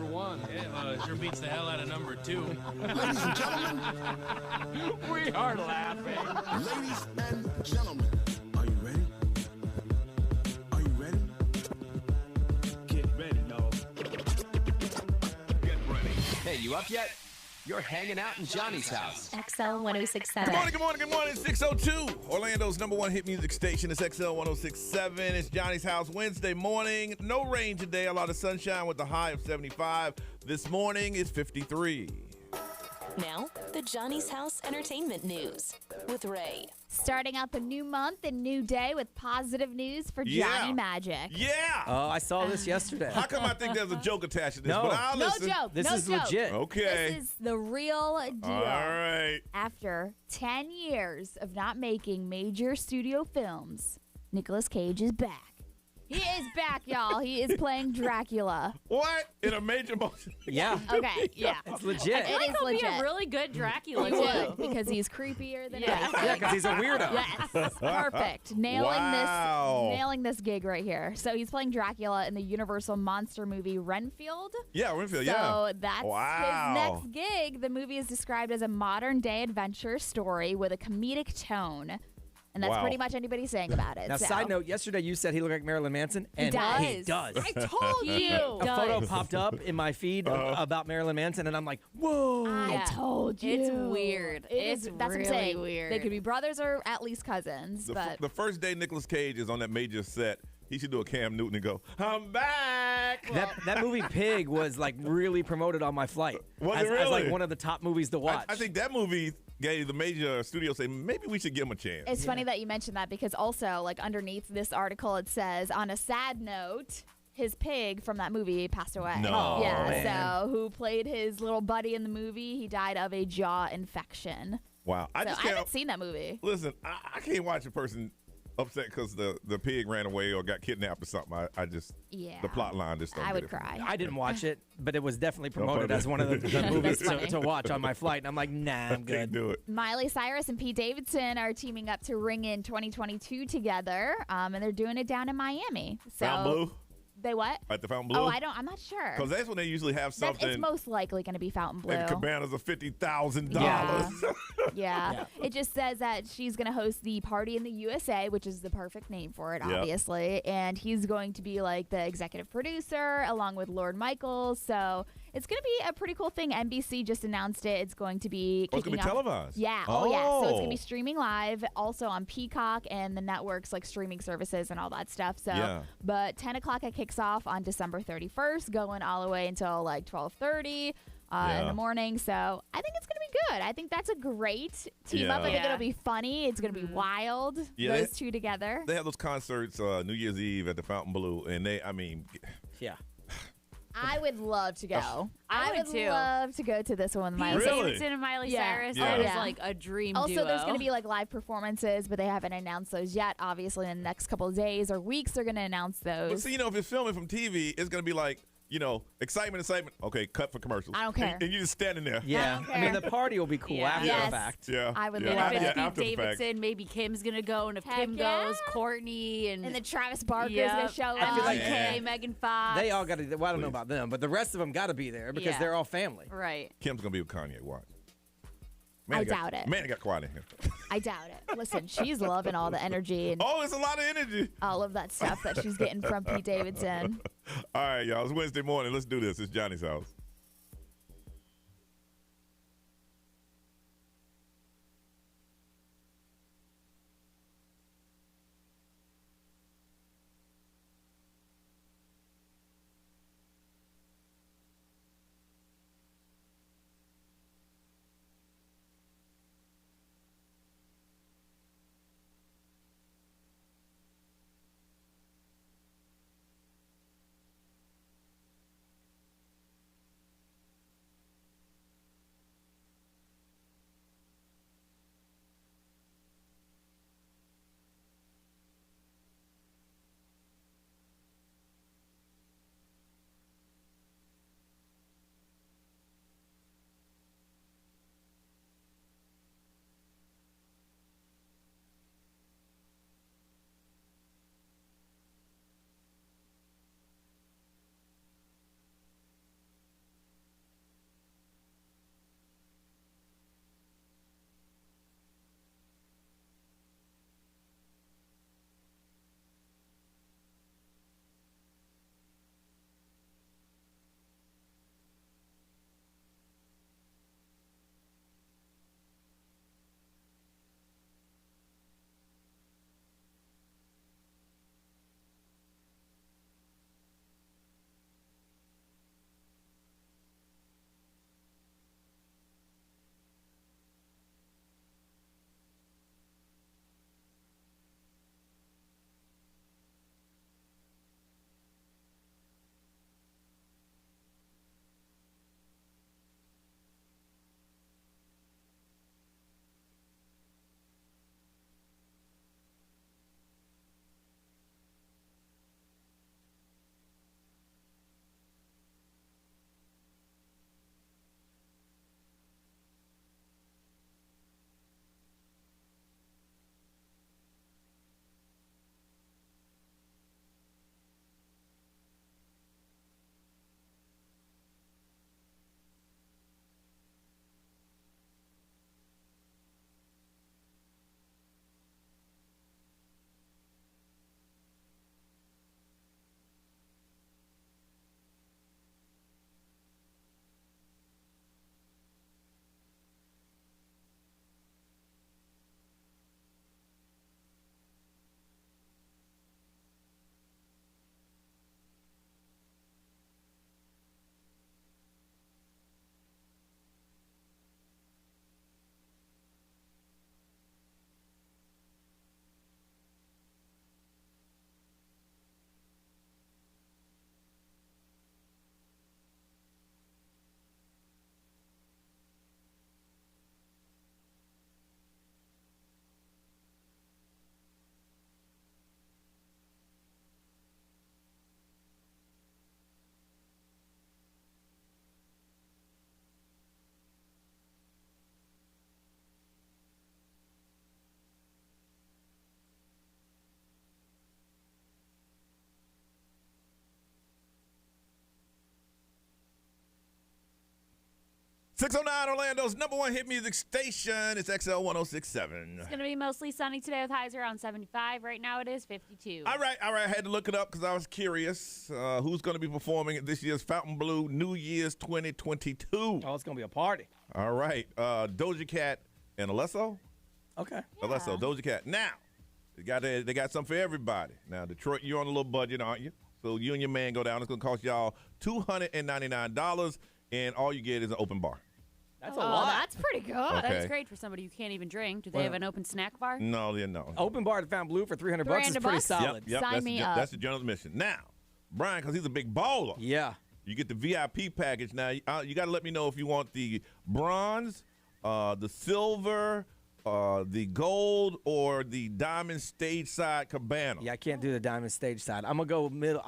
number one. Yeah, sure beats the hell out of number two. Ladies and gentlemen. We are laughing. Ladies and gentlemen. Are you ready? Are you ready? Get ready, dog. Get ready. Hey, you up yet? You're hanging out in Johnny's house. XL 1067. Good morning. 602. Orlando's number one hit music station is XL 1067. It's Johnny's house Wednesday morning. No rain today. A lot of sunshine with a high of 75. This morning is 53. Now, the Johnny's House Entertainment News with Ray. Starting out the new month and new day with positive news for Johnny Magic. Yeah. Oh, I saw this yesterday. How come I think there's a joke attached to this? No. But I'll No listen. joke. This no is joke. legit. Okay. This is the real deal. All right. After 10 years of not making major studio films, Nicolas Cage is back. He is back, y'all. He is playing Dracula. What? In a major motion? Yeah. Okay, yeah. It's legit. It is He'll legit. be a really good Dracula, He would, too. because he's creepier than Yeah. anything. Yeah, because he's a weirdo. Yes, perfect. Nailing this gig right here. So he's playing Dracula in the Universal monster movie Renfield. Yeah, Renfield, So yeah. that's Wow. his next gig. The movie is described as a modern day adventure story with a comedic tone. And that's Wow. pretty much anybody's saying about it. Now, so. side note, yesterday you said he looked like Marilyn Manson, and he does. I told you. A photo popped up in my feed about Marilyn Manson, and I'm like, whoa. I told you. It's weird. That's what I'm really saying. weird. They could be brothers or at least cousins. But The first day Nicolas Cage is on that major set, he should do a Cam Newton and go, I'm back. That movie Pig was like really promoted on my flight. Was it as really? like one of the top movies to watch. I think that movie gave the major studio say, maybe we should give him a chance. it's funny that you mentioned that because also, like, underneath this article, it says, on a sad note, his pig from that movie passed away. No, yeah, man. so who played his little buddy in the movie, he died of a jaw infection. Wow. I So just I can't. haven't seen that movie. Listen, I can't watch a person upset because the pig ran away or got kidnapped or something. I just, Yeah. the plot line just don't I get would it for me. cry. I didn't watch it, but it was definitely put promoted it- as one of the movies That's funny. to watch on my flight. And I'm like, nah, I'm Can't good. do it. Miley Cyrus and Pete Davidson are teaming up to ring in 2022 together, and they're doing it down in Miami. So Fountain Blue? They what? At the Fountain Blue? Oh, I'm not sure. Because that's when they usually have It's something. most likely going to be Fountain Blue. And cabanas of $50,000. Yeah. It just says that she's going to host the Party in the USA, which is the perfect name for it, Yeah. obviously. And he's going to be like the executive producer along with Lord Michaels. So it's going to be a pretty cool thing. NBC just announced it. It's going to be Oh, it's going kicking to be off- televised? Yeah. Oh, yeah. So it's going to be Oh. streaming live, also on Peacock and the networks like streaming services and all that stuff. So, Yeah. but 10 o'clock it kicks off on December 31st, going all the way until like 12:30 in Yeah. the morning. So I think it's going to be good. I think that's a great team up. I think Yeah. it'll be funny. It's going to be wild. Yeah, Those two together. They have those concerts New Year's Eve at the Fountain Blue, and Yeah. I would love to go. I would too. love to go to this one with Pete Miley Really? Cyrus. Davidson and Miley Yeah. Cyrus. Yeah. That is Yeah. like a dream Also, duo. there's going to be like live performances, but they haven't announced those yet. Obviously, in the next couple of days or weeks, they're going to announce But those. see, if it's filming from TV, it's going to be like, excitement. Okay, cut for commercials. I don't care. And you're just standing there. Yeah. I mean, the party will be cool Yeah. after Yes. the fact. Yeah. I would yeah. love And if it. it's after Pete the fact. Davidson, maybe Kim's going to go. And if Heck Kim yeah. goes, Courtney and And then Travis Barker's Yep. going to show I feel up. like Yeah. Kay, Megan Fox. They all got to, well, I don't know about them, but the rest of them got to be there because Yeah. they're all family. Right. Kim's going to be with Kanye. Watch. I doubt it. Man, it got quiet in here. I doubt it. Listen, she's loving all the energy and Oh, there's a lot of energy. all of that stuff that she's getting from Pete Davidson. All right, y'all. It's Wednesday morning. Let's do this. It's Johnny's house. 609 Orlando's number one hit music station. It's XL 1067. It's going to be mostly sunny today with highs around 75. Right now it is 52. All right. I had to look it up because I was curious who's going to be performing at this year's Fontainebleau New Year's 2022. Oh, it's going to be a party. All right. Doja Cat and Alesso. Okay. Alesso, Doja Cat. Now, they got something for everybody. Now, Detroit, you're on a little budget, aren't you? So you and your man go down. It's going to cost y'all $299, and all you get is an open bar. That's a lot. That's pretty good. Okay. That's great for somebody who can't even drink. Do they have an open snack bar? No, they no. Open bar at Fontainebleau for $300 is pretty $300? solid. Yep, Sign that's me the, up. That's the general admission. Now, Brian, because he's a big baller, Yeah. you get the VIP package. Now, you got to let me know if you want the bronze, the silver, the gold, or the diamond stage side cabana. Yeah, I can't do the diamond stage side. I'm gonna go middle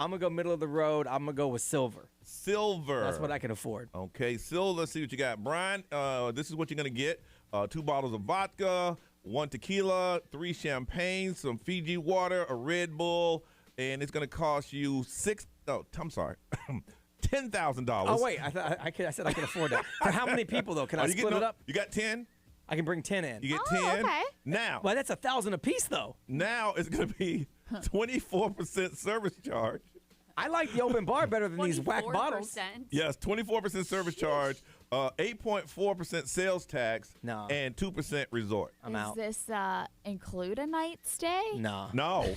of the road. I'm gonna go with silver. Silver. That's what I can afford. Okay, so let's see what you got. Brian, this is what you're going to get. 2 bottles of vodka, 1 tequila, 3 champagne, some Fiji water, a Red Bull, and it's going to cost you $10,000. Oh wait, I said I can afford that. For how many people though? Can I split it up? You got 10? I can bring 10 in. You get Oh, 10? okay. Now, Well, that's $1,000 a piece though. now it's going to be 24% service charge. I like the open bar better than these whack bottles. 24%. Yes, 24% service charge, 8.4% sales tax, No. and 2% resort. I'm Does out. this include a night stay? No. No.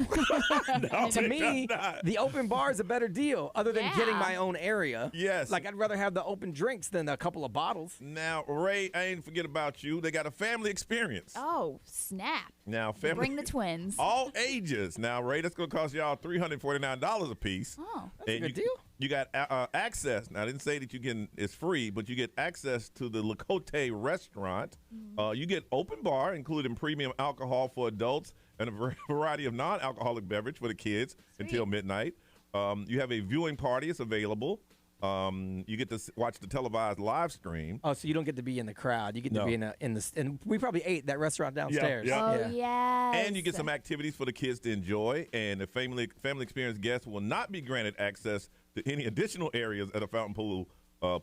No, To it me, does not. the open bar is a better deal, other than getting Yeah. my own area. Yes. Like I'd rather have the open drinks than a couple of bottles. Now, Ray, I ain't forget about you. They got a family experience. Oh, snap. Now, family. Bring the twins. All ages. Now, Ray, that's going to cost y'all $349 a piece. Oh. That's a good deal. You got access. Now, I didn't say that it's free, but you get access to the Lacote restaurant. You get open bar, including premium alcohol for adults and a variety of non-alcoholic beverage for the kids until midnight. You have a viewing party. It's available. You get to watch the televised live stream. Oh, so you don't get to be in the crowd. You get to No. be in the and we probably ate that restaurant downstairs. yeah. Oh, yes. And you get some activities for the kids to enjoy. And the family experience guests will not be granted access to any additional areas at a Fontainebleau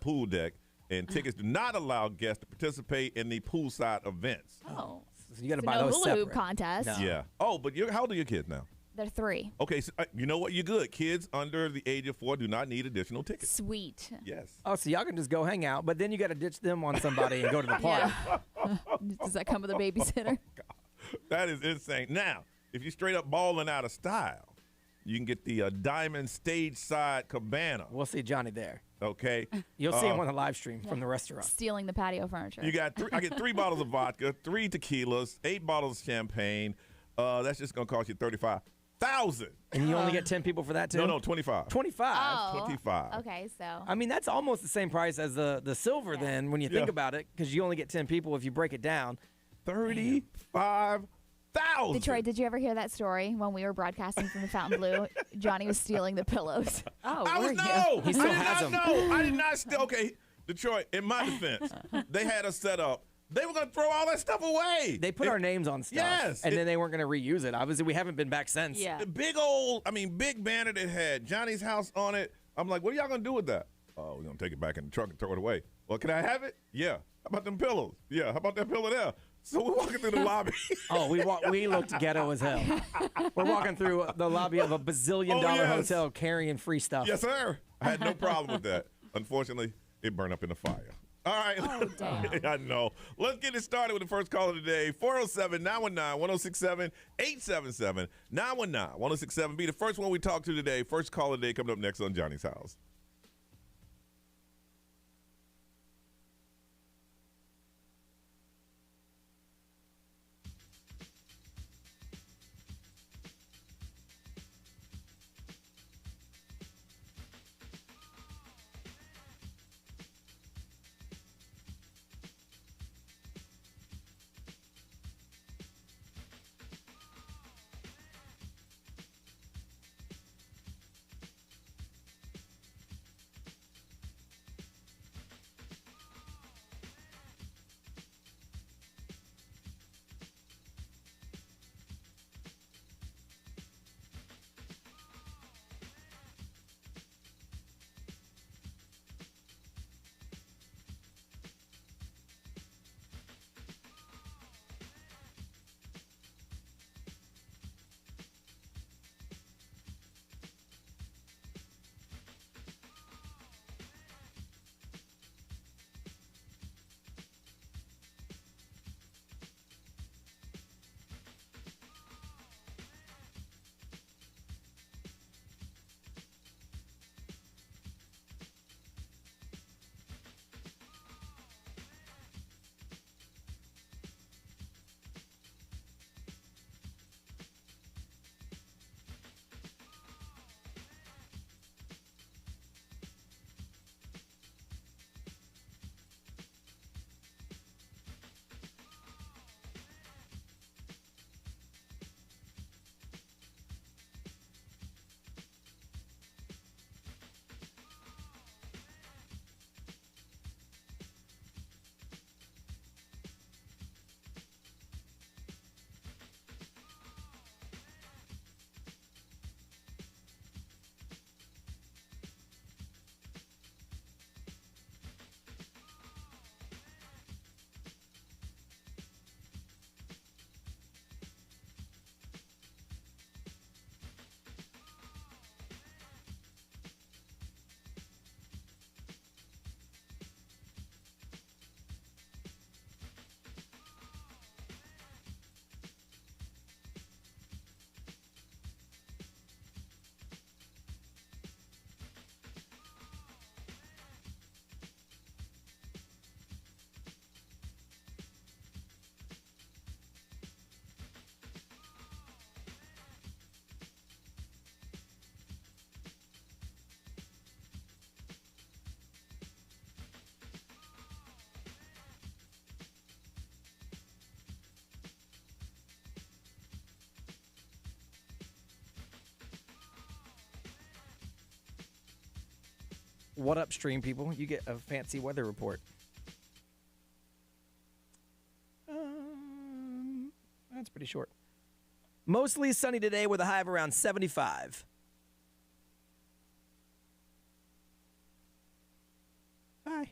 pool deck. And tickets do not allow guests to participate in the poolside events. Oh. So you got to So buy no those hula hoop separate. contest. No. Yeah. Oh, but how old are your kids now? They're 3. Okay, so you know what? You're good. Kids under the age of 4 do not need additional tickets. Sweet. Yes. Oh, so y'all can just go hang out, but then you got to ditch them on somebody and go to the party. Does that come with a babysitter? That is insane. Now, if you're straight up balling out of style, you can get the diamond stage side cabana. We'll see Johnny there. Okay. You'll see him on the live stream from the restaurant. Stealing the patio furniture. You got I get 3 bottles of vodka, 3 tequilas, 8 bottles of champagne. That's just gonna cost you $35,000. And you only get 10 people for that too? No, 25. 25. Oh. 25. Okay, so. I mean, that's almost the same price as the silver then when you think Yeah. about it, because you only get 10 people if you break it down. $35,000. Detroit, did you ever hear that story when we were broadcasting from the Fontainebleau? Johnny was stealing the pillows. Oh, I was were you? no. He still I did has not them. know. I did not steal. Okay, Detroit. In my defense, they had us set up. They were gonna throw all that stuff away. They put our names on stuff. Yes. And then they weren't going to reuse it. Obviously, we haven't been back since. Yeah. The big banner that had Johnny's house on it. I'm like, what are y'all gonna do with that? Oh, we're gonna take it back in the truck and throw it away. Well, can I have it? Yeah. How about them pillows? Yeah. How about that pillow there? So we're walking through the lobby. Oh, we looked ghetto as hell. We're walking through the lobby of a bazillion-dollar yes. hotel carrying free stuff. Yes, sir. I had no problem with that. Unfortunately, it burned up in the fire. All right. Oh, damn. I know. Let's get it started with the first call of the day. 407-919-1067, 877-919-1067. Be the first one we talk to today. First call of the day coming up next on Johnny's House. What up, stream people? You get a fancy weather report. That's pretty short. Mostly sunny today with a high of around 75. Bye.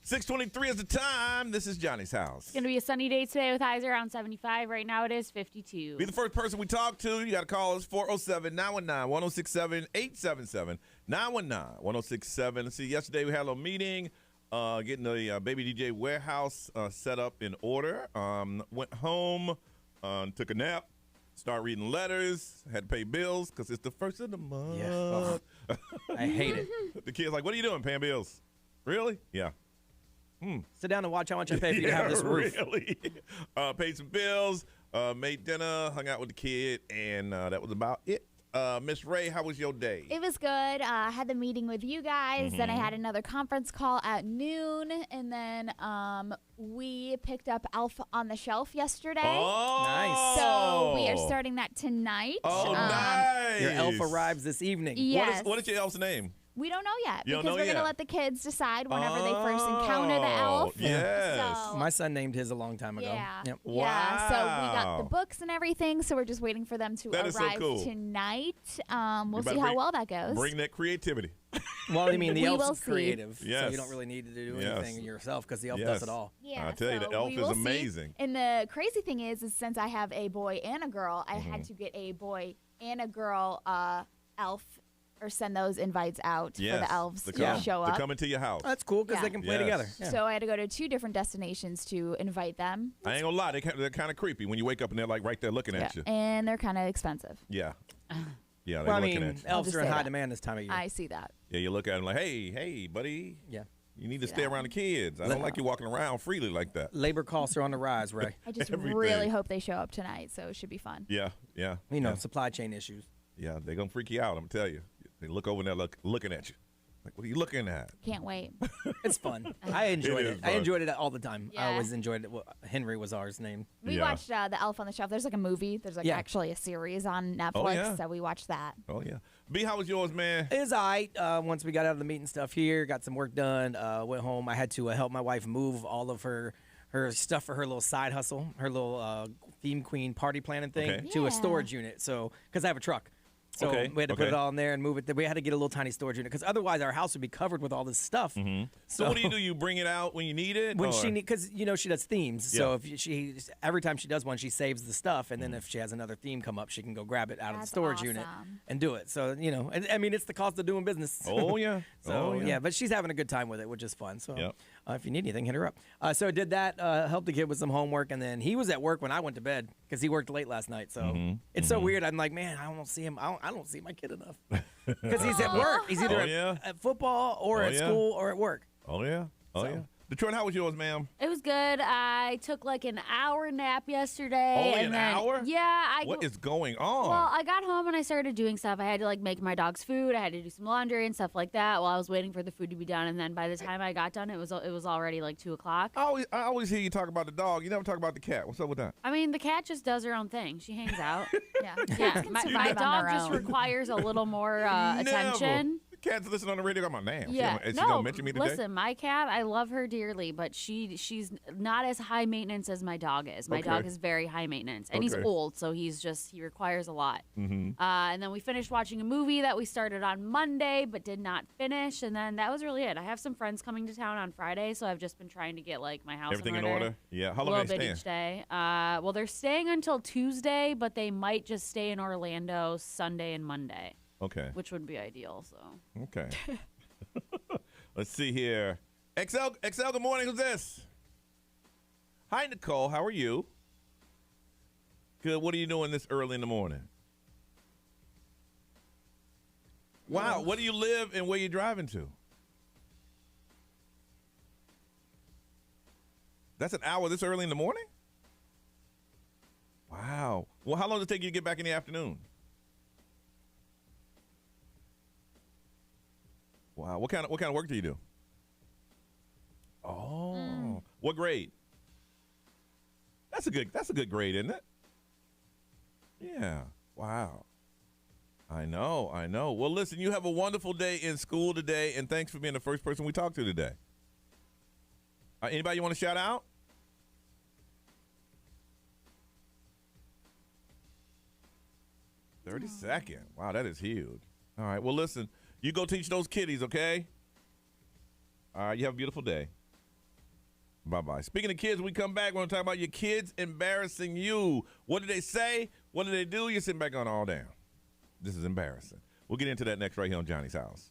6:23 is the time. This is Johnny's house. It's going to be a sunny day today with highs around 75. Right now it is 52. Be the first person we talk to. You got to call us 407-919-1067, 877-919-1067. Let's see, yesterday we had a little meeting, getting the Baby DJ warehouse set up in order. Went home, took a nap, started reading letters, had to pay bills because it's the first of the month. Yeah. Oh, I hate it. The kid's like, what are you doing, paying bills? Really? Yeah. Sit down and watch how much I pay for you to have this roof. Really. Paid some bills, made dinner, hung out with the kid, and that was about it. Miss Ray, how was your day? It was good. I had the meeting with you guys. Then I had another conference call at noon. And then we picked up Elf on the Shelf yesterday. Oh, Nice. So we are starting that tonight. Oh, nice. Your elf arrives this evening. Yes. What is your elf's name? We don't know yet You don't because know we're going yet? to let the kids decide whenever they first encounter the elf. Yes. So, My son named his a long time ago. yeah. Yep. Yeah. So we got Wow. the books and everything. So we're just waiting for them to That is so arrive cool. tonight. We'll better see how bring- well that goes. Bring that creativity. Well, I mean, the We will elf's see. creative, so Yes. you don't really need to do Yes. anything yourself because the elf Yes. does it all. Yeah, I tell you, the so elf we is will see. amazing. And the crazy thing is since I have a boy and a girl, I had to get a boy and a girl elf or send those invites out for the elves to show to up. come into your house. That's cool because Yeah. they can play Yes. together. Yeah. So I had to go to 2 different destinations to invite them. I ain't gonna lie, they're kind of creepy when you wake up and they're like right there looking at you. And they're kind of expensive. Yeah. Yeah, they're well, I looking mean, at you. elves just are in say high that. demand this time of year. I see that. Yeah, you look at them like, hey, buddy, Yeah. you need to See stay that. around the kids. I don't like you walking around freely like that. Labor costs are on the rise, Ray. I just Everything. really hope they show up tonight, so it should be fun. Yeah. You know, supply chain issues. Yeah, they're gonna freak you out. I'm telling you. They look over there looking at you. Like, what are you looking at? Can't wait. It's fun. I enjoyed is it. I fun. enjoyed it all the time. I Yeah. always enjoyed it. Well, Henry was ours name. We Yeah. watched The Elf on the Shelf. There's like a movie. There's like Yeah. actually a series on Netflix, yeah. so we watched that. Oh yeah. B, how was yours, man? It was all right. Once we got out of the meeting stuff here, got some work done, went home. I had to help my wife move all of her stuff for her little side hustle, her little theme queen party planning thing Okay. to a Yeah. storage unit. So, because I have a truck. So Okay, we had to put okay. it all in there and move it. We had to get a little tiny storage unit because otherwise our house would be covered with all this stuff. So what do? You bring it out when you need it? When or- she because she does themes, so Yeah. if she every time she does one, she saves the stuff, and then if she has another theme come up, she can go grab it out of the That's storage unit awesome. and do it. So I mean, it's the cost of doing business. Oh yeah. So oh, yeah, but she's having a good time with it, which is fun. So Yep. if you need anything, hit her up. So I did that, helped the kid with some homework, and then he was at work when I went to bed because he worked late last night. So it's so weird. I'm like, man, I don't see him. I don't see my kid enough because he's at work. He's either Oh, yeah. at football or Oh, at yeah. school or at work. Oh yeah. Oh So- yeah. Detroit, how was yours, ma'am? It was good. I took like an hour nap yesterday. Only and an then, hour? Yeah. What is going on? Well, I got home and I started doing stuff. I had to like make my dog's food. I had to do some laundry and stuff like that while I was waiting for the food to be done. And then by the time I got done, it was already like 2:00. I always hear you talk about the dog. You never talk about the cat. What's up with that? I mean, the cat just does her own thing. She hangs out. Yeah. Yeah, Can my survive on dog their just own. requires a little more Never. attention. The cat's listening on the radio. I'm like, damn. Yeah, Is she no. gonna mention me today? Listen, my cat, I love her dearly, but she's not as high maintenance as my dog is. My Okay. dog is very high maintenance, and he's Okay. old, so he requires a lot. Mm-hmm. And then we finished watching a movie that we started on Monday but did not finish, and then that was really it. I have some friends coming to town on Friday, so I've just been trying to get like my house Everything in order. Yeah. How A long little are they bit staying? each day. Well, they're staying until Tuesday, but they might just stay in Orlando Sunday and Monday, Okay. which would be ideal. So. Okay. Let's see here. XL, good morning. Who's this? Hi, Nicole. How are you? Good. What are you doing this early in the morning? Wow. Where do you live and where you driving to? That's an hour this early in the morning? Wow. Well, how long does it take you to get back in the afternoon? Wow. What kind of work do you do? Oh. What grade? That's a good grade, isn't it? Yeah. Wow. I know. Well, listen, you have a wonderful day in school today, and thanks for being the first person we talked to today. Anybody you want to shout out? Oh. 30 seconds. Wow, that is huge. All right. Well, listen, you go teach those kiddies, okay? All right. You have a beautiful day. Bye-bye. Speaking of kids, when we come back, we're going to talk about your kids embarrassing you. What did they say? What did they do? You're sitting back on all down. This is embarrassing. We'll get into that next right here on Johnny's House.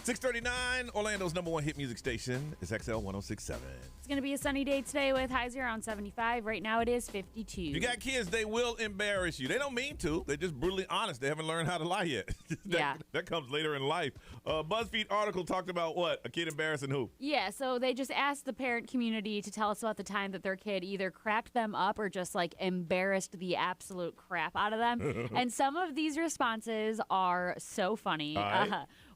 639, Orlando's number one hit music station is XL 1067. It's going to be a sunny day today with highs around 75. Right now it is 52. You got kids, they will embarrass you. They don't mean to. They're just brutally honest. They haven't learned how to lie yet. That comes later in life. BuzzFeed article talked about what? A kid embarrassing who? Yeah, so they just asked the parent community to tell us about the time that their kid either cracked them up or just like embarrassed the absolute crap out of them. And some of these responses are so funny.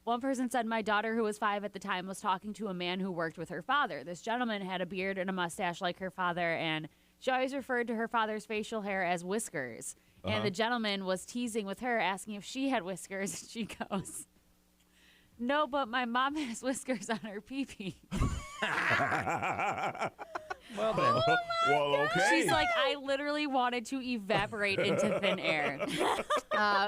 One person said, my daughter, who was 5 at the time, was talking to a man who worked with her father. This gentleman had a beard and a mustache like her father, and she always referred to her father's facial hair as whiskers. And the gentleman was teasing with her, asking if she had whiskers. And she goes, no, but my mom has whiskers on her pee-pee. Well, then. Well, okay. She's like, I literally wanted to evaporate into thin air.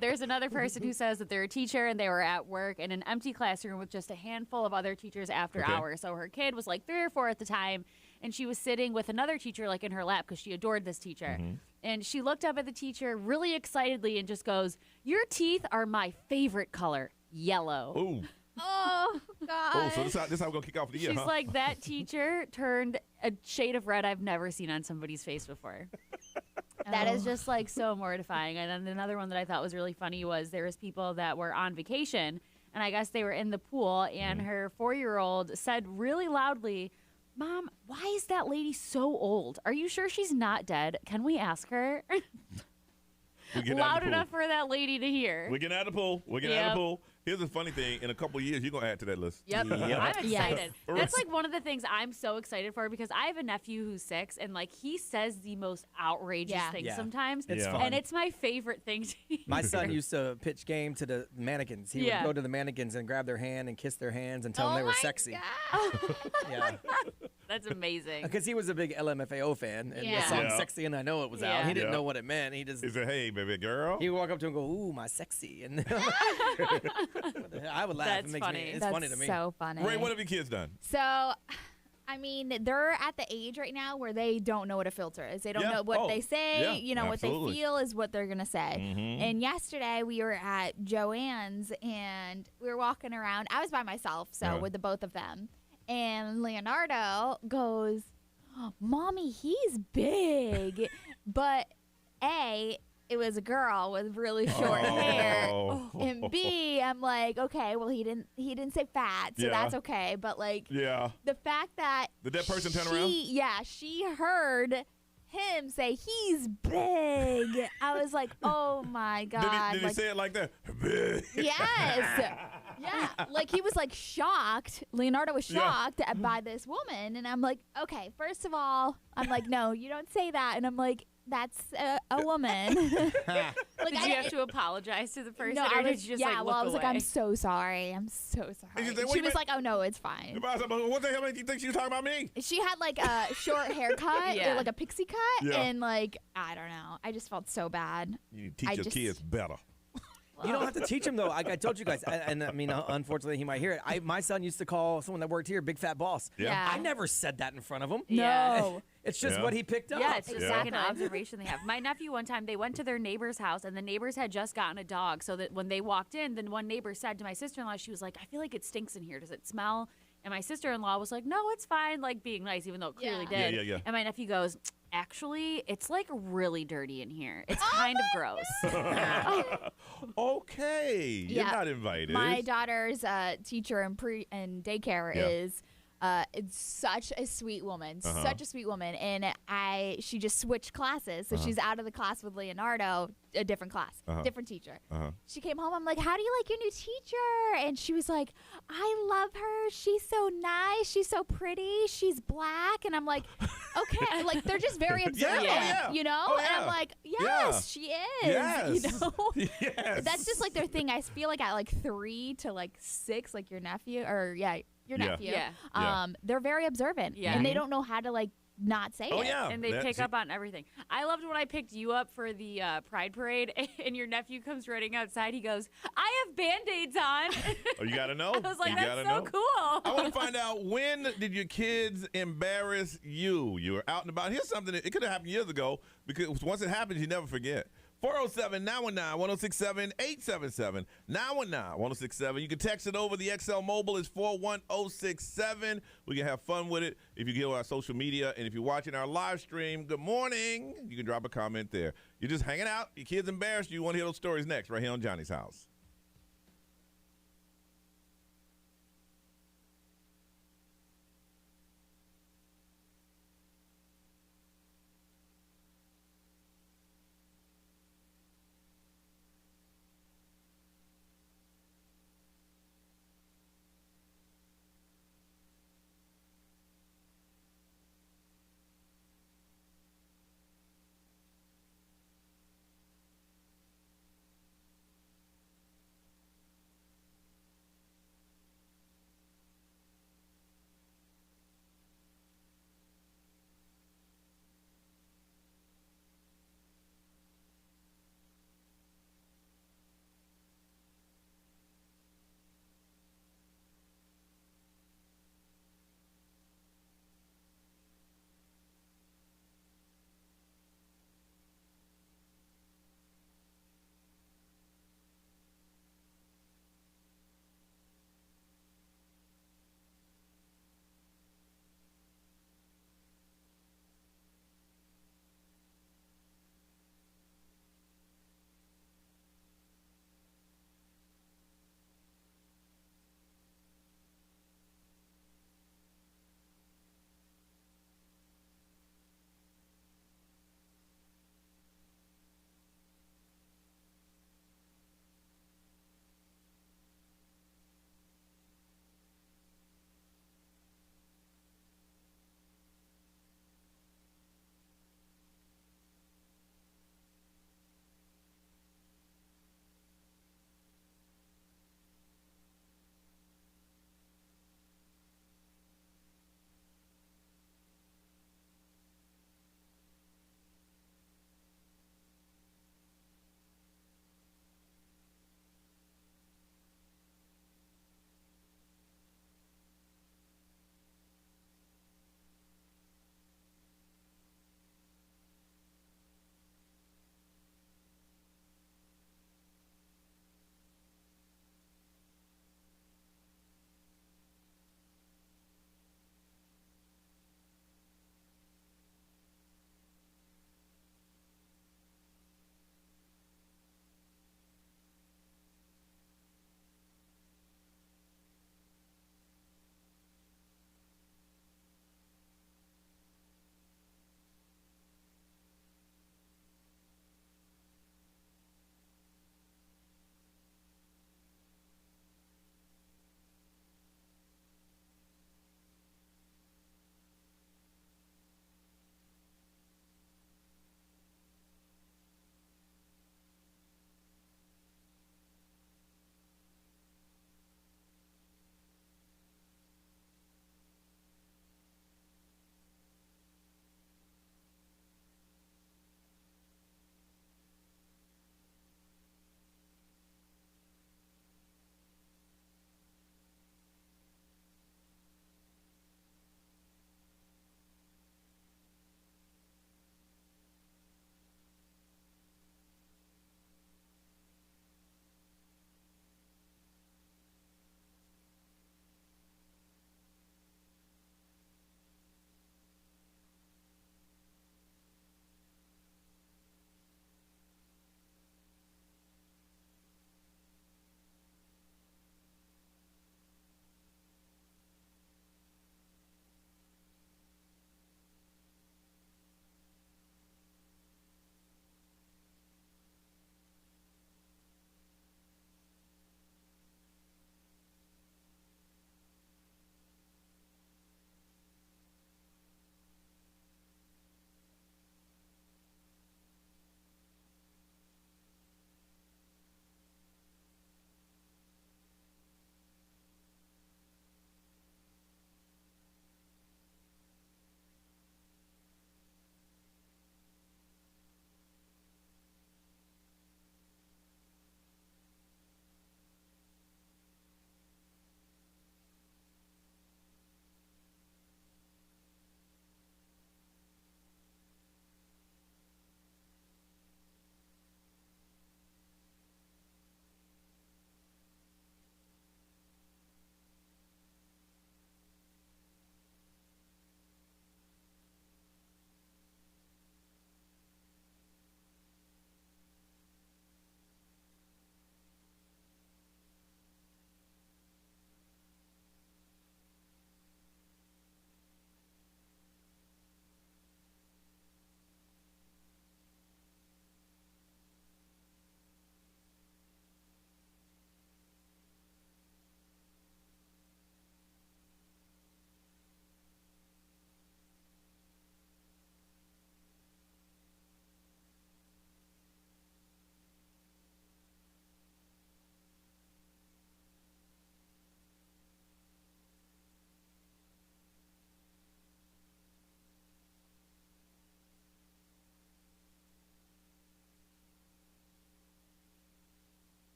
There's another person who says that they're a teacher and they were at work in an empty classroom with just a handful of other teachers after hours. So her kid was like 3 or 4 at the time, and she was sitting with another teacher like in her lap because she adored this teacher. And she looked up at the teacher really excitedly and just goes, your teeth are my favorite color, yellow. Ooh. Oh, God. Oh, so this is how we're going to kick off the year, She's huh? like, that teacher turned a shade of red I've never seen on somebody's face before. That is just like so mortifying. And then another one that I thought was really funny was there was people that were on vacation, and I guess they were in the pool, and her 4-year-old said really loudly, Mom, why is that lady so old? Are you sure she's not dead? Can we ask her? Loud enough for that lady to hear. We're getting out of the pool. We're getting out of the pool. Here's the funny thing. In a couple of years, you're going to add to that list. Yep. I'm excited. That's like one of the things I'm so excited for because I have a nephew who's 6 and like he says the most outrageous things sometimes. It's fun. And it's my favorite thing to hear. My son used to pitch game to the mannequins. He would go to the mannequins and grab their hand and kiss their hands and tell them they were sexy. That's amazing. Because he was a big LMFAO fan and the song Sexy and I Know It was out. He didn't know what it meant. He said, hey, baby girl. He would walk up to him and go, ooh, my sexy. And I would laugh. That's it makes funny. It's That's funny to me. so funny. Ray, what have your kids done? So, I mean, they're at the age right now where they don't know what a filter is. They don't know what they say. What they feel is what they're going to say. And yesterday we were at Joanne's and we were walking around. I was by myself, so with the both of them. And Leonardo goes, Mommy, he's big. But A, it was a girl with really short hair, and B, I'm like, okay, well he didn't say fat, so that's okay. But like, the fact that did that person turn around? Yeah, she heard him say he's big. I was like, oh my God. Did he say it like that? Yes. Yeah. Like he was like shocked. Leonardo was shocked by this woman, and I'm like, okay, first of all, I'm like, no, you don't say that, and I'm like, that's a woman. Like, did you have to apologize to the person? No, or did you just like look I was away? like, I'm so sorry. I'm so sorry. She was like, oh no, it's fine. What the hell do you think she was talking about me? She had like a short haircut, like a pixie cut, and like, I don't know. I just felt so bad. You teach your kids better. You don't have to teach him, though. I told you guys, and I mean, unfortunately, he might hear it. My son used to call someone that worked here Big Fat Boss. Yeah. I never said that in front of him. No. It's just what he picked up. Yeah, it's just like an observation they have. My nephew, one time, they went to their neighbor's house, and the neighbors had just gotten a dog, so that when they walked in, then one neighbor said to my sister-in-law, she was like, I feel like it stinks in here. Does it smell? And my sister-in-law was like, no, it's fine, like being nice, even though it clearly did. Yeah. And my nephew goes, actually, it's like really dirty in here. It's kind of gross. Okay. You're not invited. My daughter's teacher in daycare is it's such a sweet woman, such a sweet woman. And she just switched classes. So she's out of the class with Leonardo, a different class, different teacher. She came home. I'm like, how do you like your new teacher? And she was like, I love her. She's so nice. She's so pretty. She's black. And I'm like, okay. Like, they're just very observant, you know? And I'm like, yes, she is. Yes. You know? Yes. That's just like their thing. I feel like at like 3 to like 6, like your nephew, or your nephew. They're very observant. And they don't know how to like not say it. And they pick up on everything. I loved when I picked you up for the Pride Parade, and your nephew comes running outside. He goes, I have Band-Aids on. Oh, you got to know? I was like, you that's so cool. I want to find out, when did your kids embarrass you? You were out and about. Here's something, it could have happened years ago, because once it happens, you never forget. 407-919-1067, 877-919-1067. You can text it over. The XL Mobile is 41067. We can have fun with it if you go on our social media. And if you're watching our live stream, good morning. You can drop a comment there. You're just hanging out. Your kids embarrassed you. You want to hear those stories next right here on Johnny's House.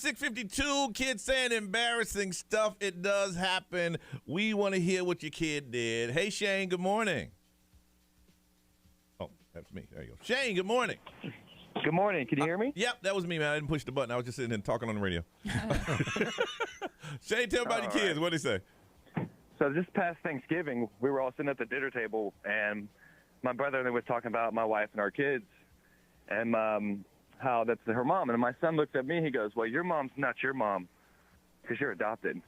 right, 6:52. Kids saying embarrassing stuff. It does happen. We want to hear what your kid did. Hey, Shane, good morning. Oh, that's me. There you go. Shane, good morning. Good morning. Can you hear me? Yep, that was me, man. I didn't push the button. I was just sitting and talking on the radio. Shane, tell about your kids. What did he say? So this past Thanksgiving, we were all sitting at the dinner table, and my brother was talking about my wife and our kids, and how that's her mom. And my son looks at me. He goes, "Well, your mom's not your mom because you're adopted."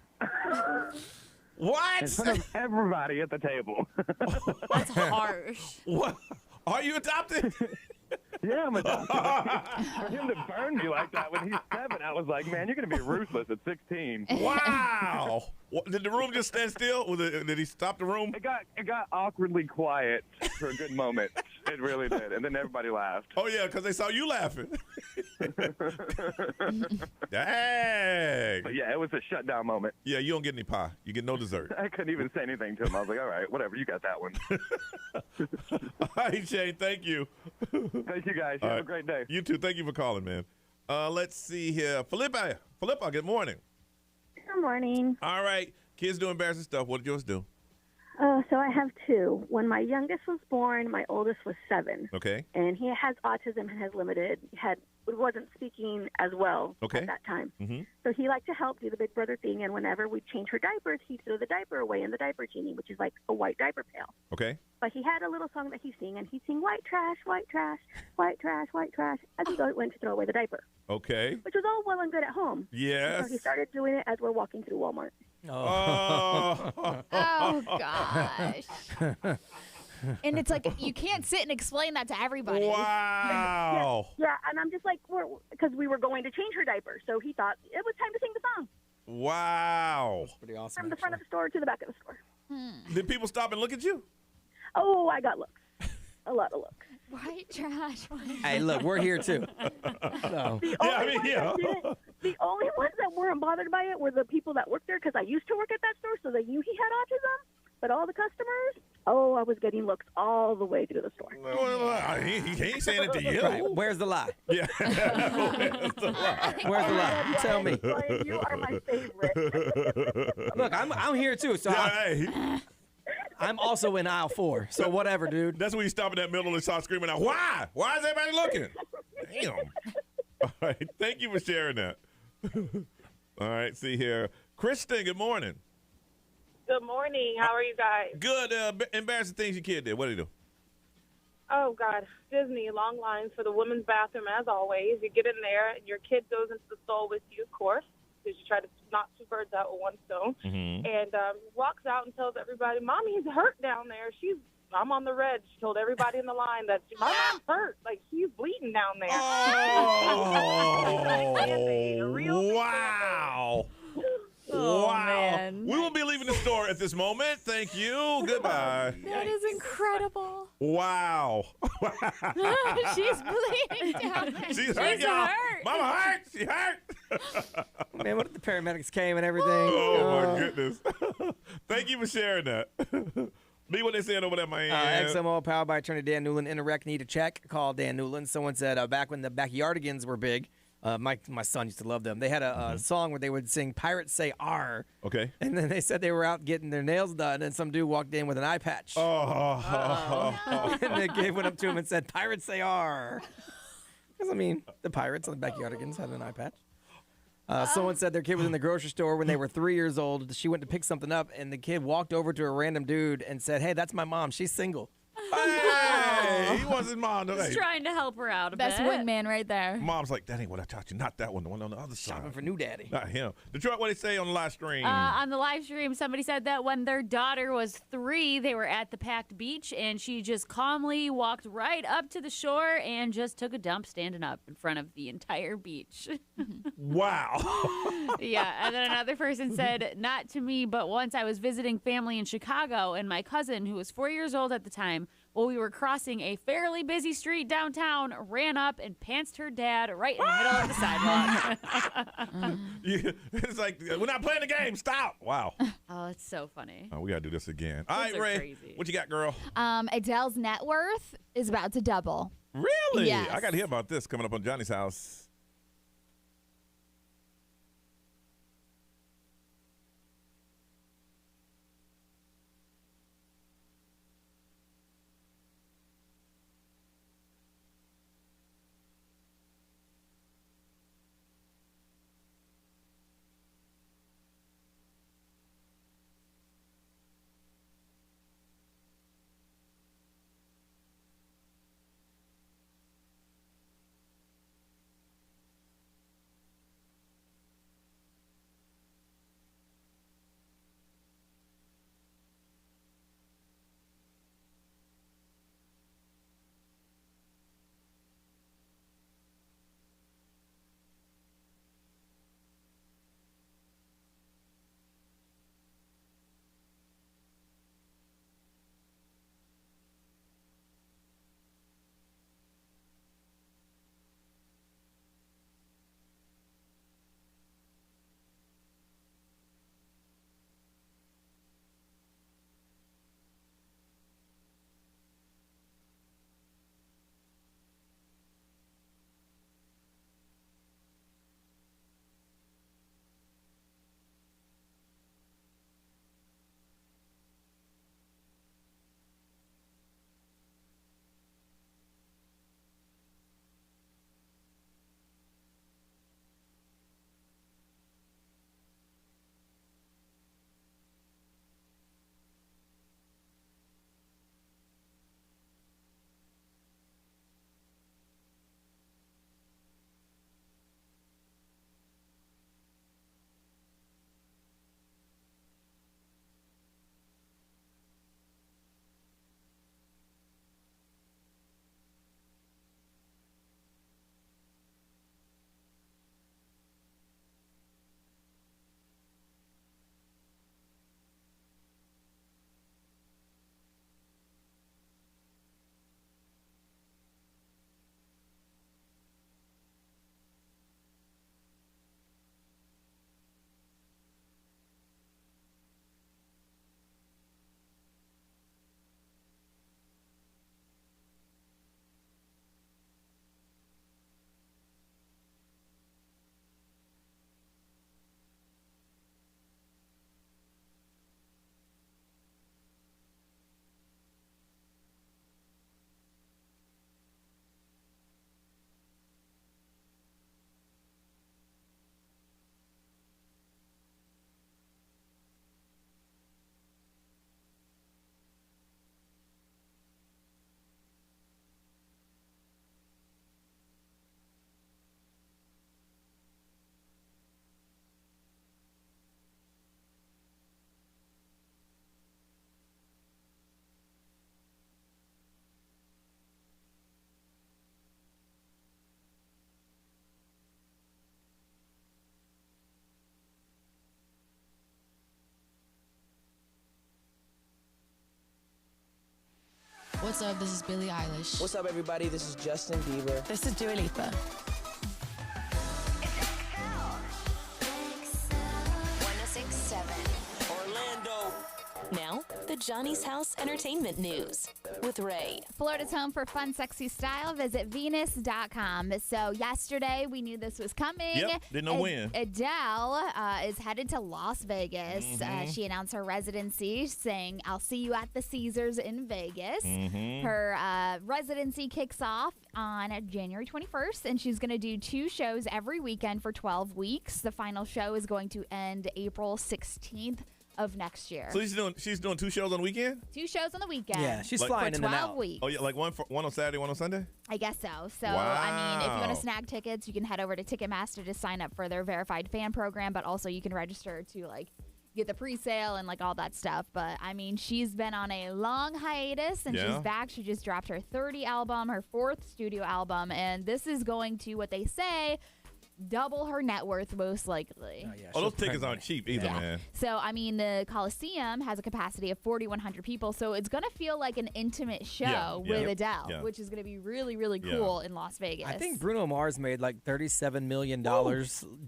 What? In front of everybody at the table. That's harsh. What? Are you adopted? Yeah, I'm adopted. For him to burn me like that when he's 7, I was like, man, you're going to be ruthless at 16. Wow. Did the room just stand still? Did he stop the room? It got awkwardly quiet for a good moment. It really did. And then everybody laughed. Oh, yeah, because they saw you laughing. Dang. But yeah, it was a shutdown moment. Yeah, you don't get any pie. You get no dessert. I couldn't even say anything to him. I was like, all right, whatever. You got that one. All right, Shane, thank you. Thank you, guys. You have a great day. You too. Thank you for calling, man. Let's see here. Philippa, good morning. Good morning. All right. Kids do embarrassing stuff. What did yours do? So I have 2. When my youngest was born, my oldest was 7. Okay. And he has autism and wasn't speaking as well at that time. Mm-hmm. So he liked to help do the big brother thing, and whenever we'd change her diapers, he'd throw the diaper away in the diaper genie, which is like a white diaper pail. Okay. But he had a little song that he'd sing, and he'd sing white trash, white trash, white trash, white trash, as he went to throw away the diaper. Okay. Which was all well and good at home. Yes. So he started doing it as we're walking through Walmart. Oh, gosh. And it's like, you can't sit and explain that to everybody. Wow. Yeah, and I'm just like, because we were going to change her diaper, so he thought it was time to sing the song. Wow. That's pretty awesome. From the front of the store to the back of the store. Did people stop and look at you? Oh, I got looks. A lot of looks. White trash. Hey, look, we're here too. So. The only ones that weren't bothered by it were the people that worked there, because I used to work at that store, so they knew he had autism. But all the customers, I was getting looks all the way through the store. Well, he ain't saying it to you. Right. Where's the lie? Yeah. Where's the lie? Where's the lie? You tell me. You are my favorite. Look, I'm here too, so I'm also in aisle 4. So whatever, dude. That's when you stop in that middle and start screaming out, why? Why is everybody looking? Damn. All right. Thank you for sharing that. All right. See here. Kristen, good morning. Good morning. How are you guys? Good. Embarrassing things your kid did. What did he do? Oh, God. Disney, long lines for the women's bathroom, as always. You get in there, and your kid goes into the stall with you, of course, because you try to knock 2 birds out with one stone, and walks out and tells everybody, Mommy's hurt down there. I'm on the red. She told everybody in the line that my mom's hurt. Like, she's bleeding down there. Oh, wow. Oh, wow. man. We will be leaving the store at this moment. Thank you. Goodbye. That is incredible. Wow. She's bleeding down there. She's hurt, y'all. hurt. Mama hurt. She hurt. Man, what if the paramedics came and everything? Oh, my goodness. Thank you for sharing that. Me, what they saying over there, man? XMO powered by attorney Dan Newland. Interact need a check. Call Dan Newland. Someone said back when the backyardigans were big, my son used to love them. They had a song where they would sing "Pirates Say R." Okay. And then they said they were out getting their nails done, and some dude walked in with an eye patch. Oh. And the kid went up to him and said, "Pirates Say R." Because, I mean, the pirates on the backyardigans had an eye patch. Someone said their kid was in the grocery store when they were 3 years old. She went to pick something up, and the kid walked over to a random dude and said, "Hey, that's my mom. She's single." Hey, he wants his mom to Just trying to help her out a Best bit. wingman right there. Mom's like, that ain't what I taught you. Not that one. The one on the other side. Shopping for new daddy. Not him. Detroit, what they say on the live stream? On the live stream, somebody said that when their daughter was 3, they were at the packed beach, and she just calmly walked right up to the shore and just took a dump standing up in front of the entire beach. Wow. Yeah, and then another person said, not to me, but once I was visiting family in Chicago, and my cousin, who was 4 years old at the time, while we were crossing a fairly busy street downtown, ran up and pantsed her dad right in the middle of the sidewalk. It's like, we're not playing the game. Stop. Wow. Oh, it's so funny. Oh, we got to do this again. All right, Kids are Ray, crazy. what you got, girl? Adele's net worth is about to double. Really? Yes. I got to hear about this coming up on Johnny's House. What's up? This is Billie Eilish. What's up, everybody? This is Justin Bieber. This is Dua Lipa. 106.7 Orlando. Now, the Johnny's House Entertainment News with Ray. Florida's home for fun, sexy style. Visit Venus.com. So yesterday, we knew this was coming. Yep, didn't know when. Adele is headed to Las Vegas. She announced her residency, saying, I'll see you at the Caesars in Vegas. Her residency kicks off on January 21st, and she's going to do 2 shows every weekend for 12 weeks. The final show is going to end April 16th. Of next year. So she's doing 2 shows on the weekend? 2 shows on the weekend. Yeah, she's flying in and out. 12 weeks. Oh, yeah, like one on Saturday, one on Sunday? I guess so. So, wow. I mean, if you want to snag tickets, you can head over to Ticketmaster to sign up for their verified fan program, but also you can register to, like, get the pre-sale and, like, all that stuff. But, I mean, she's been on a long hiatus, and she's back. She just dropped her 30 album, her 4th studio album, and this is going to, what they say, double her net worth, most likely. Those tickets aren't cheap either, man. So, I mean, the Coliseum has a capacity of 4,100 people, so it's going to feel like an intimate show with Adele, which is going to be really, really cool in Las Vegas. I think Bruno Mars made like $37 million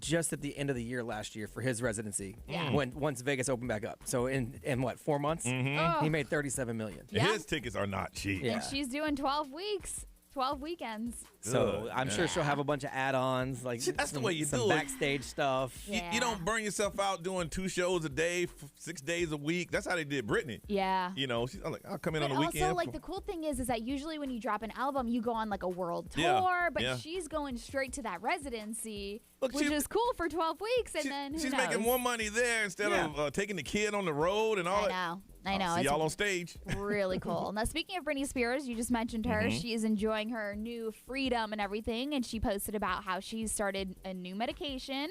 just at the end of the year last year for his residency once Vegas opened back up. So in what, 4 months? He made $37 million. His tickets are not cheap. And she's doing 12 weeks. 12 weekends. So I'm sure she'll have a bunch of add-ons, like that's the way you do it. Backstage stuff. You don't burn yourself out doing 2 shows a day, 6 days a week. That's how they did Britney. Yeah. You know, I'm like, I'll come in on the weekend. Also, like, the cool thing is that usually when you drop an album, you go on like a world tour, but she's going straight to that residency, which is cool for 12 weeks, and then who she's knows? making more money there instead of taking the kid on the road and all that. I know. See y'all on stage. Really cool. Now, speaking of Britney Spears, you just mentioned her. She is enjoying her new freedom and everything, and she posted about how she started a new medication.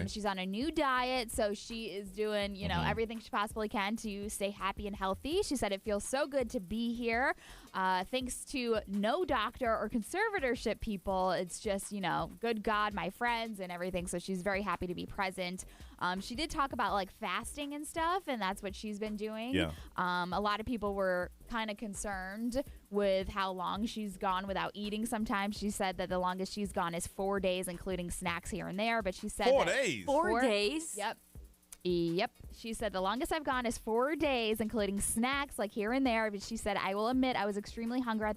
She's on a new diet, so she is doing, you know, everything she possibly can to stay happy and healthy. She said it feels so good to be here. Thanks to no doctor or conservatorship people. It's just, you know, good God, my friends and everything. So she's very happy to be present. She did talk about like fasting and stuff, and that's what she's been doing. Yeah. A lot of people were kind of concerned with how long she's gone without eating. Sometimes she said that the longest she's gone is 4 days, including snacks here and there. But she said 4 days. 4 days. Yep. She said the longest I've gone is 4 days, including snacks like here and there. But she said, I will admit I was extremely hungry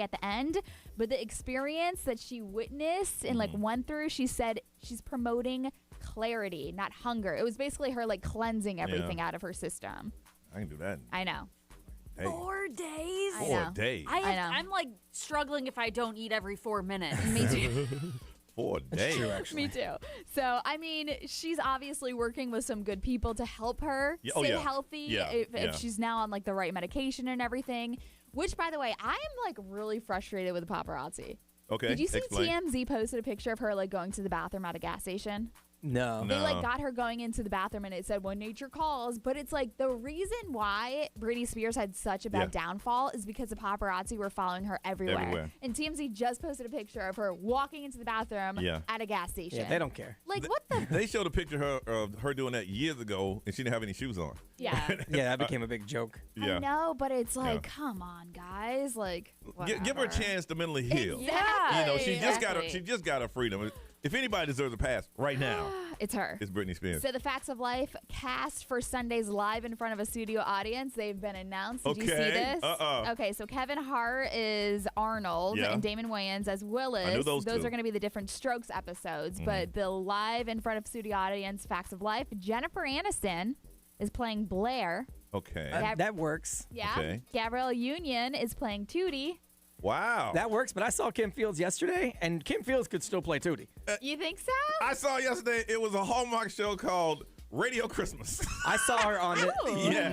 at the end. But the experience that she witnessed and like went through, she said she's promoting clarity, not hunger. It was basically her like cleansing everything out of her system. I can do that. I know. Hey. 4 days? 4 days. I'm like struggling if I don't eat every 4 minutes. Me too. 4 days. True, actually. Me too. So, I mean, she's obviously working with some good people to help her stay healthy if she's now on like the right medication and everything. Which, by the way, I am like really frustrated with the paparazzi. Okay. Did you see explain. TMZ posted a picture of her like going to the bathroom at a gas station? No. They like got her going into the bathroom and it said when nature calls, but it's like the reason why Britney Spears had such a bad downfall is because the paparazzi were following her everywhere. And TMZ just posted a picture of her walking into the bathroom at a gas station. Yeah, they don't care. Like what the? They showed a picture of her doing that years ago and she didn't have any shoes on. Yeah. Yeah, that became a big joke. Yeah. I know, but it's like, come on, guys. Like, give her a chance to mentally heal. Exactly. You know, she just got her freedom. If anybody deserves a pass right now, it's her. It's Britney Spears. So the Facts of Life cast for Sundays live in front of a studio audience. They've been announced. Did you see this? Okay, so Kevin Hart is Arnold and Damon Wayans as Willis. I knew those are going to be the Different Strokes episodes. But the live in front of studio audience Facts of Life, Jennifer Aniston is playing Blair. Okay. That works. Yeah. Okay. Gabrielle Union is playing Tootie. Wow. That works, but I saw Kim Fields yesterday, and Kim Fields could still play Tootie. You think so? I saw yesterday, it was a Hallmark show called Radio Christmas. I saw her on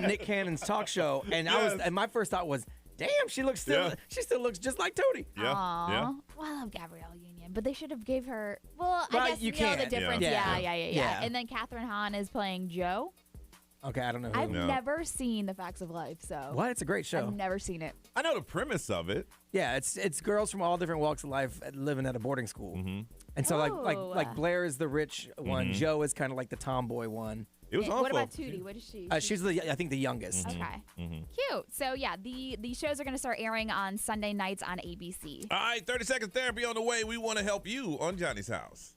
Nick Cannon's talk show, and and my first thought was, damn, she still looks just like Tootie. Yeah. Aww. Well, I love Gabrielle Union, but they should have gave her. Well, I guess you know can't. the difference. Yeah. And then Catherine Hahn is playing Joe. Okay, I don't know. I've never seen The Facts of Life, so what? It's a great show. I've never seen it. I know the premise of it. Yeah, it's girls from all different walks of life living at a boarding school, and so like Blair is the rich one, Joe is kind of like the tomboy one, It was What about Tootie? What is she? She's I think the youngest. Okay. Cute. So, yeah, the shows are going to start airing on Sunday nights on ABC. All right, 30-second therapy on the way. We want to help you on Johnny's House.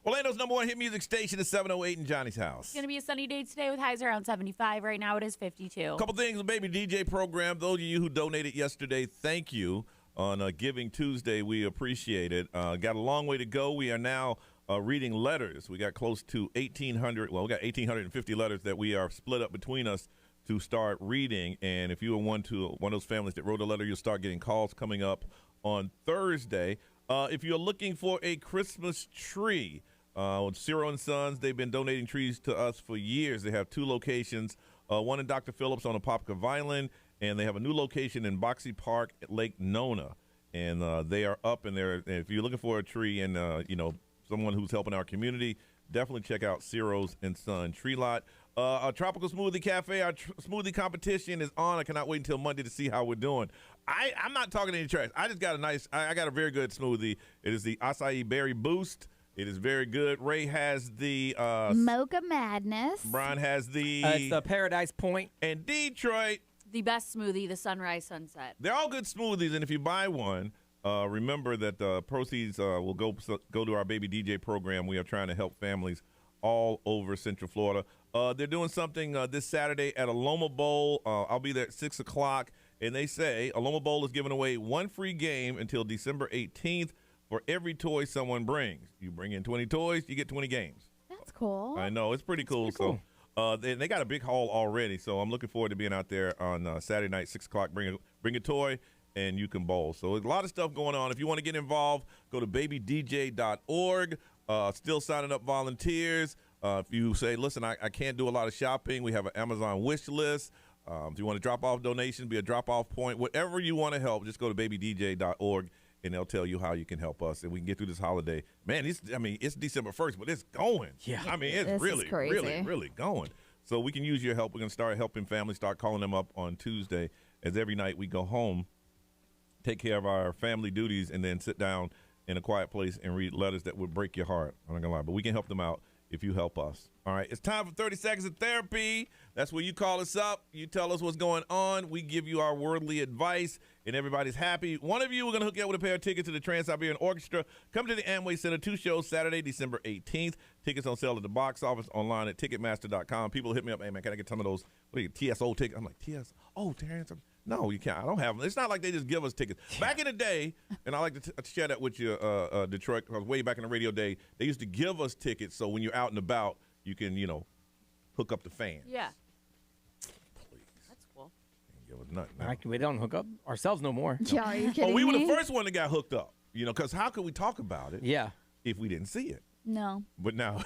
Orlando's number one hit music station is 708 in Johnny's House. It's going to be a sunny day today with highs around 75. Right now it is 52. Couple things, the Baby DJ program. Those of you who donated yesterday, thank you. On Giving Tuesday, we appreciate it. Got a long way to go. We are now reading letters. We got close to 1,800. Well, we got 1,850 letters that we are split up between us to start reading. And if you are one of those families that wrote a letter, you'll start getting calls coming up on Thursday. If you're looking for a Christmas tree, Ciro & Sons, they've been donating trees to us for years. They have two locations, one in Dr. Phillips on Apopka Island, and they have a new location in Boxey Park at Lake Nona. And they are up in there. If you're looking for a tree and, someone who's helping our community, definitely check out Ciro's & Son Tree Lot. Our Tropical Smoothie Cafe, our smoothie competition is on. I cannot wait until Monday to see how we're doing. I'm not talking any trash. I just got I got a very good smoothie. It is the Acai Berry Boost. It is very good. Ray has the Mocha Madness. Brian has the it's the Paradise Point. And Detroit, the best smoothie, the Sunrise Sunset. They're all good smoothies, and if you buy one, remember that the proceeds will go to our Baby DJ program. We are trying to help families all over Central Florida. They're doing something this Saturday at Aloma Bowl. I'll be there at 6 o'clock, and they say Aloma Bowl is giving away one free game until December 18th for every toy someone brings. You bring in 20 toys, you get 20 games. That's cool. I know. It's pretty cool. So they got a big haul already, so I'm looking forward to being out there on Saturday night, 6 o'clock. Bring a toy, and you can bowl. So a lot of stuff going on. If you want to get involved, go to babydj.org. Still signing up volunteers. If you say, listen, I can't do a lot of shopping, we have an Amazon wish list. If you want to drop off donations, be a drop-off point, whatever you want to help, just go to babydj.org, and they'll tell you how you can help us, and we can get through this holiday. Man, it's December 1st, but it's going. Yeah. I mean, it's really, really, really going. So we can use your help. We're going to start helping families, start calling them up on Tuesday, as every night we go home, take care of our family duties, and then sit down in a quiet place and read letters that would break your heart. I'm not going to lie, but we can help them out if you help us. All right, it's time for 30 Seconds of Therapy. That's where you call us up, you tell us what's going on, we give you our worldly advice, and everybody's happy. One of you, we're going to hook you up with a pair of tickets to the Trans-Siberian Orchestra. Come to the Amway Center, 2 shows Saturday, December 18th. Tickets on sale at the box office, online at Ticketmaster.com. People hit me up, hey, man, can I get some of those TSO tickets? I'm like, TSO? Oh, Terrence, no, you can't. I don't have them. It's not like they just give us tickets. Back in the day, and I like to share that with you, Detroit, because way back in the radio day, they used to give us tickets so when you're out and about, you can, hook up the fans. Yeah. Please. That's cool. Give us nothing. Now. We don't hook up ourselves no more. Yeah, are you kidding Oh, we were me? the first one that got hooked up, because how could we talk about it Yeah. if we didn't see it? No. But now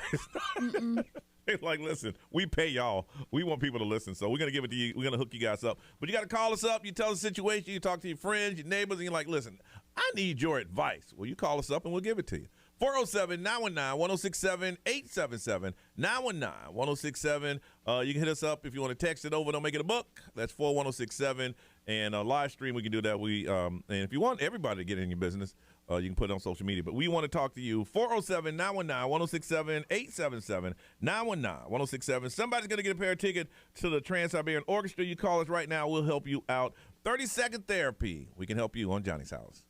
it's like, listen, we pay y'all. We want people to listen, so we're going to give it to you. We're going to hook you guys up. But you got to call us up. You tell us the situation. You talk to your friends, your neighbors, and you're like, listen, I need your advice. Well, you call us up, and we'll give it to you. 407-919-1067, 877-919-1067. You can hit us up if you want to text it over. Don't make it a buck. That's 41067. And live stream, we can do that. And if you want everybody to get in your business, you can put it on social media. But we want to talk to you. 407-919-1067, 877-919-1067. Somebody's going to get a pair of tickets to the Trans-Siberian Orchestra. You call us right now. We'll help you out. 30-second therapy. We can help you on Johnny's House.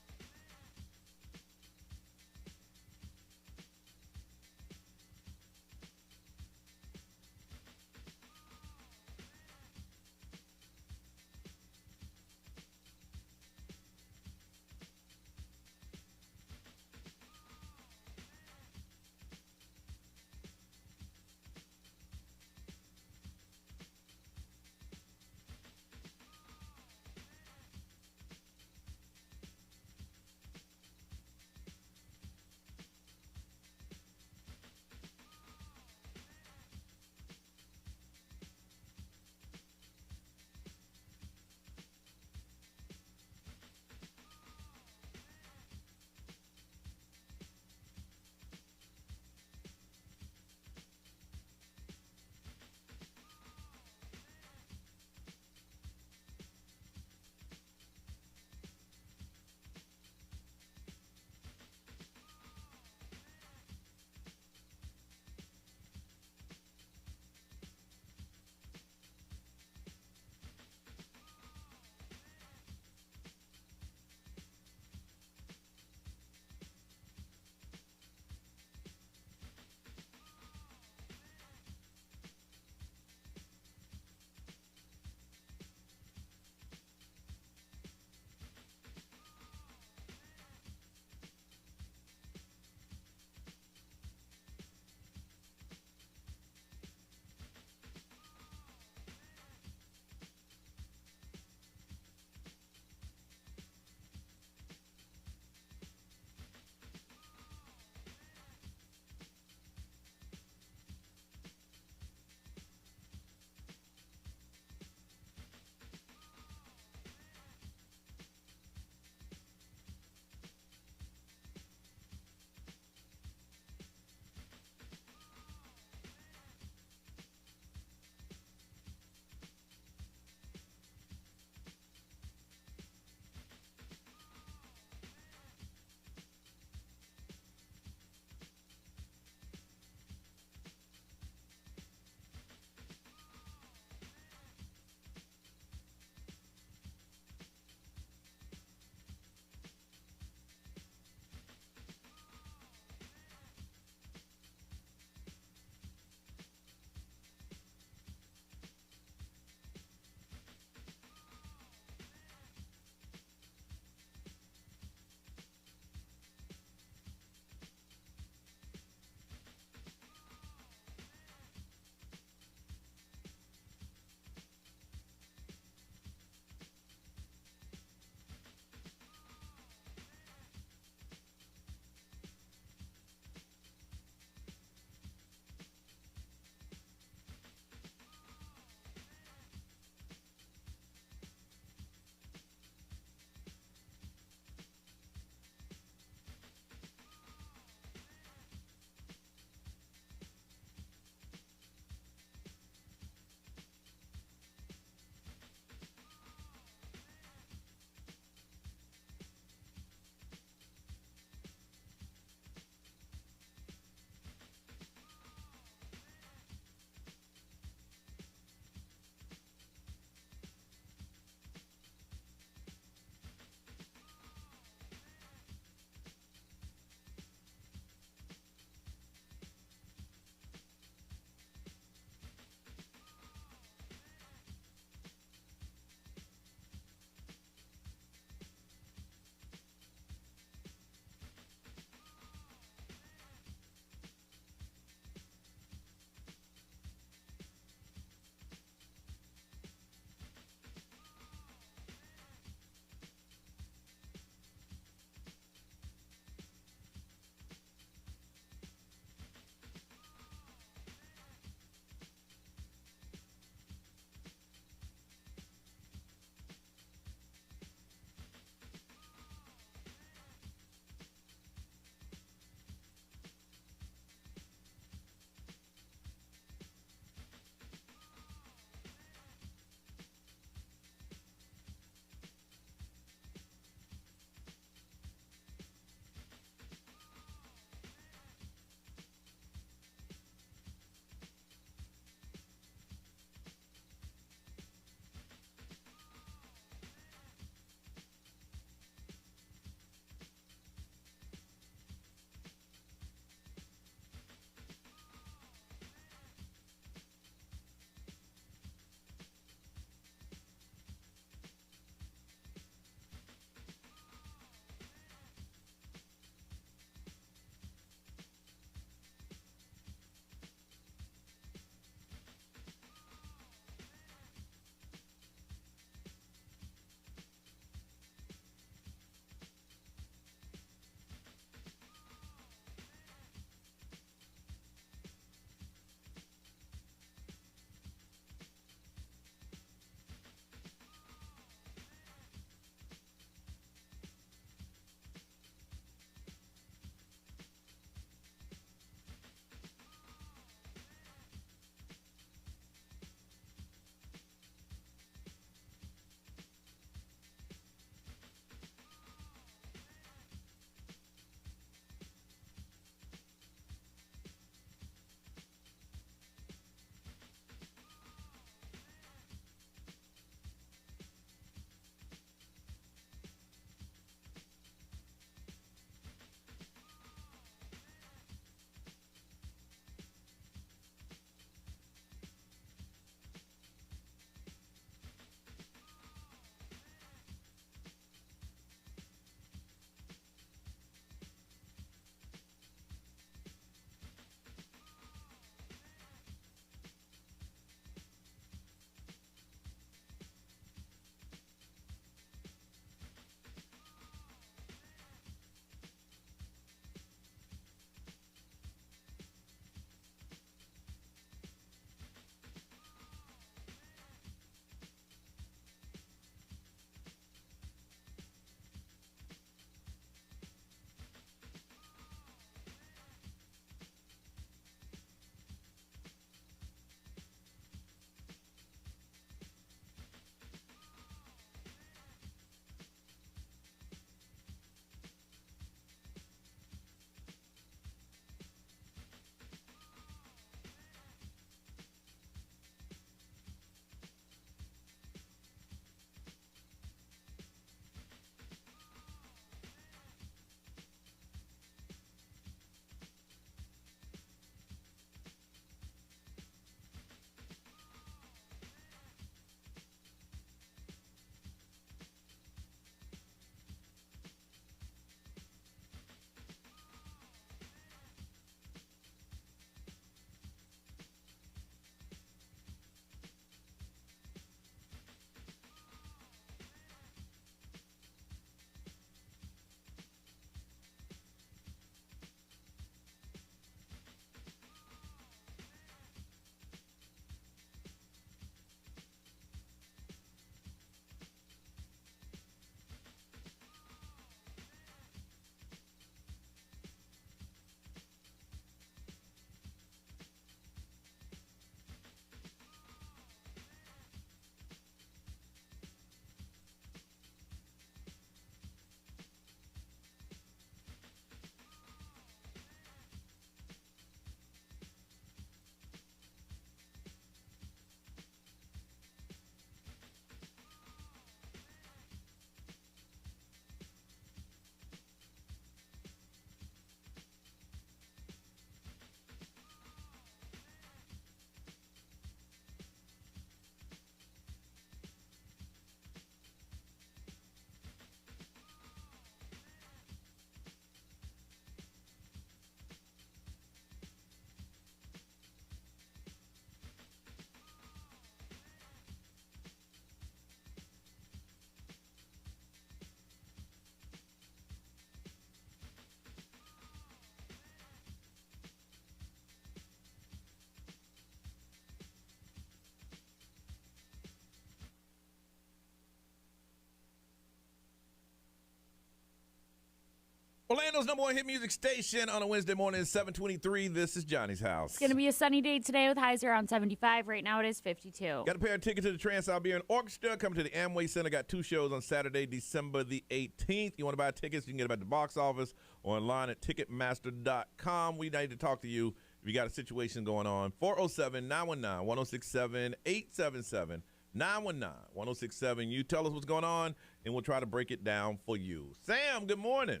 Orlando's number one hit music station on a Wednesday morning is 7:23. This is Johnny's House. It's going to be a sunny day today with highs around 75. Right now it is 52. Got a pair of tickets to the Trans-Siberian Orchestra coming to the Amway Center. Got 2 shows on Saturday, December the 18th. You want to buy tickets, you can get them at the box office or online at Ticketmaster.com. We need to talk to you if you got a situation going on. 407-919-1067, 877-919-1067. You tell us what's going on, and we'll try to break it down for you. Sam, good morning.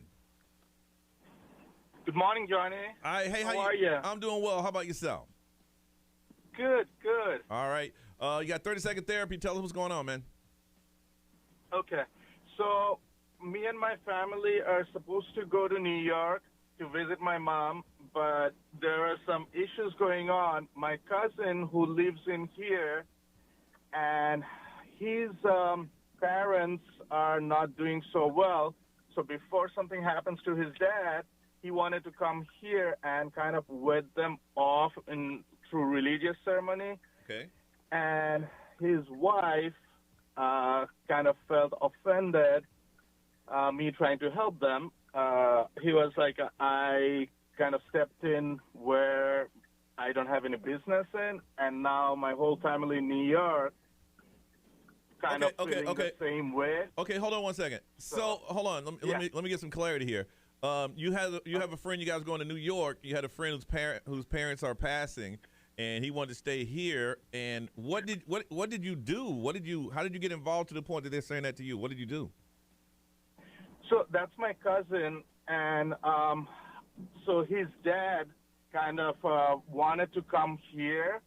Good morning, Johnny. Hey, how are you? I'm doing well. How about yourself? Good. All right. You got 30-second therapy. Tell us what's going on, man. Okay. So me and my family are supposed to go to New York to visit my mom, but there are some issues going on. My cousin who lives in here, and his parents are not doing so well. So before something happens to his dad, he wanted to come here and kind of wed them off through religious ceremony. Okay. And his wife kind of felt offended, me trying to help them. He was like, I kind of stepped in where I don't have any business in, and now my whole family in New York kind of feeling the same way. Okay, hold on one second. So hold on. Let me get some clarity here. You have a friend. You guys going to New York. You had a friend whose parents are passing, and he wanted to stay here. And what did you do? How did you get involved to the point that they're saying that to you? What did you do? So that's my cousin, and so his dad kind of wanted to come here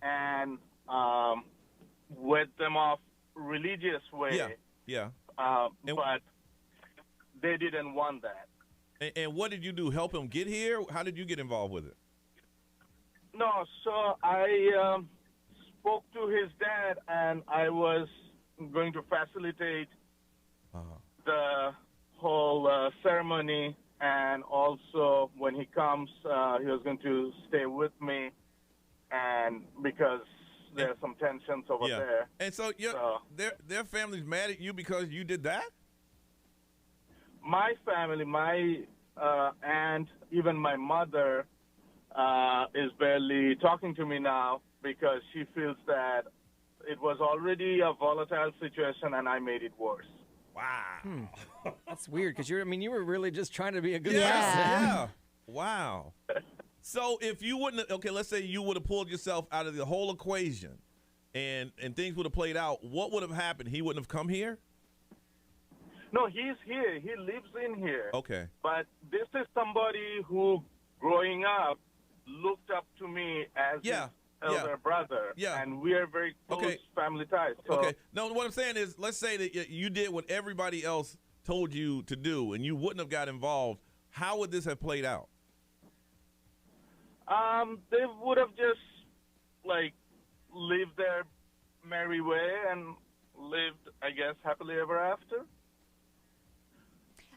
and wed them off religious way. Yeah. But they didn't want that. And what did you do? Help him get here? How did you get involved with it? No, so I spoke to his dad, and I was going to facilitate the whole ceremony, and also when he comes, he was going to stay with me, and because there's some tensions over there. And so their family's mad at you because you did that? My family, my aunt, even my mother is barely talking to me now because she feels that it was already a volatile situation and I made it worse. Wow. That's weird because you were really just trying to be a good person. Yeah. Wow. So if you wouldn't, let's say you would have pulled yourself out of the whole equation and things would have played out, what would have happened? He wouldn't have come here? No, he's here. He lives in here. Okay. But this is somebody who, growing up, looked up to me as his elder brother. Yeah. And we are very close family ties. So, No, what I'm saying is, let's say that you did what everybody else told you to do and you wouldn't have got involved. How would this have played out? They would have just, lived their merry way and lived, I guess, happily ever after.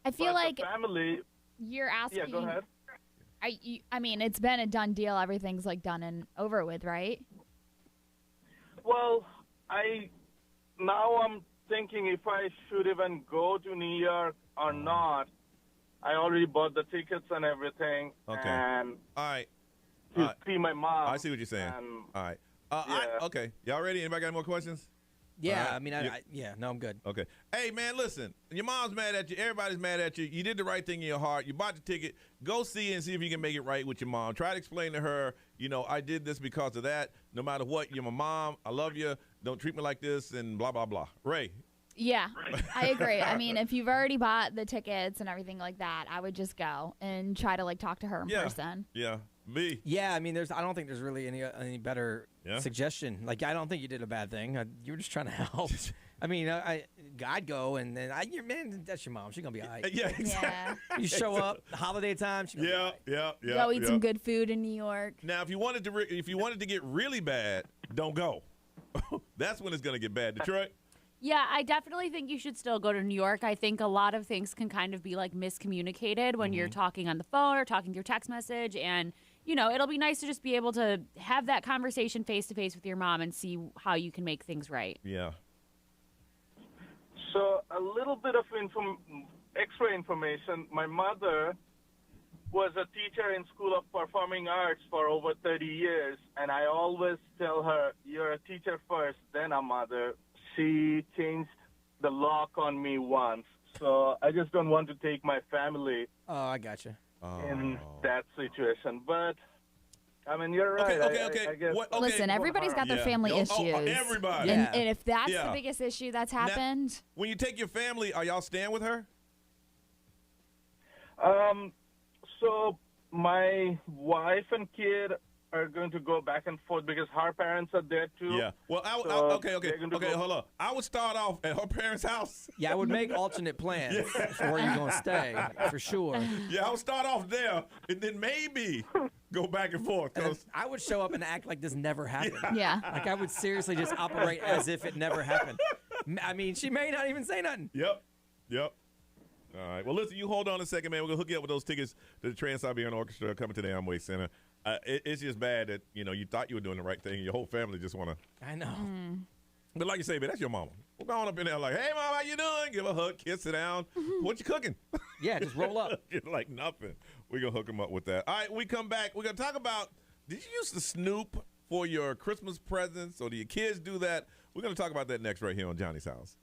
I feel like family, you're asking. Yeah, go ahead. I mean, it's been a done deal. Everything's done and over with, right? Well, now I'm thinking if I should even go to New York or not. I already bought the tickets and everything. Okay. And all right. To see my mom. I see what you're saying. All right. Okay. Y'all ready? Anybody got any more questions? Yeah, no, I'm good. Okay. Hey, man, listen. Your mom's mad at you. Everybody's mad at you. You did the right thing in your heart. You bought the ticket. Go see it and see if you can make it right with your mom. Try to explain to her, I did this because of that. No matter what, you're my mom. I love you. Don't treat me like this and blah, blah, blah. Ray. Yeah, I agree. I mean, if you've already bought the tickets and everything like that, I would just go and try to talk to her in person. Yeah. Me. Yeah, I mean, I don't think there's really any better suggestion. I don't think you did a bad thing. You were just trying to help. I mean, I'd go and then that's your mom. She's gonna be all right. Yeah, exactly. You show up holiday time. Yeah. Go eat some good food in New York. Now, if you wanted to get really bad, don't go. That's when it's gonna get bad. Detroit. Yeah, I definitely think you should still go to New York. I think a lot of things can kind of be miscommunicated when you're talking on the phone or talking through text message. And, it'll be nice to just be able to have that conversation face to face with your mom and see how you can make things right. Yeah. So a little bit of extra information. My mother was a teacher in School of Performing Arts for over 30 years, and I always tell her, you're a teacher first, then a mother. She changed the lock on me once, so I just don't want to take my family I gotcha. in that situation. But, I mean, you're right. Okay. I guess Listen, everybody's got their family issues. Everybody. And if that's the biggest issue that's happened. Now, when you take your family, are y'all staying with her? So my wife and kid are going to go back and forth because her parents are there too. Yeah. Well, okay. Hold on. I would start off at her parents' house. Yeah, I would make alternate plans for where you're going to stay, for sure. Yeah, I would start off there and then maybe go back and forth. Cause I would show up and act like this never happened. Yeah. Like I would seriously just operate as if it never happened. I mean, she may not even say nothing. Yep. All right. Well, listen, you hold on a second, man. We're going to hook you up with those tickets to the Trans-Siberian Orchestra coming to the Amway Center. It's just bad that, you thought you were doing the right thing and your whole family just want to. I know. But like you say, man, that's your mama. We're going up in there like, hey, mom, how you doing? Give her a hug, kiss her down. What you cooking? Yeah, just roll up. Like nothing. We're going to hook them up with that. All right, we come back. We're going to talk about, did you use to snoop for your Christmas presents, or do your kids do that? We're going to talk about that next right here on Johnny's House.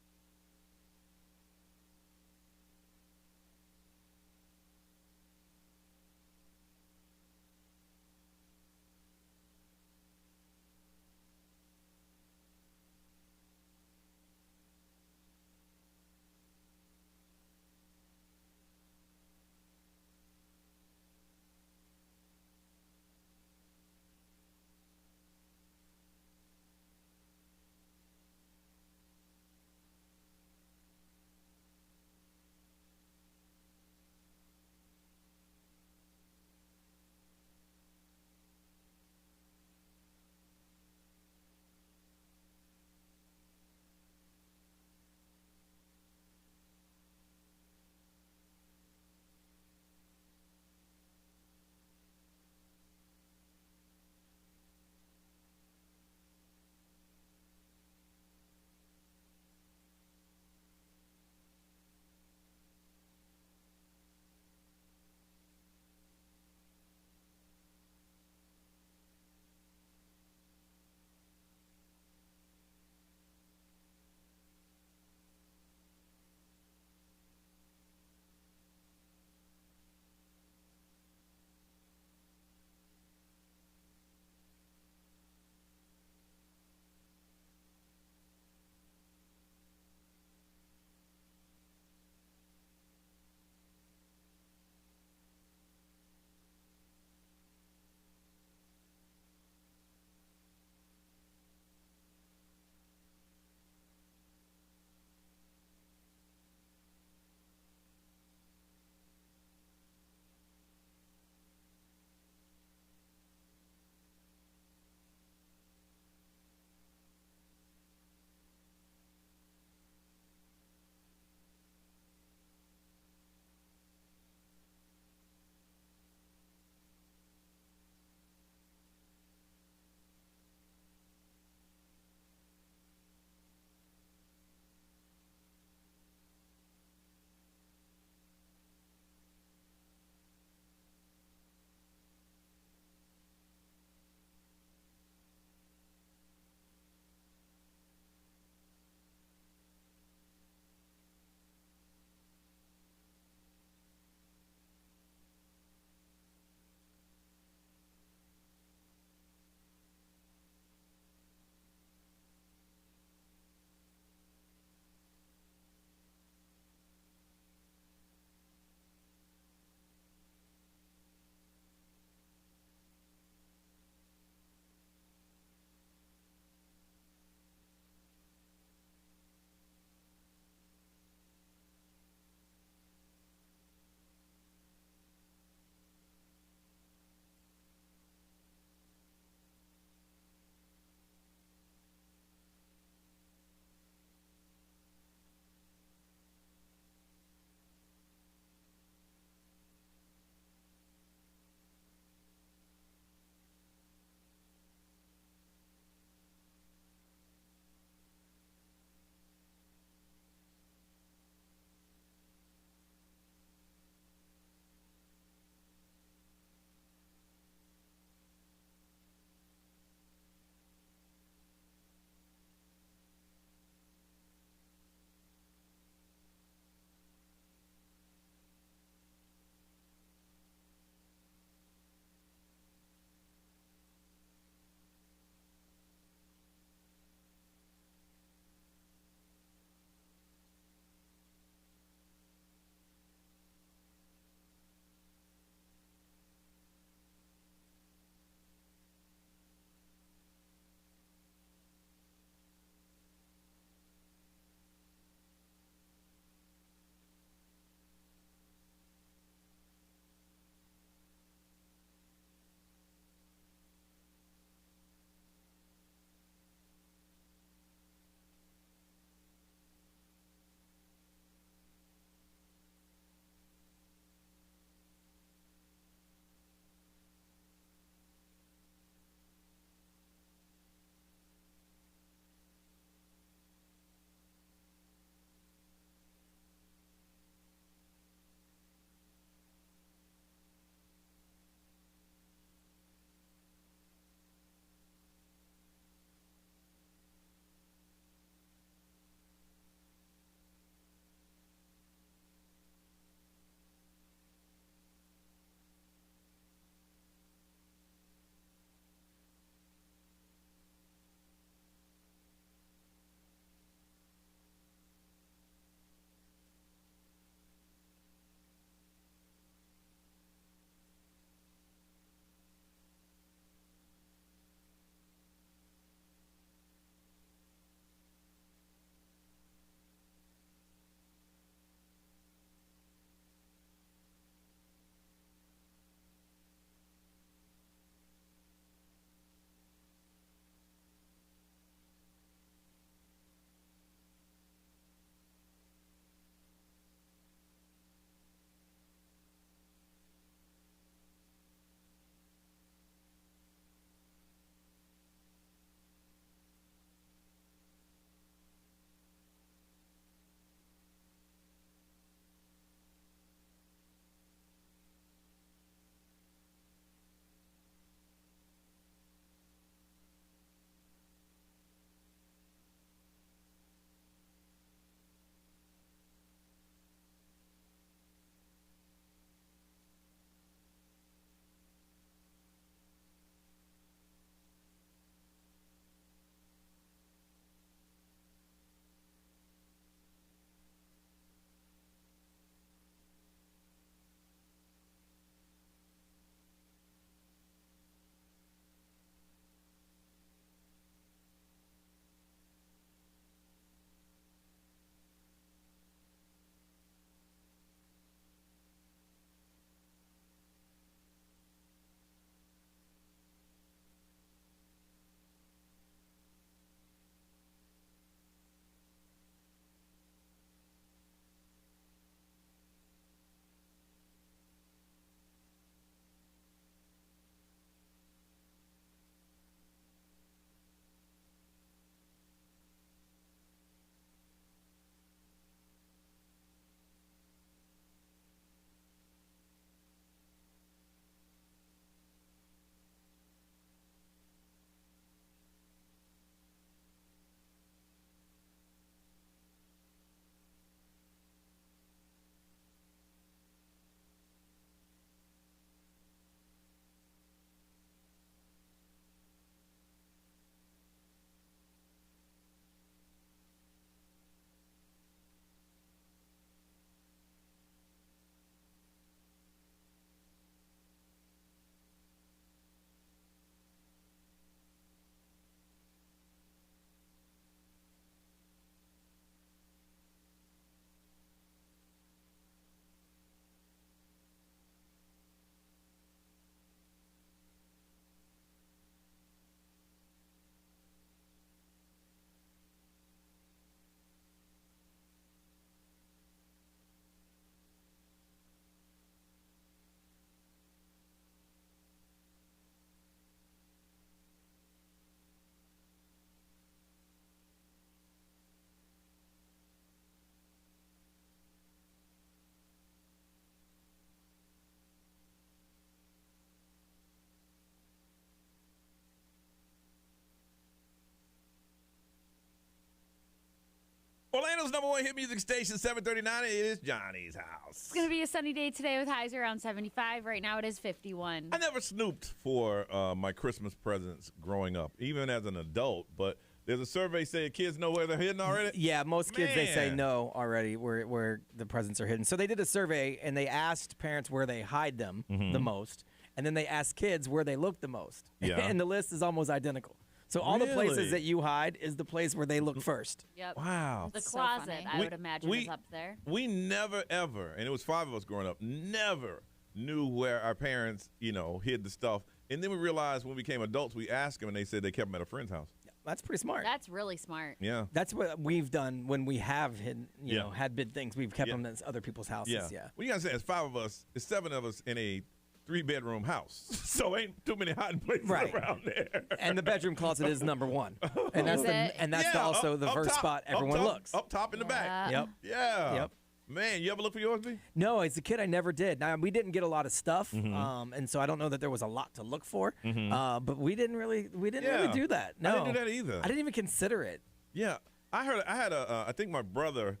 Orlando's number one hit music station, 739. It is Johnny's house. It's going to be a sunny day today with highs around 75. Right now it is 51. I never snooped for my Christmas presents growing up, even as an adult, but there's a survey saying kids know where they're hidden already? Yeah, most kids, they say no already where the presents are hidden. So they did a survey, and they asked parents where they hide them the most, and then they asked kids where they look the most. Yeah. And the list is almost identical. So all the places that you hide is the place where they look first. Yep. Wow. The So closet, funny. I would imagine, is up there. We never, ever, and it was 5 of us growing up, never knew where our parents, hid the stuff. And then we realized when we became adults, we asked them, and they said they kept them at a friend's house. That's pretty smart. That's really smart. Yeah. That's what we've done when we have hidden, had bid things. We've kept them at other people's houses. Yeah. Well, you got to say, it's 5 of us, it's 7 of us in a 3-bedroom house. So ain't too many hiding places around there. And the bedroom closet is number one. And that's also the first spot everyone looks. Up top in the back. Yep. Yeah. Yep. Man, you ever look for yours, B? No, as a kid, I never did. Now, we didn't get a lot of stuff, and so I don't know that there was a lot to look for. But we didn't really do that. No, I didn't do that either. I didn't even consider it. Yeah, I had I think my brother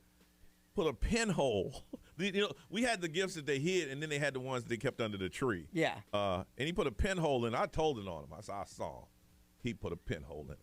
put a pinhole. We had the gifts that they hid, and then they had the ones they kept under the tree. Yeah. And he put a pinhole in. I told it on him. I saw. He put a pinhole in it.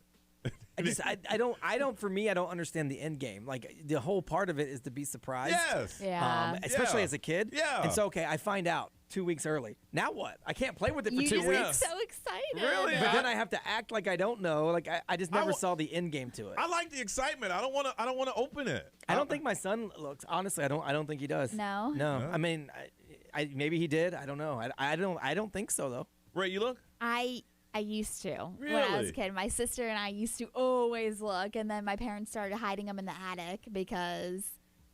I don't. For me, I don't understand the end game. Like the whole part of it is to be surprised. Yes. Yeah. Especially as a kid. Yeah. And so, okay, I find out 2 weeks early. Now what? I can't play with it for You 2 just weeks. get so excited. Really? But then I have to act like I don't know. Like I just never saw the end game to it. I like the excitement. I don't want to open it. I don't think my son looks. Honestly, I don't think he does. No. No. Yeah. I mean, I maybe he did. I don't know. I don't think so though. Ray, you look? I used to when I was Really? a kid. My sister and I used to always look, and then my parents started hiding them in the attic because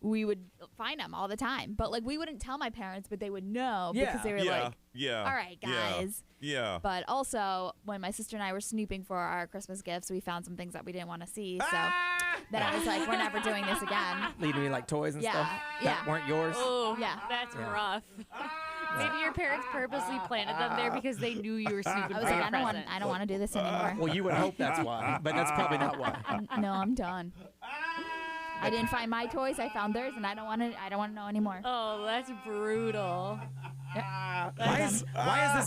we would find them all the time. But like we wouldn't tell my parents, but they would know because they were like, yeah. all right, guys. Yeah. But also, when my sister and I were snooping for our Christmas gifts, we found some things that we didn't want to see. So then I was like, we're never doing this again. Leaving me like toys and Yeah. stuff that weren't yours. Oh, Yeah. That's rough. Maybe your parents purposely planted them there because they knew you were snooping I was for like, your I don't want to do this anymore. Well, you would hope that's why, but that's probably not why. No, I'm done. I didn't find my toys. I found theirs, and I don't want to know anymore. Oh, that's brutal. Why is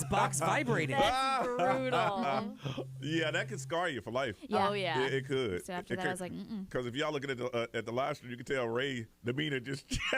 this box vibrating? That's brutal. Yeah, that could scar you for life. Yeah. Oh, yeah. It could. So after that, I was like, Because if y'all looking at the live stream, you can tell Ray demeanor just changed.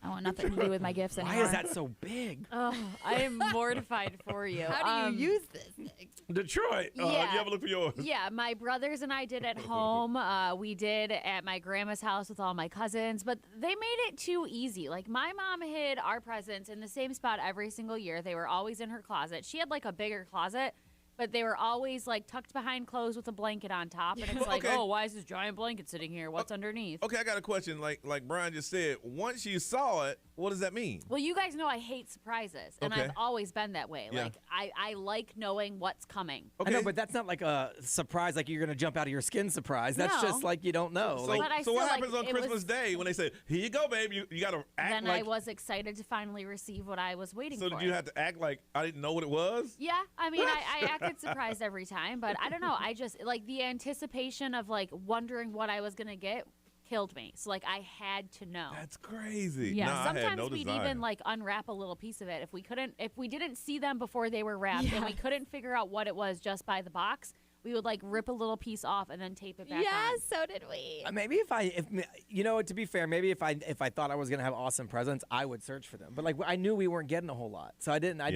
I want nothing to do with my gifts anymore. Why is that so big? Oh, I am mortified for you. How do you use this thing? Detroit. Yeah. You ever look for yours? Yeah, my brothers and I did at home. We did at my grandma's house with all my cousins, but they made it too easy. Like, my mom hid our presents in the same spot every single year. They were always in her closet. She had, like, a bigger closet, but they were always, like, tucked behind clothes with a blanket on top. And it's like, Okay. oh, why is this giant blanket sitting here? What's underneath? Okay, I got a question. Like Brian just said, once you saw it, what does that mean? Well, you guys know I hate surprises, and Okay. I've always been that way. Yeah. Like, I like knowing what's coming. I know, but that's not like a surprise, like you're going to jump out of your skin surprise. That's No. just like you don't know. So, Like, But I so what feel like happens on it Christmas was- Day when they say, here you go, babe, you got to act Then like... I was excited to finally receive what I was waiting So for. did you have to act like I didn't know what it was? Yeah, I mean, I acted surprised every time, but I don't know. I just, like, the anticipation of, like, wondering what I was going to get killed me. So, like, I had to know. That's crazy. Yeah, Nah, I had sometimes no we'd desire. even, like, unwrap a little piece of it. If we didn't see them before they were wrapped and we couldn't figure out what it was just by the box, we would, like, rip a little piece off and then tape it back on. Yes, so did we. maybe if you know, to be fair, maybe if I thought I was gonna have awesome presents, I would search for them. But like I knew we weren't getting a whole lot, so I didn't. I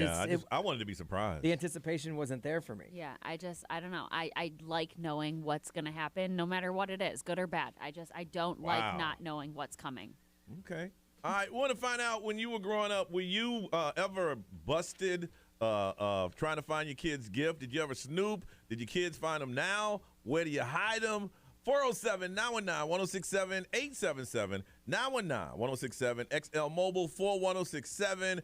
wanted to be surprised. The anticipation wasn't there for me. Yeah, I don't know. I like knowing what's going to happen, no matter what it is, good or bad. I don't Wow. like not knowing what's coming. Okay. All right. Want to find out, when you were growing up, were you ever busted trying to find your kid's gift? Did you ever snoop? Did your kids find them now? Where do you hide them? 407-919-1067, 877-919-1067, XL Mobile 41067.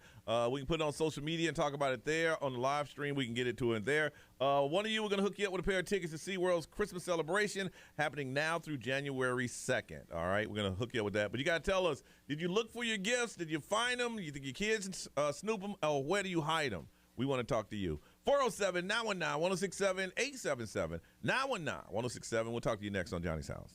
We can put it on social media and talk about it there. On the live stream, we can get it to it there. One of you, we're going to hook you up with a pair of tickets to SeaWorld's Christmas celebration happening now through January 2nd. All right, we're going to hook you up with that. But you got to tell us, did you look for your gifts? Did you find them? You think your kids snoop them? Or where do you hide them? We want to talk to you. 407-919-1067, 877-919-1067. We'll talk to you next on Johnny's House.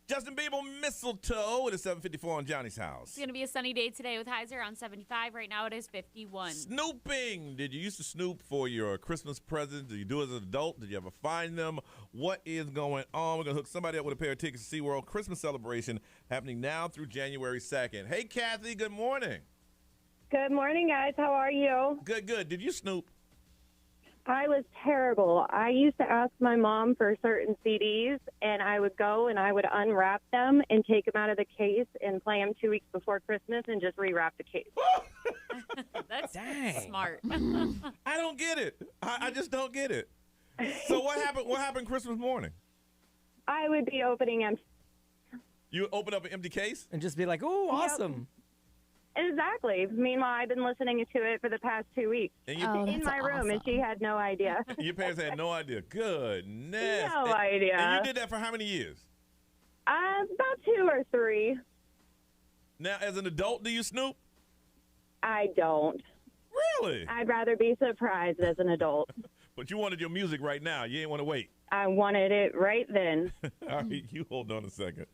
Justin Bieber, Mistletoe. It is 7:54 on Johnny's house. It's going to be a sunny day today with highs around 75. Right now it is 51. Snooping. Did you used to snoop for your Christmas presents? Did you do it as an adult? Did you ever find them? What is going on? We're going to hook somebody up with a pair of tickets to SeaWorld Christmas celebration happening now through January 2nd. Hey, Kathy, good morning. Good morning, guys. How are you? Good, good. Did you snoop? I was terrible. I used to ask my mom for certain CDs, and I would go and I would unwrap them and take them out of the case and play them 2 weeks before Christmas and just rewrap the case. That's smart. I don't get it. I just don't get it. So what happened? What happened Christmas morning? I would be opening them. You would open up an empty case and just be like, "Ooh, awesome." Exactly. Meanwhile, I've been listening to it for the past 2 weeks and in my room, and she had no idea. Your parents had no idea. Goodness. No idea. And you did that for how many years? About 2 or 3. Now, as an adult, do you snoop? I don't. Really? I'd rather be surprised as an adult. But you wanted your music right now. You ain't want to wait. I wanted it right then. All right, you hold on a second.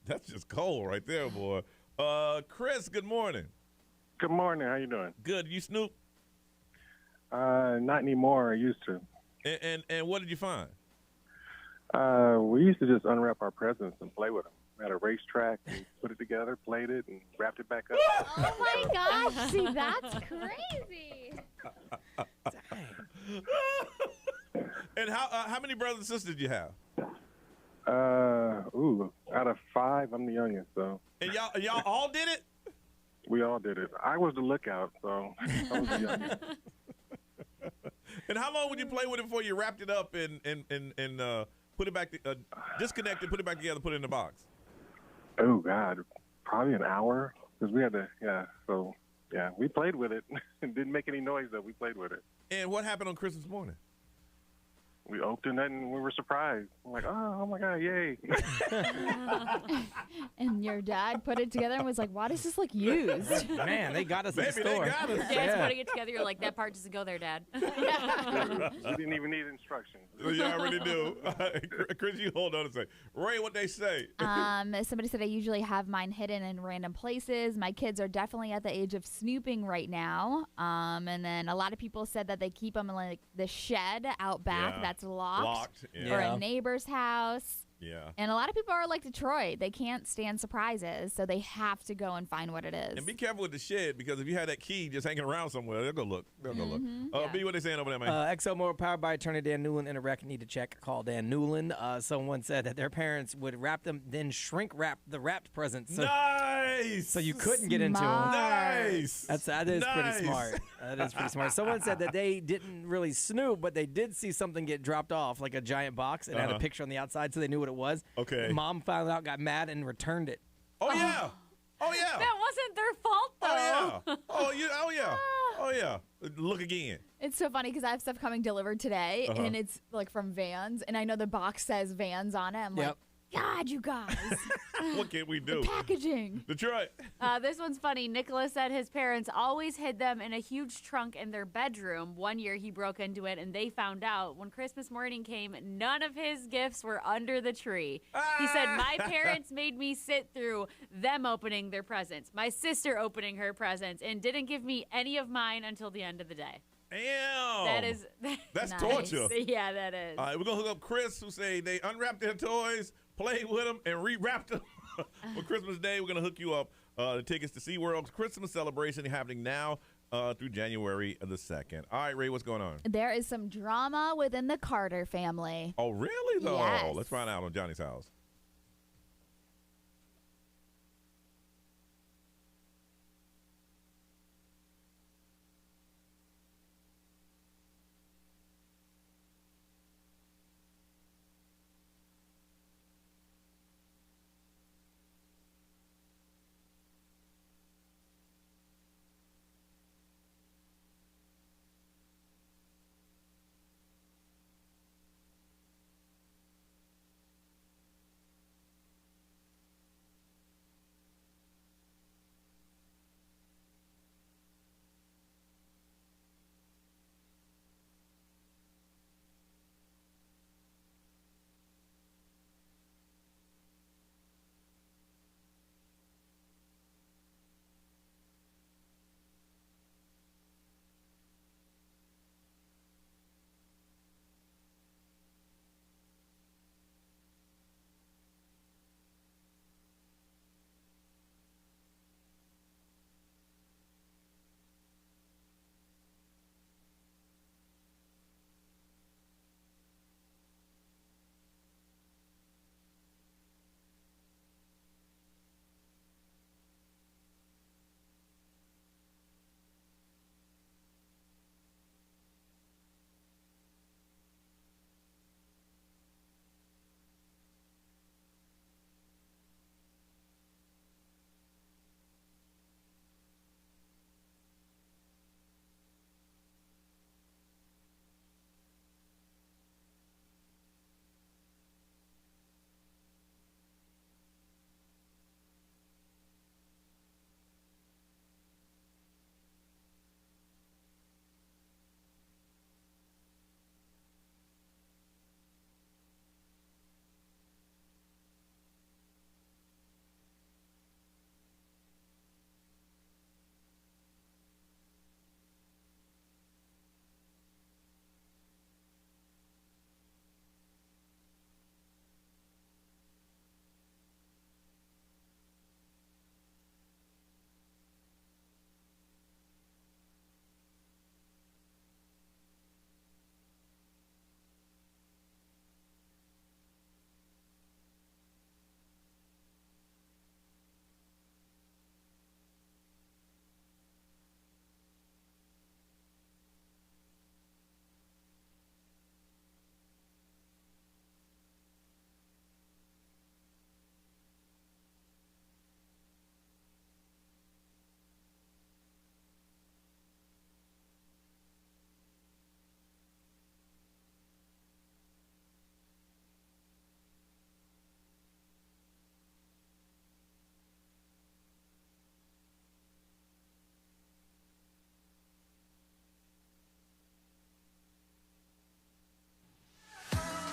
That's just cold right there, boy. Chris, good morning. Good morning. How you doing? Good. You snoop? Not anymore. I used to. And what did you find? We used to just unwrap our presents and play with them. We had a racetrack, and put it together, played it, and wrapped it back up. Oh my gosh! See, that's crazy. And how many brothers and sisters do you have? Out of 5, I'm the youngest, so. And y'all all did it? We all did it. I was the lookout, so I was the youngest. And how long would you play with it before you wrapped it up and put it back, disconnected, put it back together, put it in the box? Oh, God. Probably an hour, because we had to, we played with it. It didn't make any noise, though. We played with it. And what happened on Christmas morning? We opened it and we were surprised. I'm like, oh my God, yay. And your dad put it together and was like, why does this look used? Man, they got us in the Maybe store. They got us. Dad's putting it together. You're like, that part doesn't go there, Dad. We didn't even need instructions. You already do. Chris, you hold on a second. Ray, what they say? Somebody said I usually have mine hidden in random places. My kids are definitely at the age of snooping right now. And then a lot of people said that they keep them in like the shed out back. Yeah. That's locked. Yeah. Or a neighbor's house. Yeah. And a lot of people are like Detroit. They can't stand surprises, so they have to go and find what it is. And be careful with the shed, because if you have that key just hanging around somewhere, they'll go look. They'll go look. B, what they saying over there, man? ExxonMobil powered by attorney Dan Newland in a wreck. Need to check. Call Dan Newland. Someone said that their parents would wrap them, then shrink wrap the wrapped presents. So, nice. So you couldn't get into them. Nice. That is pretty smart. That is pretty smart. Someone said that they didn't really snoop, but they did see something get dropped off, like a giant box, and had a picture on the outside, so they knew what it was. Okay. Mom found out, got mad, and returned it. Oh, yeah. Oh, yeah. That wasn't their fault, though. Oh, yeah. Oh, yeah. Look again. It's so funny because I have stuff coming delivered today, and it's like from Vans, and I know the box says Vans on it. I'm like, God, you guys. What can we do? The packaging. Detroit. This one's funny. Nicholas said his parents always hid them in a huge trunk in their bedroom. One year he broke into it and they found out. When Christmas morning came, none of his gifts were under the tree. He said, my parents made me sit through them opening their presents, my sister opening her presents, and didn't give me any of mine until the end of the day. Damn. That's nice. torture. Yeah, that is. All right, we're going to hook up Chris, who say they unwrapped their toys, played with them, and rewrapped them for Christmas Day. We're going to hook you up. The tickets to SeaWorld's Christmas celebration happening now through January the 2nd. All right, Ray, what's going on? There is some drama within the Carter family. Oh, really, though? Yes. Let's find out on Johnny's house.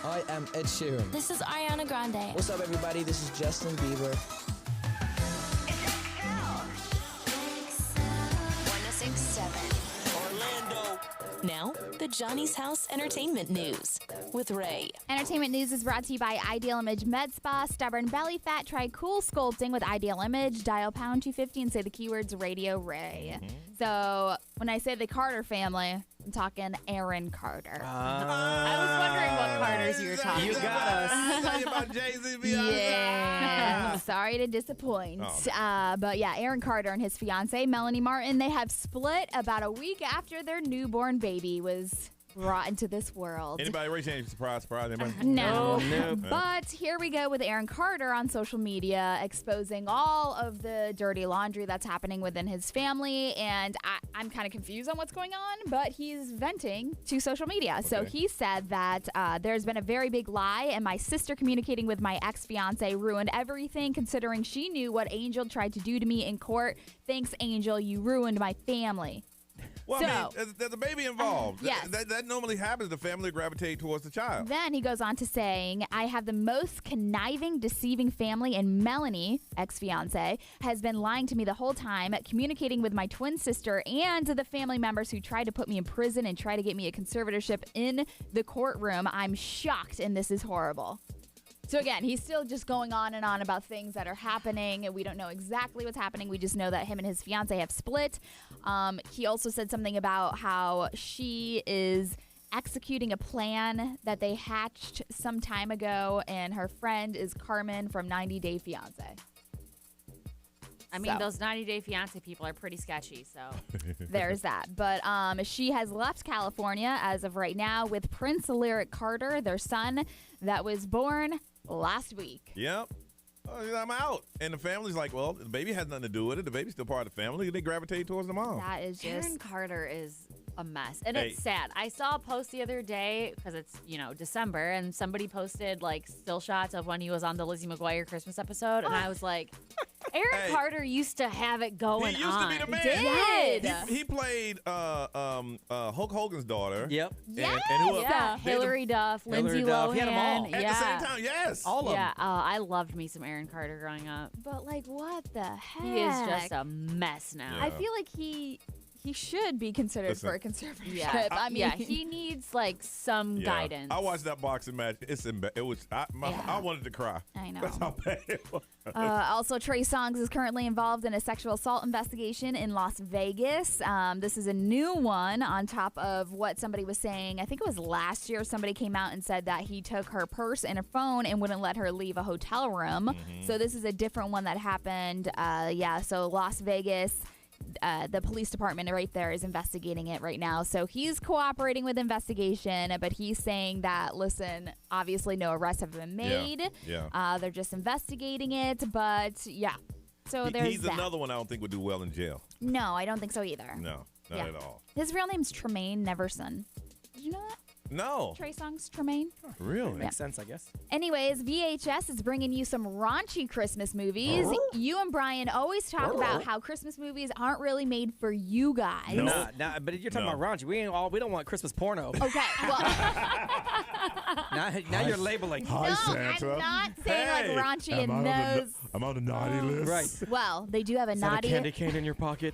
I am Ed Sheeran. This is Ariana Grande. What's up, everybody? This is Justin Bieber. 106.7 Orlando. Now, the Johnny's House Entertainment News with Ray. Entertainment news is brought to you by Ideal Image Med Spa. Stubborn belly fat, try cool sculpting with Ideal Image. Dial pound 250 and say the keywords Radio Ray. So when I say the Carter family, I'm talking Aaron Carter. I was wondering what Carters you were talking You got us. Tell you about Jay-Z, Yeah, sorry to disappoint. But yeah, Aaron Carter and his fiance, Melanie Martin, they have split about a week after their newborn baby was brought into this world. Anybody raise your hand? Surprise. Anybody? No. Nope. But here we go with Aaron Carter on social media exposing all of the dirty laundry that's happening within his family. And I'm kind of confused on what's going on, but he's venting to social media. So he said that there's been a very big lie, and my sister communicating with my ex-fiance ruined everything, considering she knew what Angel tried to do to me in court. Thanks, Angel. You ruined my family. Well, I mean, there's a baby involved. Yes. That normally happens. The family gravitate towards the child. Then he goes on to saying, I have the most conniving, deceiving family, and Melanie, ex-fiance, has been lying to me the whole time, communicating with my twin sister and the family members who tried to put me in prison and try to get me a conservatorship in the courtroom. I'm shocked, and this is horrible. So again, he's still just going on and on about things that are happening, and we don't know exactly what's happening. We just know that him and his fiance have split. He also said something about how she is executing a plan that they hatched some time ago, and her friend is Carmen from 90 Day Fiance. I mean, those 90 Day Fiance people are pretty sketchy, so. There's that. But she has left California as of right now with Prince Lyric Carter, their son, that was born last week. Yep. I'm out. And the family's like, well, the baby has nothing to do with it. The baby's still part of the family. They gravitate towards the mom. That is just... Aaron Carter is a mess. And it's sad. I saw a post the other day, because it's, December, and somebody posted, still shots of when he was on the Lizzie McGuire Christmas episode, and I was like... Aaron Carter used to have it going on. He used to be the man. He did. He played Hulk Hogan's daughter. Yep. Yes. And who else? Yeah, Hillary Duff, Lindsay Lohan. He had them all. At the same time, yes. All of them. Yeah, I loved me some Aaron Carter growing up. But, what the heck? He is just a mess now. I feel like he should be considered for a conservatorship. Yeah. I mean, he needs, some guidance. I watched that boxing match. I wanted to cry. I know. That's how bad it was. Also, Trey Songz is currently involved in a sexual assault investigation in Las Vegas. This is a new one on top of what somebody was saying. I think it was last year somebody came out and said that he took her purse and her phone and wouldn't let her leave a hotel room. So this is a different one that happened. So Las Vegas. The police department right there is investigating it right now. So he's cooperating with investigation, but he's saying that, listen, obviously no arrests have been made. Yeah. They're just investigating it, but yeah. So he's another one I don't think would do well in jail. No, I don't think so either. No, not at all. His real name's Tremaine Neverson. Did you know that? No. Trey Songz, Tremaine. Really? Makes sense, I guess. Anyways, VHS is bringing you some raunchy Christmas movies. You and Brian always talk about how Christmas movies aren't really made for you guys. No, but you're talking about raunchy. We don't want Christmas porno. Okay, well. now you're labeling. Hi, Santa. I'm not saying raunchy in those. I'm on the naughty list. Right. Well, they do have a naughty. A candy cane in your pocket.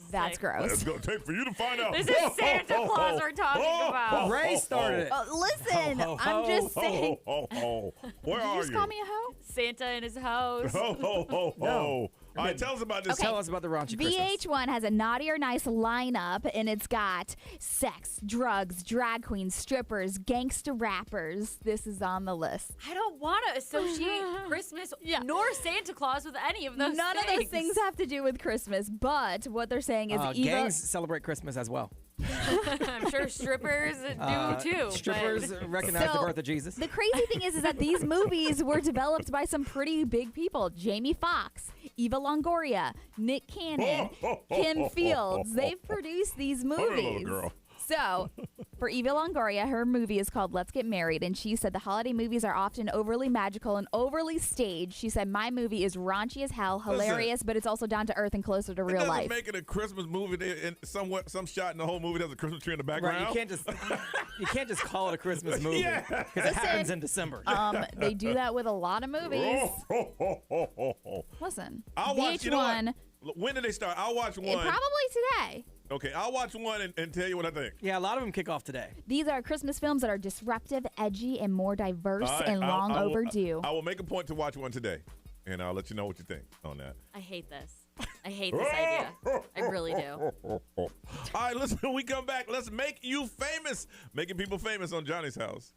That's gross. It's going to take for you to find out. This is Santa Claus we're talking about. Ray started it. Listen, I'm just saying. Where Did are you just call me a hoe? Santa and his house. No. All right, tell us about this. Tell us about the raunchy Christmas. VH1 has a naughty or nice lineup, and it's got sex, drugs, drag queens, strippers, gangster rappers. This is on the list. I don't want to associate Christmas nor Santa Claus with any of those None of those things have to do with Christmas, but what they're saying is gangs celebrate Christmas as well. I'm sure strippers do too. Strippers recognize the birth of Jesus. The crazy thing is that these movies were developed by some pretty big people. Jamie Foxx, Eva Longoria, Nick Cannon, Kim Fields. They've produced these movies. Girl. So For Eva Longoria, her movie is called Let's Get Married, and she said the holiday movies are often overly magical and overly staged. She said, my movie is raunchy as hell, hilarious, but it's also down to earth and closer to real life. Make it a Christmas movie, and some shot in the whole movie has a Christmas tree in the background. Right, you can't just call it a Christmas movie because it happens in December. They do that with a lot of movies. Listen, I'll watch, VH1. When did they start? I'll watch one. Probably today. Okay, I'll watch one and tell you what I think. Yeah, a lot of them kick off today. These are Christmas films that are disruptive, edgy, and more diverse and long overdue. I will make a point to watch one today, and I'll let you know what you think on that. I hate this. I hate this idea. I really do. All right, listen, when we come back, let's make you famous. Making people famous on Johnny's House.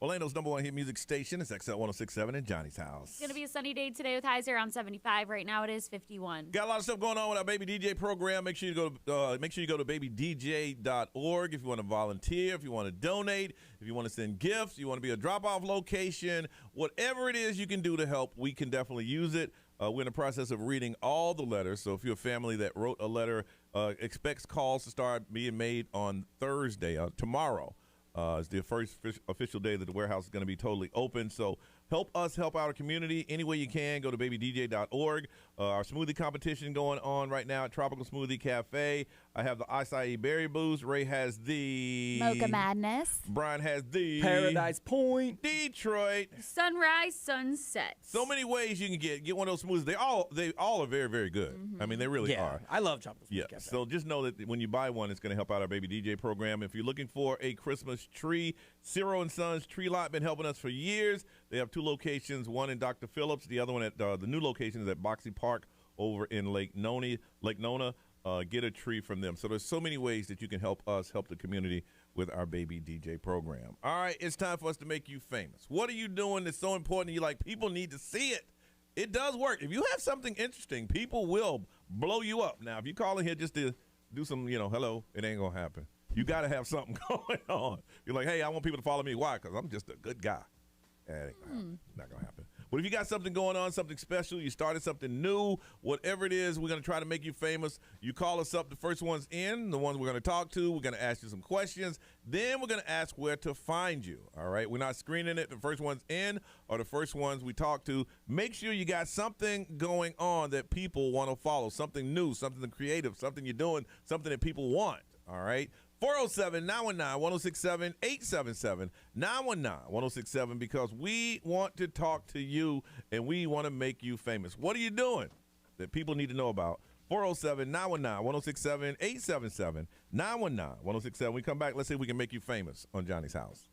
Orlando's number one hit music station is XL 1067 in Johnny's House. It's going to be a sunny day today with highs around 75. Right now it is 51. Got a lot of stuff going on with our Baby DJ program. Make sure you go to babydj.org if you want to volunteer, if you want to donate, if you want to send gifts, you want to be a drop-off location, whatever it is you can do to help, we can definitely use it. We're in the process of reading all the letters, so if you're a family that wrote a letter, expects calls to start being made on Thursday, tomorrow. It's the first official day that the warehouse is going to be totally open. So help us help out our community any way you can. Go to babydj.org. Our smoothie competition going on right now at Tropical Smoothie Cafe. I have the acai berry boost. Ray has the Mocha Madness. Brian has the Paradise Point. Detroit. Sunrise, sunset. So many ways you can get one of those smoothies. They all are very, very good. I mean, they really are. I love Tropical Smoothie Cafe. So just know that when you buy one, it's going to help out our Baby DJ program. If you're looking for a Christmas tree, Ciro and Sons Tree Lot been helping us for years. They have 2 locations, one in Dr. Phillips, the other one at the new location is at Boxy Park over in Lake Nona. Get a tree from them. So there's so many ways that you can help us help the community with our Baby DJ program. All right, it's time for us to make you famous. What are you doing that's so important? You like people need to see it. It does work. If you have something interesting, people will blow you up. Now, if you call in here just to do some, hello, it ain't gonna happen. You got to have something going on. You're like, hey, I want people to follow me. Why? Because I'm just a good guy. That ain't gonna happen. Not gonna happen. But if you got something going on, something special, you started something new, whatever it is, we're going to try to make you famous. You call us up, the first one's in, the ones we're going to talk to. We're going to ask you some questions. Then we're going to ask where to find you, all right? We're not screening it. The first one's in or the first ones we talk to. Make sure you got something going on that people want to follow, something new, something creative, something you're doing, something that people want, all right? 407-919-1067, 877-919-1067, because we want to talk to you and we want to make you famous. What are you doing that people need to know about? 407-919-1067, 877-919-1067. When we come back, let's see if we can make you famous on Johnny's House.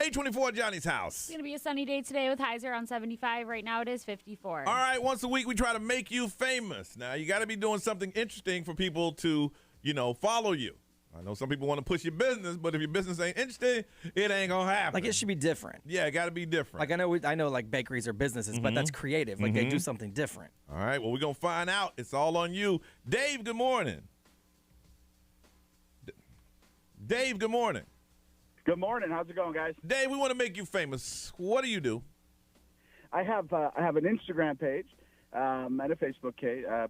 824 Johnny's house. It's going to be a sunny day today with highs around 75. Right now it is 54. All right, once a week we try to make you famous. Now, you got to be doing something interesting for people to, follow you. I know some people want to push your business, but if your business ain't interesting, it ain't going to happen. Like, it should be different. Yeah, it got to be different. Like, I know like bakeries are businesses, but that's creative. Like, they do something different. All right, well, we're going to find out. It's all on you. Dave, good morning. Dave, good morning. Good morning. How's it going, guys? Dave, we want to make you famous. What do you do? I have an Instagram page and a Facebook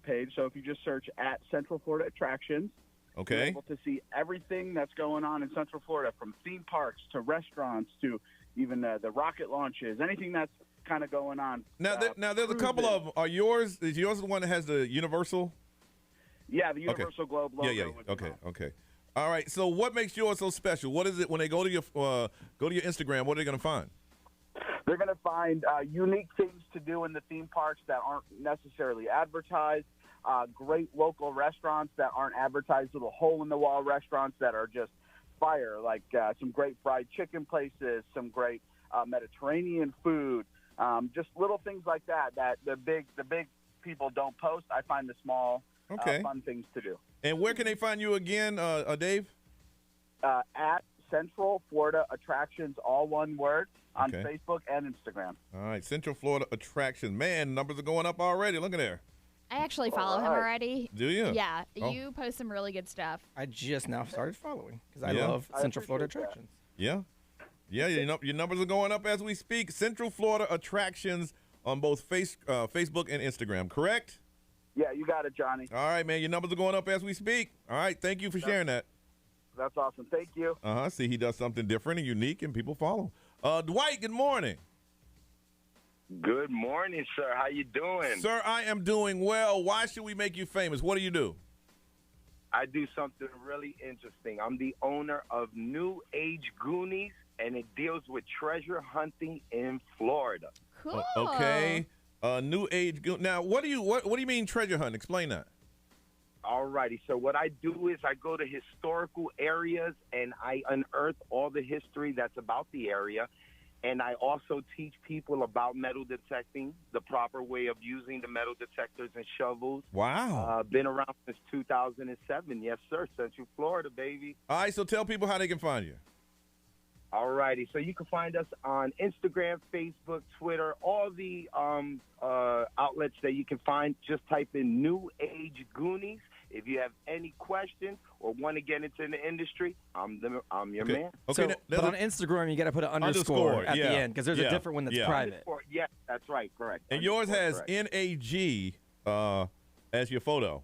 page. So if you just search at Central Florida Attractions, okay, you're able to see everything that's going on in Central Florida, from theme parks to restaurants to even the rocket launches, anything that's kind of going on. Now, there's a couple of them. Is yours the one that has the Universal? Yeah, the Universal Globe logo. Yeah. Okay. All right. So, what makes yours so special? What is it when they go to your Instagram? What are they going to find? They're going to find unique things to do in the theme parks that aren't necessarily advertised. Great local restaurants that aren't advertised, little hole-in-the-wall restaurants that are just fire, like some great fried chicken places, some great Mediterranean food, just little things like that the big people don't post. I find the small, fun things to do. And where can they find you again, Dave? At Central Florida Attractions, all one word, on Facebook and Instagram. All right, Central Florida Attractions. Man, numbers are going up already. Look at there. I actually follow him already. Do you? Yeah, you post some really good stuff. I just now started following because I love Central Florida Attractions. Yeah. Your numbers are going up as we speak. Central Florida Attractions on both Facebook and Instagram, correct? Yeah, you got it, Johnny. All right, man. Your numbers are going up as we speak. All right. Thank you for sharing that. That's awesome. Thank you. See, he does something different and unique, and people follow. Dwight, good morning. Good morning, sir. How you doing? Sir, I am doing well. Why should we make you famous? What do you do? I do something really interesting. I'm the owner of New Age Goonies, and it deals with treasure hunting in Florida. Cool. Okay. New Age Goonies. Now, what do you mean treasure hunt? Explain that. All righty. So what I do is I go to historical areas, and I unearth all the history that's about the area. And I also teach people about metal detecting, the proper way of using the metal detectors and shovels. Wow. Been around since 2007. Yes, sir. Central Florida, baby. All right, so tell people how they can find you. All righty. So you can find us on Instagram, Facebook, Twitter, all the outlets that you can find. Just type in New Age Goonies. If you have any questions or want to get into the industry, I'm your man. Okay, so, but on Instagram, you got to put an underscore at the end because there's a different one that's private. Yes, that's right. Correct. And yours has NAG as your photo.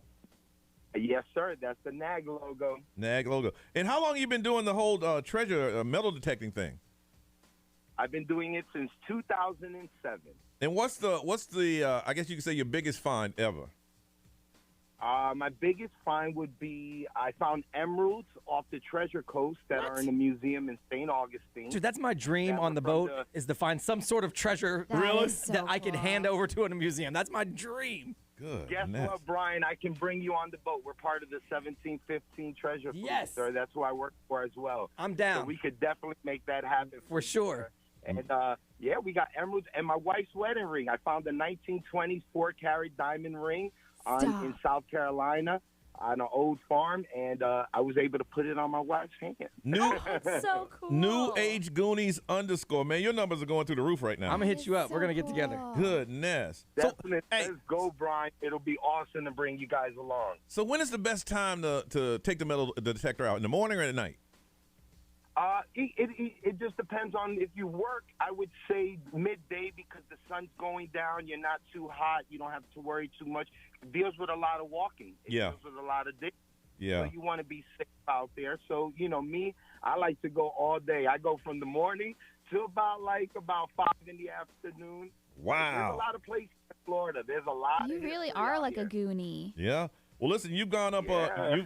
Yes, sir. That's the NAG logo. NAG logo. And how long have you been doing the whole treasure metal detecting thing? I've been doing it since 2007. And what's the I guess you could say your biggest find ever? My biggest find would be I found emeralds off the Treasure Coast that are in the museum in St. Augustine. Dude, that's my dream on the boat is to find some sort of treasure that I could hand over to in a museum. That's my dream. Good. Guess what, Brian? I can bring you on the boat. We're part of the 1715 Treasure Fleet, sir. That's who I work for as well. I'm down. So we could definitely make that happen. For sure. And, we got emeralds. And my wife's wedding ring. I found a 1920s 4-carat diamond ring in South Carolina on an old farm, and I was able to put it on my wife's hand. That's so cool. New Age Goonies _ man. Your numbers are going through the roof right now. I'm gonna hit you up. We're gonna get together. Goodness. Definitely. Let's go, Brian. It'll be awesome to bring you guys along. So when is the best time to take the metal detector out? In the morning or at night? It just depends on if you work. I would say midday because the sun's going down. You're not too hot. You don't have to worry too much. It deals with a lot of walking. It deals with a lot of distance. Yeah. So you want to be safe out there. So, me, I like to go all day. I go from the morning to about 5 in the afternoon. Wow. There's a lot of places in Florida. There's a lot. You really are like a Goonie. Yeah. Well, listen, you've gone up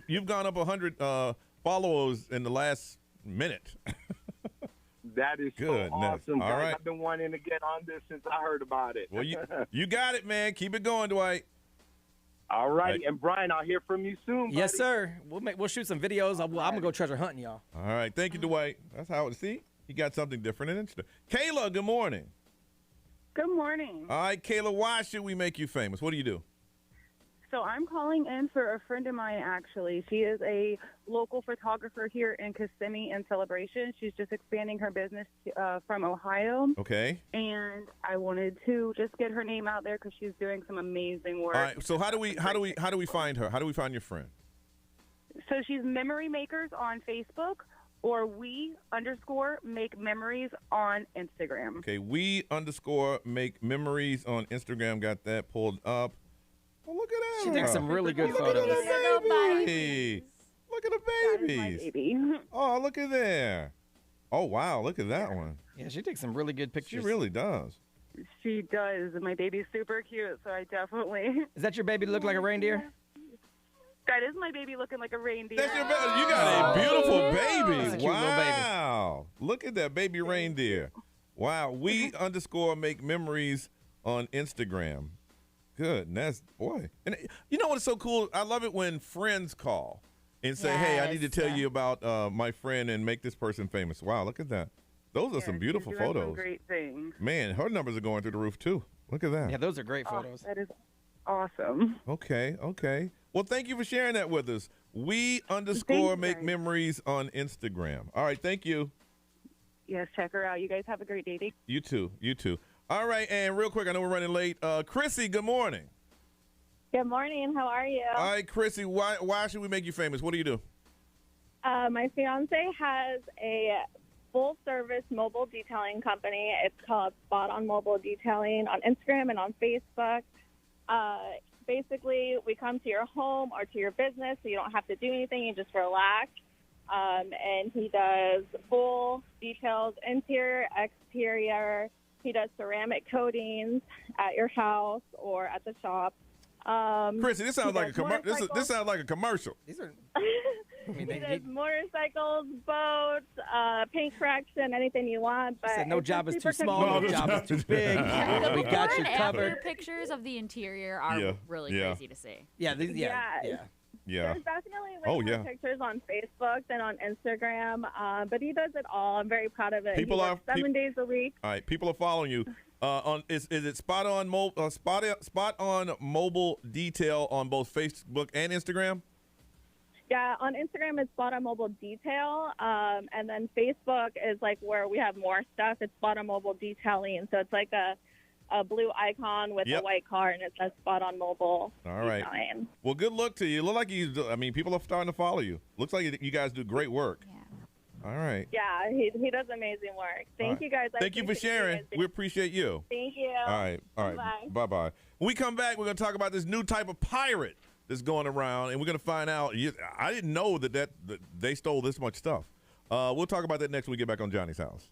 you've gone up 100 followers in the last minute. That is good. So awesome, All guys. right. I've been wanting to get on this since I heard about it. Well, you got it, man. Keep it going, Dwight. All right. And Brian, I'll hear from you soon, buddy. Yes, sir. We'll shoot some videos. I'm gonna go treasure hunting, y'all. All right. Thank you, Dwight. That's how it. See, He got something different and interesting. Kayla, good morning. Good morning. All right, Kayla, why should we make you famous? What do you do? So I'm calling in for a friend of mine, actually. She is a local photographer here in Kissimmee in Celebration. She's just expanding her business from Ohio. Okay. And I wanted to just get her name out there because she's doing some amazing work. All right. So how do we find her? How do we find your friend? So she's Memory Makers on Facebook, or we_make memories on Instagram. Okay, we_make memories on Instagram. Got that pulled up. Well, look at that. She takes some really good photos. Look at the baby. Look at the babies. That is my baby. Oh, look at there. Oh, wow. Look at that one. Yeah, she takes some really good pictures. She really does. She does. And my baby's super cute, so I definitely... Is that your baby to look like a reindeer? That is my baby looking like a reindeer. That's your baby. You got a beautiful baby. That's a cute little baby. Wow. Look at that baby reindeer. Wow. We_make memories on Instagram. Good. And that's, boy. And you know what's so cool? I love it when friends call and say, hey, I need to tell you about my friend and make this person famous. Wow. Look at that. Those are some beautiful she's doing photos. Some great things. Man, her numbers are going through the roof, too. Look at that. Yeah, those are great photos. That is awesome. Okay. Well, thank you for sharing that with us. We_make memories on Instagram. All right, thank you. Yes, check her out. You guys have a great day. You too. All right, and real quick, I know we're running late. Chrissy, good morning. Good morning. How are you? All right, Chrissy, why should we make you famous? What do you do? My fiance has a full-service mobile detailing company. It's called Spot On Mobile Detailing on Instagram and on Facebook. Basically, we come to your home or to your business, so you don't have to do anything. You just relax. And he does full details, interior, exterior. He does ceramic coatings at your house or at the shop. Chrissy, this sounds like a commercial. This sounds like a commercial. These are. He does motorcycles, boats, paint correction, anything you want. But said no job is too small, no job is too big. The We got you before and covered. after pictures of the interior are really crazy to see. Yeah. There's definitely way more pictures on Facebook than on Instagram, but he does it all. I'm very proud of it. He works 7 days a week. All right, people are following you. Is it Spot On Mobile Detail on both Facebook and Instagram? Yeah, on Instagram it's Spot On Mobile Detail, and then Facebook is like where we have more stuff. It's Spot On Mobile Detailing, so it's like a blue icon with a white car, and it says Spot On Mobile. All right. Detailing. Well, good luck to you. Look like people are starting to follow you. Looks like you guys do great work. Yeah. All right. Yeah, he does amazing work. Thank you guys. Thank you for sharing. We appreciate you. Thank you. All right. Bye-bye. When we come back, we're going to talk about this new type of pirate that's going around, and we're going to find out. I didn't know that they stole this much stuff. We'll talk about that next when we get back on Johnny's House.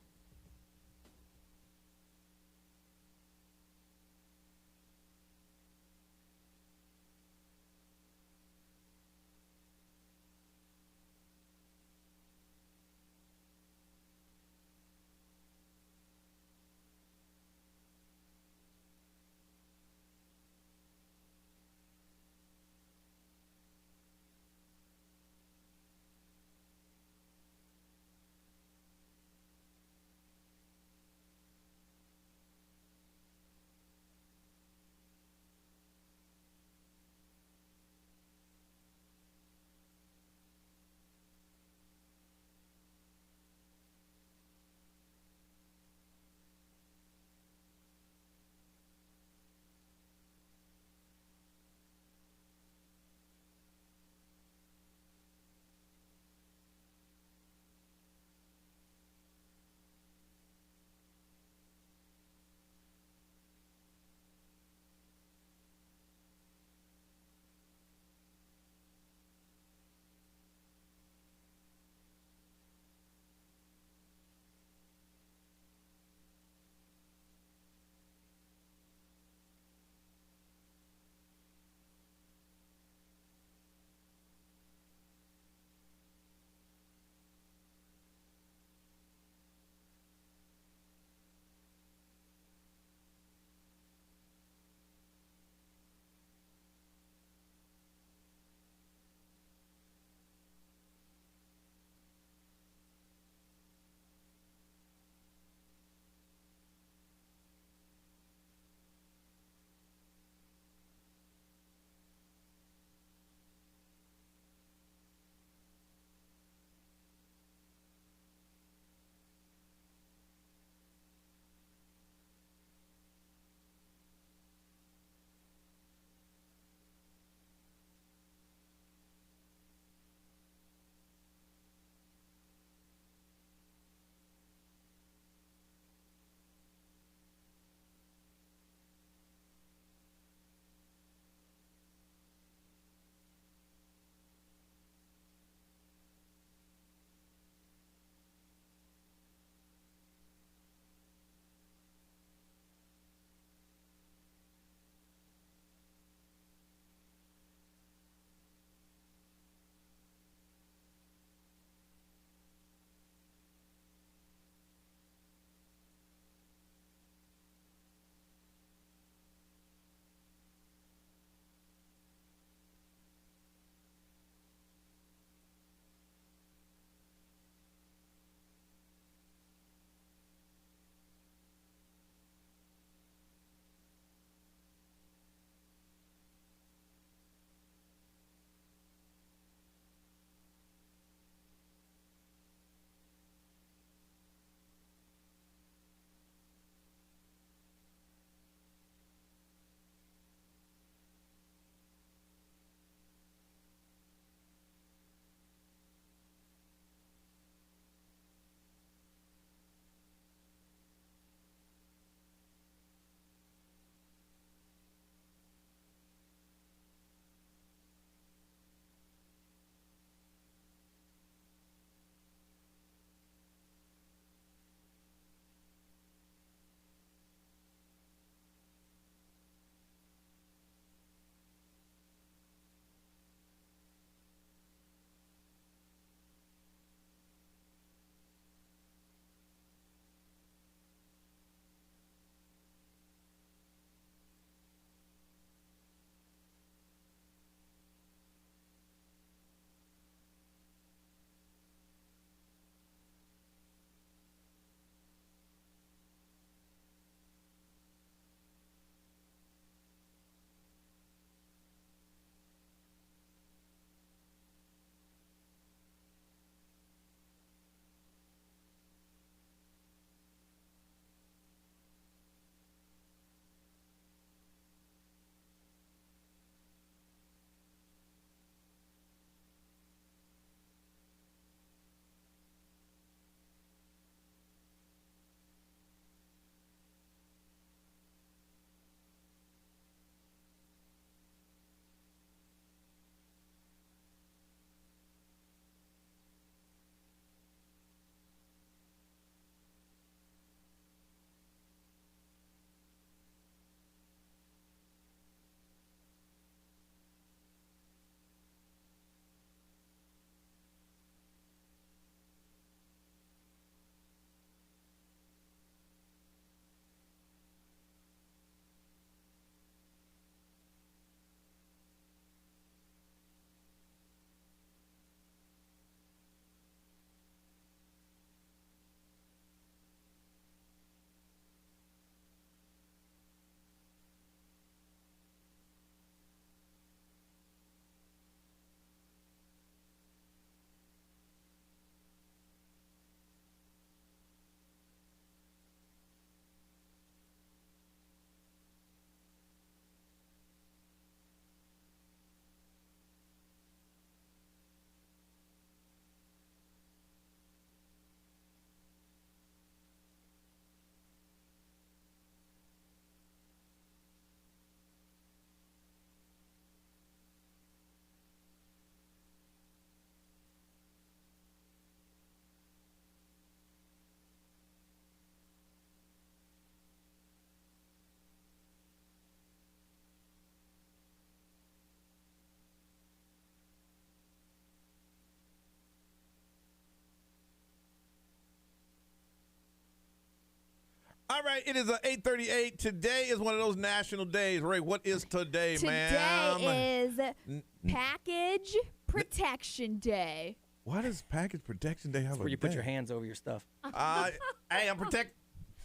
All right, it is 8:38. Today is one of those national days. Ray, what is today, ma'am? Today is Package Protection Day. Why does Package Protection Day have Where you put your hands over your stuff. Hey, I'm protect.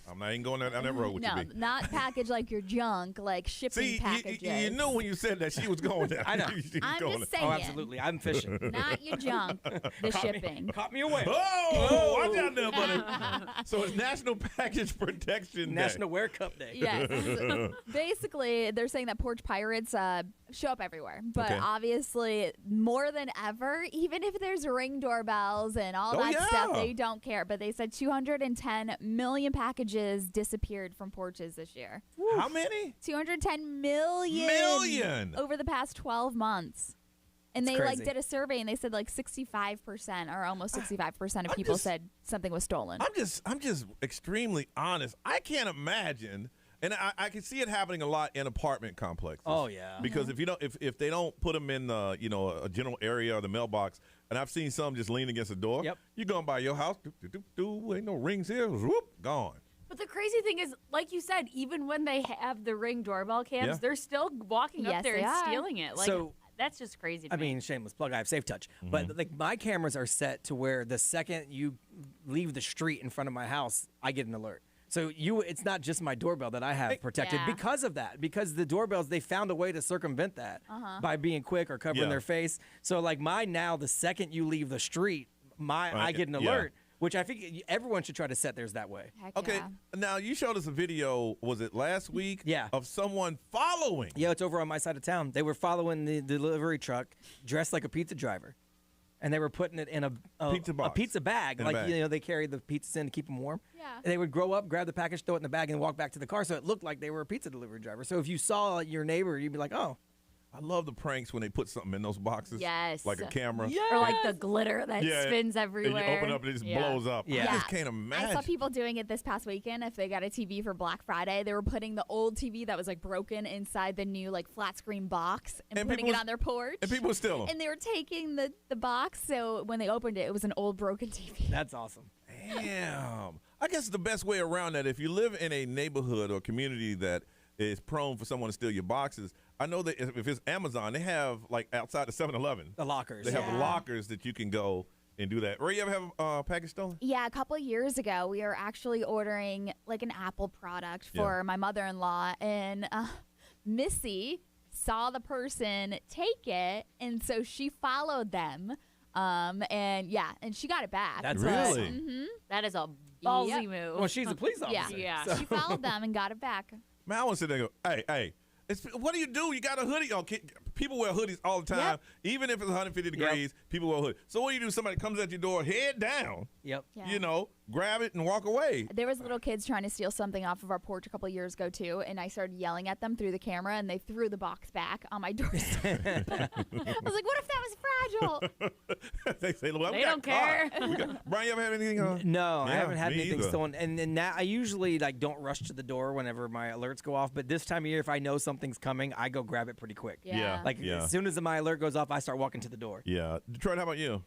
I'm not even going down that road with No, you, B. not package like your junk, like shipping See, packages. you knew when you said that she was going there. I know. I'm just saying. Oh, absolutely. I'm fishing. Not your junk, the shipping. Caught me away. Oh, watch out there, buddy. So it's National Package Protection Day. National Wear Cup Day. Yes. Basically, they're saying that porch pirates show up everywhere. But obviously, more than ever, even if there's Ring doorbells and all that stuff, they don't care. But they said 210 million packages disappeared from porches this year. How many? 210 million over the past 12 months. And That's they crazy. did a survey and they said 65% or almost 65% of people said something was stolen. I'm just extremely honest. I can't imagine, and I can see it happening a lot in apartment complexes. Oh yeah. Because if they don't put them in a general area or the mailbox, and I've seen some just lean against the door. Yep. You going by your house, ain't no rings here, whoop, gone. But the crazy thing is, like you said, even when they have the Ring doorbell cams, they're still walking up there and stealing it. Like, that's just crazy to me. I mean, shameless plug. I have Safe Touch, but like my cameras are set to where the second you leave the street in front of my house, I get an alert. So it's not just my doorbell that I have protected because of that. Because the doorbells, they found a way to circumvent that by being quick or covering their face. So like mine now, the second you leave the street, I get an alert. Which I think everyone should try to set theirs that way. Okay, now you showed us a video, was it last week? Yeah. Of someone following. Yeah, it's over on my side of town. They were following the delivery truck dressed like a pizza driver. And they were putting it in a pizza bag. Like, they carry the pizzas in to keep them warm. Yeah. And they would grow up, grab the package, throw it in the bag, and walk back to the car. So it looked like they were a pizza delivery driver. So if you saw your neighbor, you'd be like, oh. I love the pranks when they put something in those boxes. Yes. Like a camera. Or like the glitter that spins everywhere. And you open up and it just blows up. Yeah. I just can't imagine. I saw people doing it this past weekend. If they got a TV for Black Friday, they were putting the old TV that was like broken inside the new like flat screen box and putting it on their porch. And people steal them. And they were taking the box, so when they opened it, it was an old broken TV. That's awesome. Damn. I guess the best way around that, if you live in a neighborhood or community that is prone for someone to steal your boxes, I know that if it's Amazon, they have like outside the 7-Eleven. The lockers. They have lockers that you can go and do that. Or you ever have a package stolen? Yeah, a couple of years ago, we were actually ordering like an Apple product for my mother-in-law, and Missy saw the person take it, and so she followed them. And she got it back. That's really? That is a ballsy move. Well, she's a police officer. Yeah. So. She followed them and got it back. Man, I want to sit there and go, hey, what do you do? You got a hoodie on. People wear hoodies all the time. Yep. Even if it's 150 degrees, people wear a hoodie. So what do you do? Somebody comes at your door, head down. Yep. Yeah. Grab it and walk away. There was little kids trying to steal something off of our porch a couple of years ago, too, and I started yelling at them through the camera, and they threw the box back on my doorstep. I was like, what if that was fragile? They say, look, they don't care. Brian, you ever had anything on? No, I haven't had me anything either. stolen. And then now I usually don't rush to the door whenever my alerts go off. But this time of year, if I know something's coming, I go grab it pretty quick. Yeah. As soon as my alert goes off, I start walking to the door. Yeah. Detroit, how about you?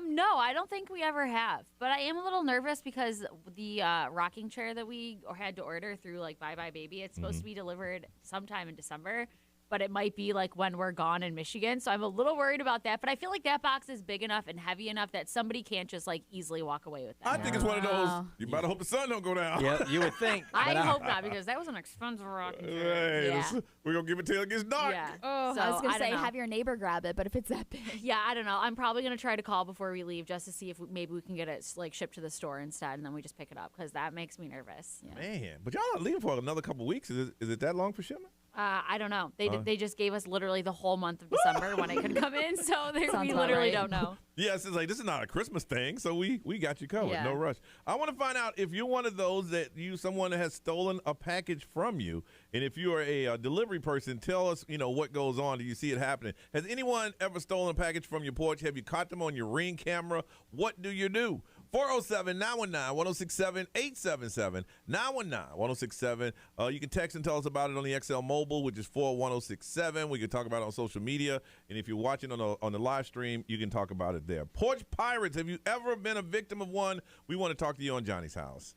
No, I don't think we ever have. But I am a little nervous because the rocking chair that we had to order through Bye Bye Baby, it's supposed to be delivered sometime in December. But it might be when we're gone in Michigan. So I'm a little worried about that. But I feel like that box is big enough and heavy enough that somebody can't just easily walk away with that. I think it's one of those, you better hope the sun don't go down. Yeah, you would think. I hope not, because that was an expensive rocking chair. Hey, we're going to give it till it gets dark. Yeah. Oh, So, I was going to say, don't know. have your neighbor grab it, but if it's that big. Yeah, I don't know. I'm probably going to try to call before we leave just to see if maybe we can get it shipped to the store instead, and then we just pick it up, because that makes me nervous. Yeah. Man, but y'all are leaving for another couple weeks. Is it that long for shipment? I don't know. They just gave us literally the whole month of December when it could come in, so we Sounds literally about right. don't know. Yes, it's this is not a Christmas thing, so we got you covered. Yeah. No rush. I want to find out if you're one of those that someone that has stolen a package from you, and if you are a delivery person, tell us what goes on. Do you see it happening? Has anyone ever stolen a package from your porch? Have you caught them on your Ring camera? What do you do? 407-919-1067-877 919-1067. You can text and tell us about it on the XL Mobile, which is 41067. We can talk about it on social media, and if you're watching on the live stream, you can talk about it there. Porch Pirates, have you ever been a victim of one? We want to talk to you on Johnny's House.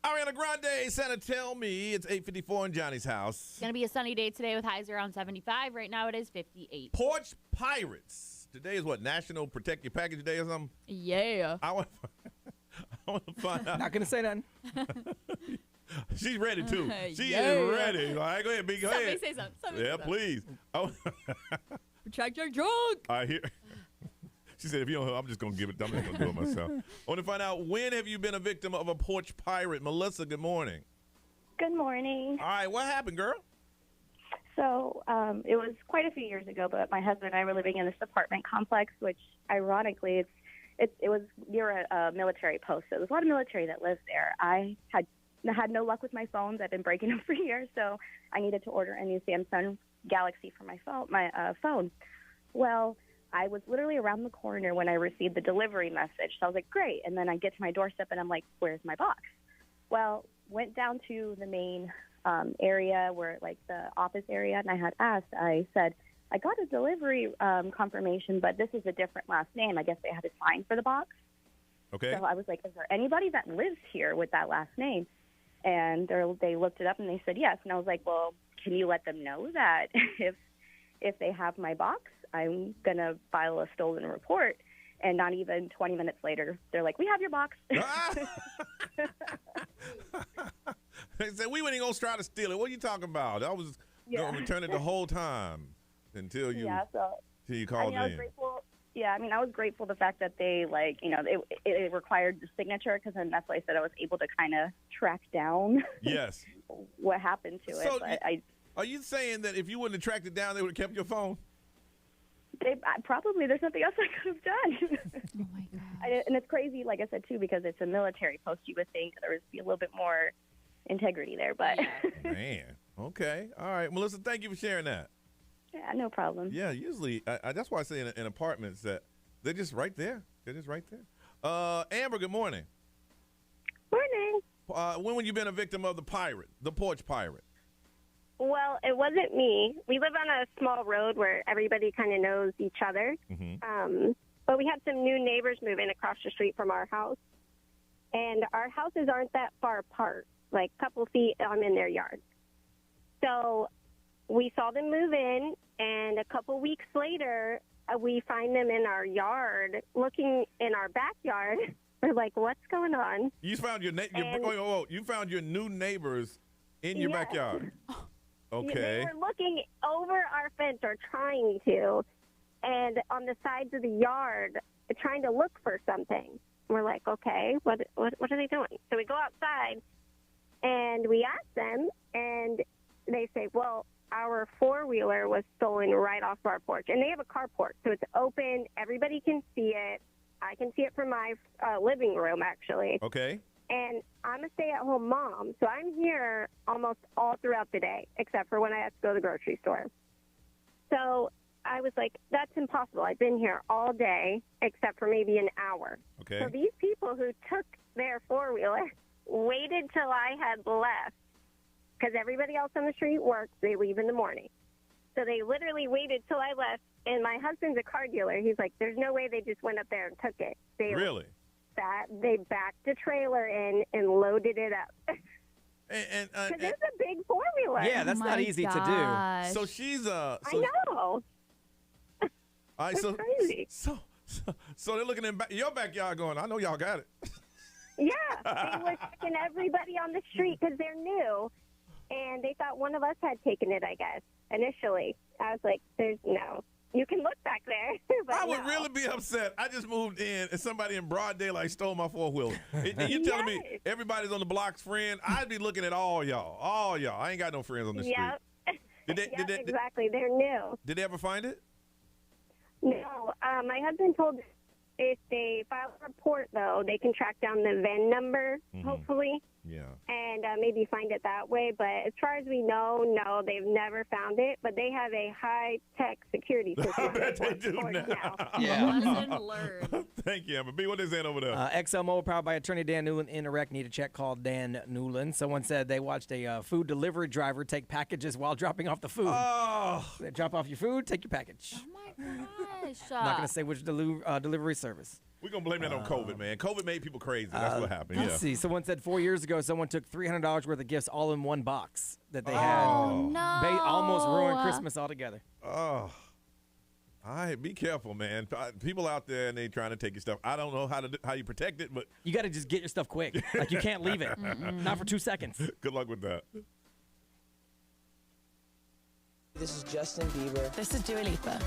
Ariana Grande, Santa Tell Me. It's 8:54 in Johnny's house. It's going to be a sunny day today with highs around 75. Right now it is 58. Porch Pirates. Today is what, National Protect Your Package Day or something? Yeah. I want to find out. Not going to say nothing. She's ready, too. She Yeah. is ready. All right, go ahead, B. Go Somebody ahead. say something. Somebody Yeah, say something. please. Oh. Protect your drunk. I hear. She said, if you don't, I'm just going to give it. I'm just going to do it myself. I want to find out, when have you been a victim of a porch pirate? Melissa, good morning. Good morning. All right, what happened, girl? So it was quite a few years ago, but my husband and I were living in this apartment complex, which ironically it was near a military post. So there's a lot of military that lives there. I had no luck with my phones. I've been breaking them for years, so I needed to order a new Samsung Galaxy for my phone. Well, I was literally around the corner when I received the delivery message. So I was like, great. And then I get to my doorstep and I'm like, where's my box? Well, went down to the main area where, like, the office area, and I had asked, I said, I got a delivery confirmation, but this is a different last name. I guess they had to sign for the box. Okay. So I was like, is there anybody that lives here with that last name? And they looked it up and they said yes. And I was like, well, can you let them know that if they have my box, I'm going to file a stolen report. And not even 20 minutes later, they're like, we have your box. They said, we weren't even going to try to steal it. What are you talking about? I was going to return it the whole time until you, till you called I was in. grateful. Yeah, I was grateful the fact that they, like, it required the signature, because then that's why I said I was able to kind of track down Yes. what happened to it. But are you saying that if you wouldn't have tracked it down, they would have kept your phone? Probably there's nothing else I could have done. Oh, my God. And it's crazy, like I said, too, because it's a military post. You would think there would be a little bit more integrity there, but Man. Okay. All right. Melissa, thank you for sharing that. yeah, no problem. Yeah, usually, that's why I say in apartments that they're just right there. They're just right there. Amber, good morning. Morning. When have you been a victim of the porch pirate? Well, it wasn't me. We live on a small road where everybody kind of knows each other. Mm-hmm. But we had some new neighbors move in across the street from our house. And our houses aren't that far apart, like a couple feet, I'm in their yard. So we saw them move in, and a couple weeks later, we find them in our yard, looking in our backyard. We're like, what's going on? You found you found your new neighbors in your backyard. Okay. They were looking over our fence, or trying to, and on the sides of the yard, trying to look for something. We're like, okay, what are they doing? So we go outside, and we ask them, and they say, well, our four-wheeler was stolen right off our porch. And they have a carport, so it's open. Everybody can see it. I can see it from my living room, actually. Okay. And I'm a stay-at-home mom, so I'm here almost all throughout the day, except for when I have to go to the grocery store. So I was like, that's impossible. I've been here all day, except for maybe an hour. Okay. So these people who took their four-wheeler waited till I had left, because everybody else on the street works. They leave in the morning. So they literally waited till I left, and my husband's a car dealer. He's like, there's no way they just went up there and took it. Really? They backed the trailer in and loaded it up. And Because it's a big four-wheeler. Yeah, that's not easy to do. So she's I know. All right, It's crazy. So they're looking in your backyard going, I know y'all got it. Yeah, they were checking everybody on the street because they're new, and they thought one of us had taken it, I guess, initially. I was like, there's no. You can look back there. But I would really be upset. I just moved in and somebody in broad daylight stole my four-wheeler. And you're telling me everybody's on the block's friend? I'd be looking at all y'all. All y'all. I ain't got no friends on the street. Yep. Exactly. They're new. Did they ever find it? No. My husband told us if they file a report, though, they can track down the VIN number, hopefully. Yeah. And maybe find it that way. But as far as we know, no, they've never found it. But they have a high-tech security system. I bet they do now. Yeah. Lesson learned. Thank you, Amber. B, what they saying over there? XMO, powered by attorney Dan Newland, in Iraq, need a check called Dan Newland. Someone said they watched a food delivery driver take packages while dropping off the food. Oh. They drop off your food, take your package. Oh, my gosh. Not going to say which delivery service. We're going to blame that on COVID, man. COVID made people crazy. That's what happened. Let's see. Someone said 4 years ago, someone took $300 worth of gifts all in one box that they had. Oh, no. Almost ruined Christmas altogether. Oh. All right, be careful, man. People out there, and they trying to take your stuff. I don't know how you protect it, but you got to just get your stuff quick. Like, you can't leave it. Not for 2 seconds. Good luck with that. This is Justin Bieber. This is Dua Lipa.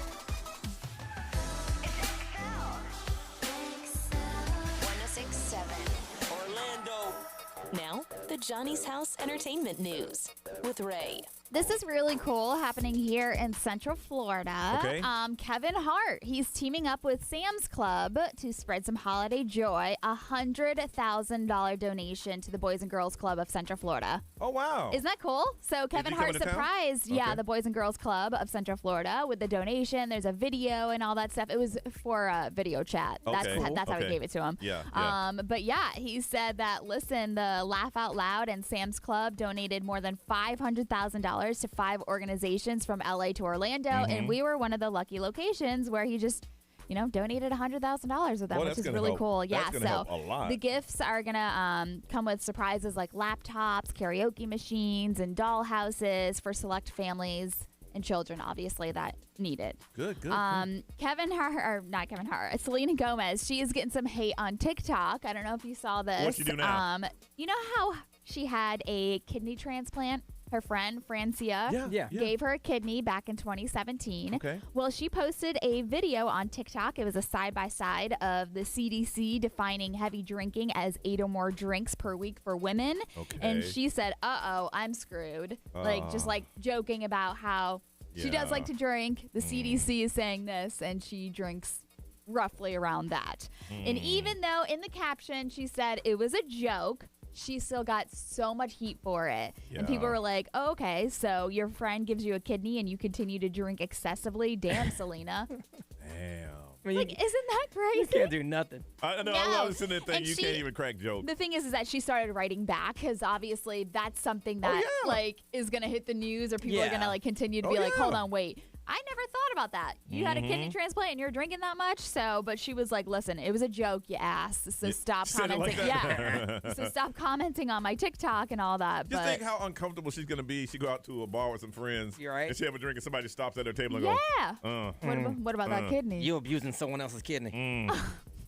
Now, the Johnny's House Entertainment News with Ray. This is really cool happening here in Central Florida. Okay. Kevin Hart, he's teaming up with Sam's Club to spread some holiday joy. $100,000 donation to the Boys and Girls Club of Central Florida. Oh, wow. Isn't that cool? So Kevin Hart surprised, the Boys and Girls Club of Central Florida with the donation. There's a video and all that stuff. It was for a video chat. Okay. That's how he gave it to him. Yeah. But yeah, he said that, listen, the Laugh Out Loud and Sam's Club donated more than $500,000 to 5 organizations from LA to Orlando, and we were one of the lucky locations where he just, donated $100,000 with them, which is really cool. That's gonna help a lot. The gifts are gonna come with surprises like laptops, karaoke machines, and doll houses for select families and children, obviously, that need it. Good. Selena Gomez, she is getting some hate on TikTok. I don't know if you saw this. What'd she do now? You know how she had a kidney transplant? Her friend, Francia, gave her a kidney back in 2017. Okay. Well, she posted a video on TikTok. It was a side-by-side of the CDC defining heavy drinking as 8 or more drinks per week for women. Okay. And she said, I'm screwed. Just joking about how she does like to drink. The CDC is saying this, and she drinks roughly around that. And even though in the caption she said it was a joke, she still got so much heat for it. Yeah. And people were like, oh, okay, so your friend gives you a kidney and you continue to drink excessively? Damn, Selena. Damn. I mean, isn't that crazy? You can't do nothing. I know. No. I was listening to that thing. And You can't even crack jokes. The thing is that she started writing back because obviously that's something that is going to hit the news, or people are going to continue to be like, hold on, wait. I never thought about that. You had a kidney transplant and you're drinking that much? But she was like, listen, it was a joke, you ass. So stop commenting. So stop commenting on my TikTok and all that. Just think how uncomfortable she's going to be. She go out to a bar with some friends. You're right. And she have a drink and somebody stops at her table and goes, What about that kidney? You abusing someone else's kidney.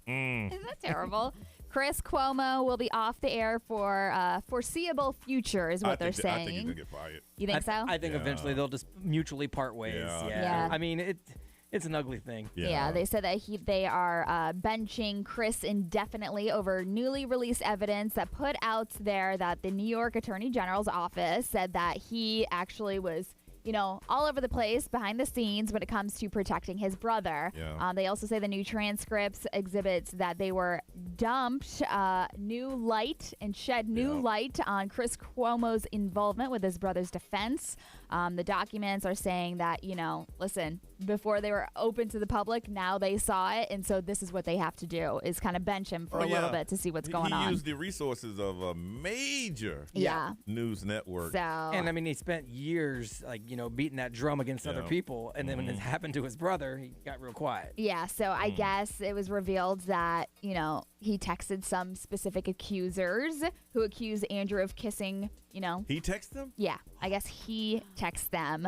Isn't that terrible? Chris Cuomo will be off the air for foreseeable future, is what they're saying. I think he's going to get fired. You think so? I think eventually they'll just mutually part ways. Yeah. I mean, it's an ugly thing. Yeah, they said that they are benching Chris indefinitely over newly released evidence that put out there that the New York Attorney General's office said that he actually was all over the place behind the scenes when it comes to protecting his brother. Yeah. They also say the new transcripts exhibits that they were dumped new light and shed new light on Chris Cuomo's involvement with his brother's defense. The documents are saying that, listen, before they were open to the public, now they saw it, and so this is what they have to do, is kind of bench him for a little bit to see what's going on. He used the resources of a major news network. And, I mean, he spent years, beating that drum against other people, and then when it happened to his brother, he got real quiet. Yeah, so I guess it was revealed that, he texted some specific accusers who accused Andrew of kissing, He texted them? Yeah, I guess he texted them.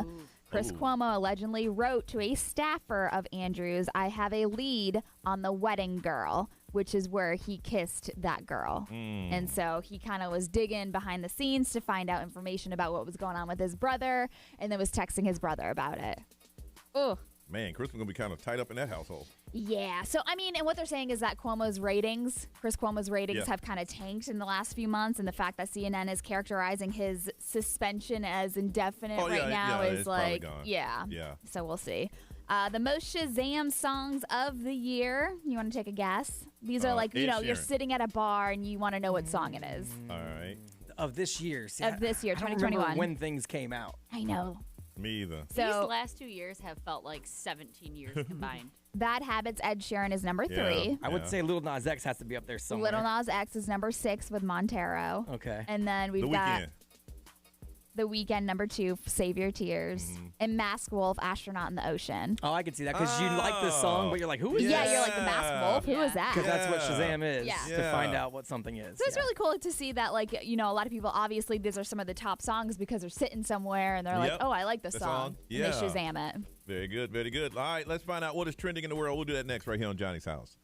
Chris Cuomo allegedly wrote to a staffer of Andrew's, I have a lead on the wedding girl, which is where he kissed that girl. And so he kind of was digging behind the scenes to find out information about what was going on with his brother, and then was texting his brother about it. Ugh. Man, Chris is going to be kind of tied up in that household. Yeah. So, I mean, and what they're saying is that Chris Cuomo's ratings have kind of tanked in the last few months, and the fact that CNN is characterizing his suspension as indefinite now is like, yeah. So we'll see. The most Shazam songs of the year. You want to take a guess? These are you're sitting at a bar and you want to know what song it is. All right. Of this year. See, of this year, I don't 2021. remember when things came out. I know. Me either. So these last 2 years have felt like 17 years combined. Bad Habits, Ed Sheeran is number 3. I would say Lil Nas X has to be up there somewhere. Lil Nas X is number 6 with Montero. Okay. And then we've The got... Weeknd. The Weeknd, number 2, Save Your Tears. And Masked Wolf, Astronaut in the Ocean. Oh, I can see that because you like this song, but you're like, who is Yeah, this? you're like, the Masked Wolf? Who is that? Because that's what Shazam is, Yeah. to find out what something is. So it's really cool to see that, like, a lot of people, obviously, these are some of the top songs because they're sitting somewhere and they're like, oh, I like this song. Yeah. And they Shazam it. Very good, very good. All right, let's find out what is trending in the world. We'll do that next right here on Johnny's House.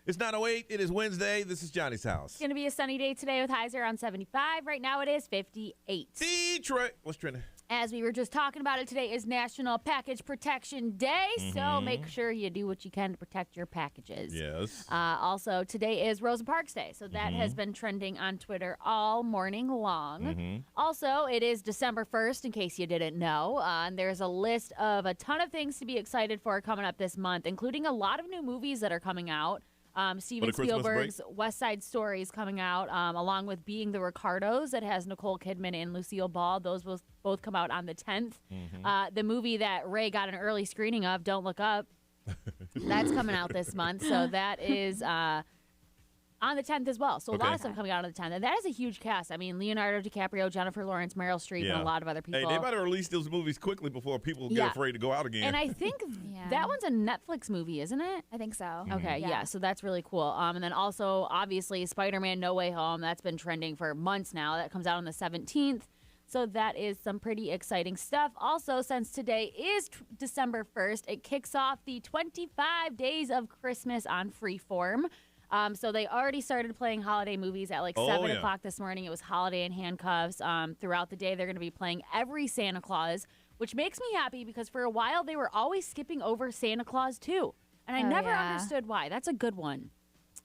It's 9:08. It is Wednesday. This is Johnny's House. It's going to be a sunny day today with highs around 75. Right now it is 58. Detroit. What's trending? As we were just talking about it, today is National Package Protection Day, so make sure you do what you can to protect your packages. Yes. Also, today is Rosa Parks Day, so that has been trending on Twitter all morning long. Also, it is December 1st, in case you didn't know, and there's a list of a ton of things to be excited for coming up this month, including a lot of new movies that are coming out. Steven Spielberg's West Side Story is coming out, along with Being the Ricardos that has Nicole Kidman and Lucille Ball. Those will both come out on the 10th. The movie that Ray got an early screening of, Don't Look Up, that's coming out this month. So that is On the 10th as well. So a lot of stuff coming out on the 10th. And that is a huge cast. I mean, Leonardo DiCaprio, Jennifer Lawrence, Meryl Streep, and a lot of other people. Hey, they better release those movies quickly before people get afraid to go out again. And I think that one's a Netflix movie, isn't it? I think so. Okay, yeah. So that's really cool. And then also, obviously, Spider-Man No Way Home. That's been trending for months now. That comes out on the 17th. So that is some pretty exciting stuff. Also, since today is December 1st, it kicks off the 25 Days of Christmas on Freeform. So they already started playing holiday movies at like 7 o'clock this morning. It was Holiday in Handcuffs. Throughout the day, they're going to be playing every Santa Claus, which makes me happy because for a while they were always skipping over Santa Claus 2. And I never understood why. That's a good one.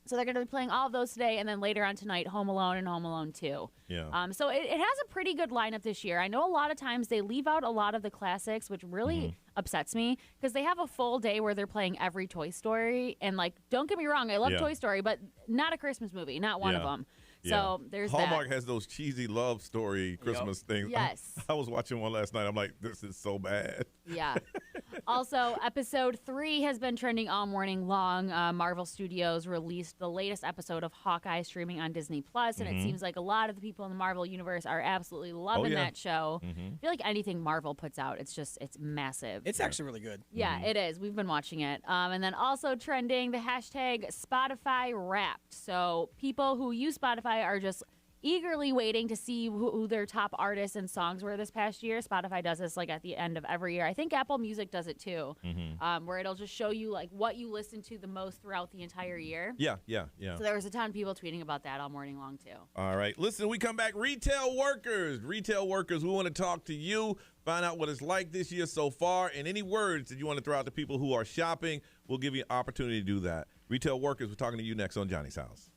So they're going to be playing all of those today, and then later on tonight, Home Alone and Home Alone 2. Yeah. So it has a pretty good lineup this year. I know a lot of times they leave out a lot of the classics, which really upsets me, because they have a full day where they're playing every Toy Story. And, like, don't get me wrong, I love Toy Story, but not a Christmas movie, not one of them. So there's Hallmark has those cheesy love story Christmas things. Yes. I was watching one last night. I'm like, this is so bad. Yeah. Also, episode 3 has been trending all morning long. Marvel Studios released the latest episode of Hawkeye streaming on Disney Plus, and it seems like a lot of the people in the Marvel universe are absolutely loving that show. I feel like anything Marvel puts out, it's massive. It's actually really good. Yeah, it is. We've been watching it. And then also trending the hashtag Spotify Wrapped. So people who use Spotify are just eagerly waiting to see who their top artists and songs were this past year. Spotify does this like at the end of every year. I think Apple Music does it too, where it'll just show you like what you listen to the most throughout the entire year. Yeah. So there was a ton of people tweeting about that all morning long too. All right. Listen, we come back. Retail workers, we want to talk to you, find out what it's like this year so far, and any words that you want to throw out to people who are shopping, we'll give you an opportunity to do that. Retail workers, we're talking to you next on Johnny's House.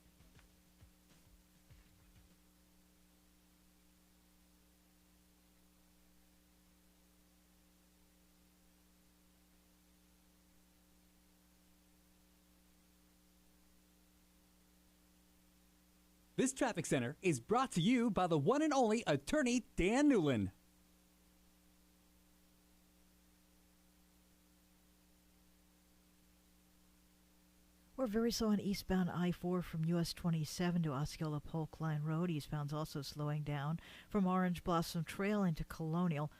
This traffic center is brought to you by the one and only attorney Dan Newland. We're very slow on eastbound I-4 from US 27 to Osceola Polk Line Road. Eastbound's also slowing down from Orange Blossom Trail into Colonial.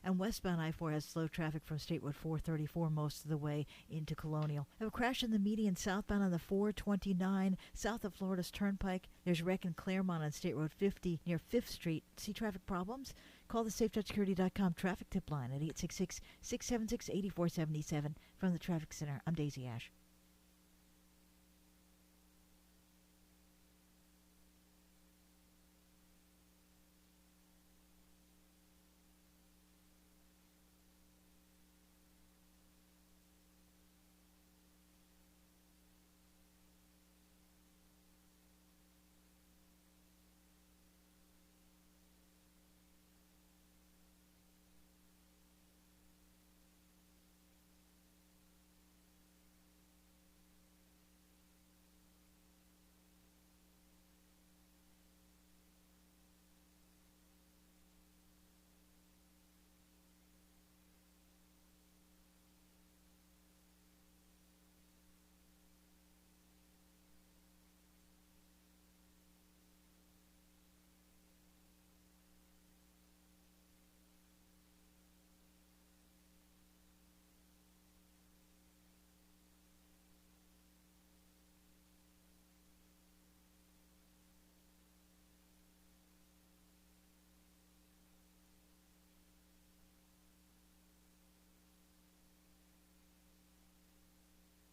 And westbound I-4 has slow traffic from State Road 434 most of the way into Colonial. I have a crash in the median southbound on the 429 south of Florida's Turnpike. There's a wreck in Claremont on State Road 50 near 5th Street. See traffic problems? Call the SafeTouchSecurity.com traffic tip line at 866-676-8477. From the Traffic Center, I'm Daisy Ash.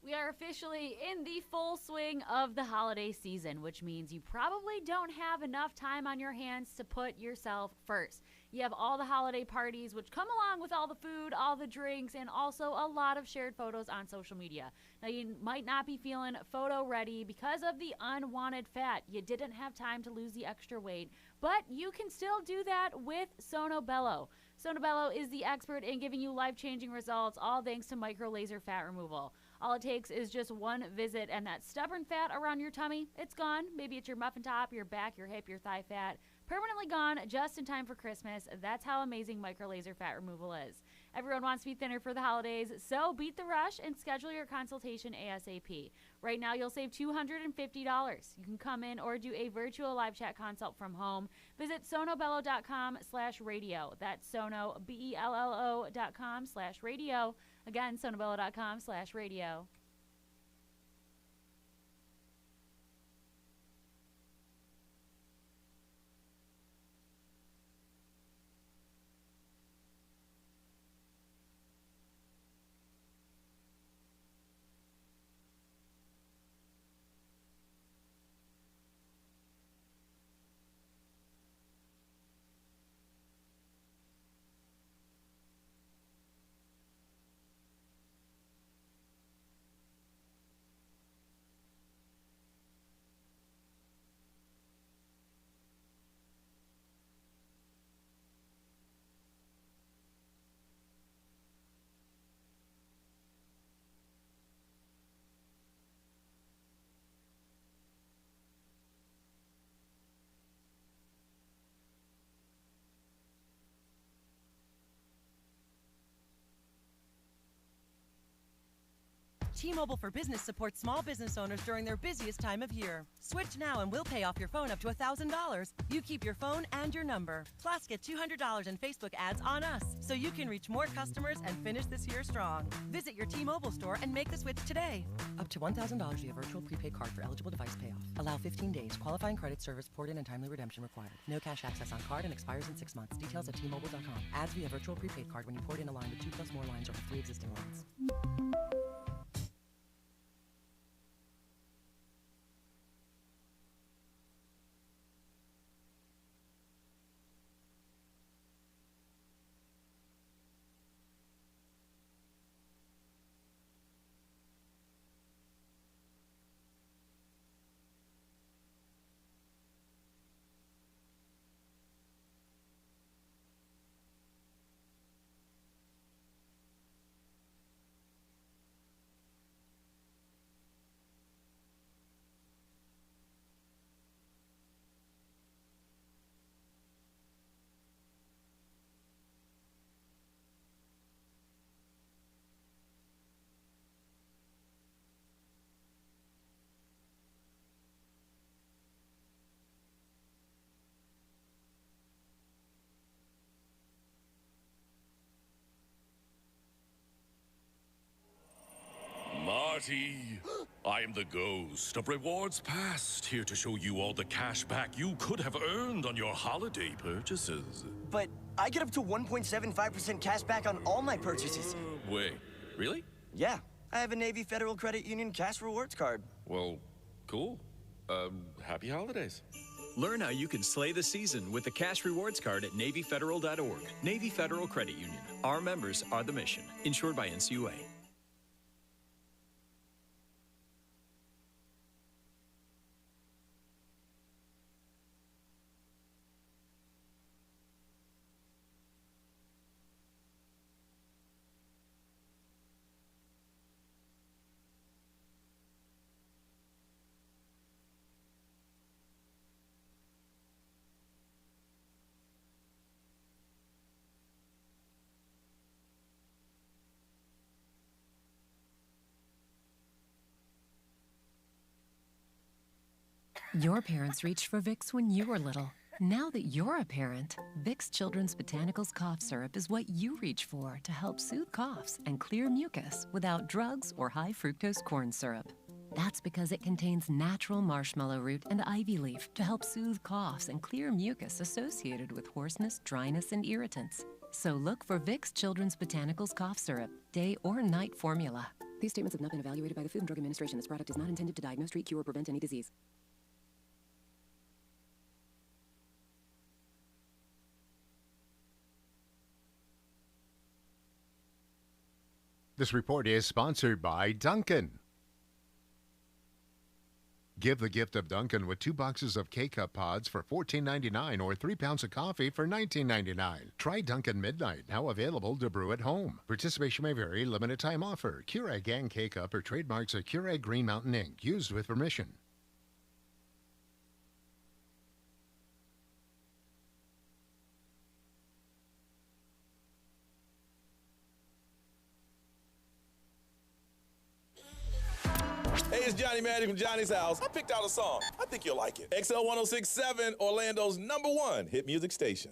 We are officially in the full swing of the holiday season, which means you probably don't have enough time on your hands to put yourself first. You have all the holiday parties, which come along with all the food, all the drinks, and also a lot of shared photos on social media. Now, you might not be feeling photo ready because of the unwanted fat. You didn't have time to lose the extra weight, but you can still do that with Sono Bello. Sono Bello is the expert in giving you life-changing results, all thanks to micro laser fat removal. All it takes is just one visit, and that stubborn fat around your tummy, it's gone. Maybe it's your muffin top, your back, your hip, your thigh fat. Permanently gone just in time for Christmas. That's how amazing micro laser fat removal is. Everyone wants to be thinner for the holidays, so beat the rush and schedule your consultation ASAP. Right now, you'll save $250. You can come in or do a virtual live chat consult from home. Visit sonobello.com/radio. That's sonobello.com/radio. Again, sonobello.com/radio. T-Mobile for Business supports small business owners during their busiest time of year. Switch now and we'll pay off your phone up to $1,000. You keep your phone and your number. Plus, get $200 in Facebook ads on us, so you can reach more customers and finish this year strong. Visit your T-Mobile store and make the switch today. Up to $1,000 via virtual prepaid card for eligible device payoff. Allow 15 days. Qualifying credit service port-in and timely redemption required. No cash access on card and expires in 6 months. Details at T-Mobile.com. Ads via virtual prepaid card when you port in a line with 2 plus more lines or have 3 existing lines. Marty, I am the ghost of rewards past, here to show you all the cash back you could have earned on your holiday purchases. But I get up to 1.75% cash back on all my purchases. Wait, really? Yeah, I have a Navy Federal Credit Union cash rewards card. Well, cool. Happy holidays. Learn how you can slay the season with the cash rewards card at NavyFederal.org. Navy Federal Credit Union. Our members are the mission. Insured by NCUA. Your parents reached for Vicks when you were little. Now that you're a parent, Vicks Children's Botanicals Cough Syrup is what you reach for to help soothe coughs and clear mucus without drugs or high fructose corn syrup. That's because it contains natural marshmallow root and ivy leaf to help soothe coughs and clear mucus associated with hoarseness, dryness, and irritants. So look for Vicks Children's Botanicals Cough Syrup, day or night formula. These statements have not been evaluated by the Food and Drug Administration. This product is not intended to diagnose, treat, cure, or prevent any disease. This report is sponsored by Dunkin'. Give the gift of Dunkin' with 2 boxes of K-Cup pods for $14.99 or 3 pounds of coffee for $19.99. Try Dunkin' Midnight, now available to brew at home. Participation may vary. Limited time offer. Keurig and K-Cup are trademarks of Keurig Green Mountain Inc. Used with permission. Hey, it's Johnny Maddy from Johnny's House. I picked out a song. I think you'll like it. XL 1067, Orlando's #1 hit music station.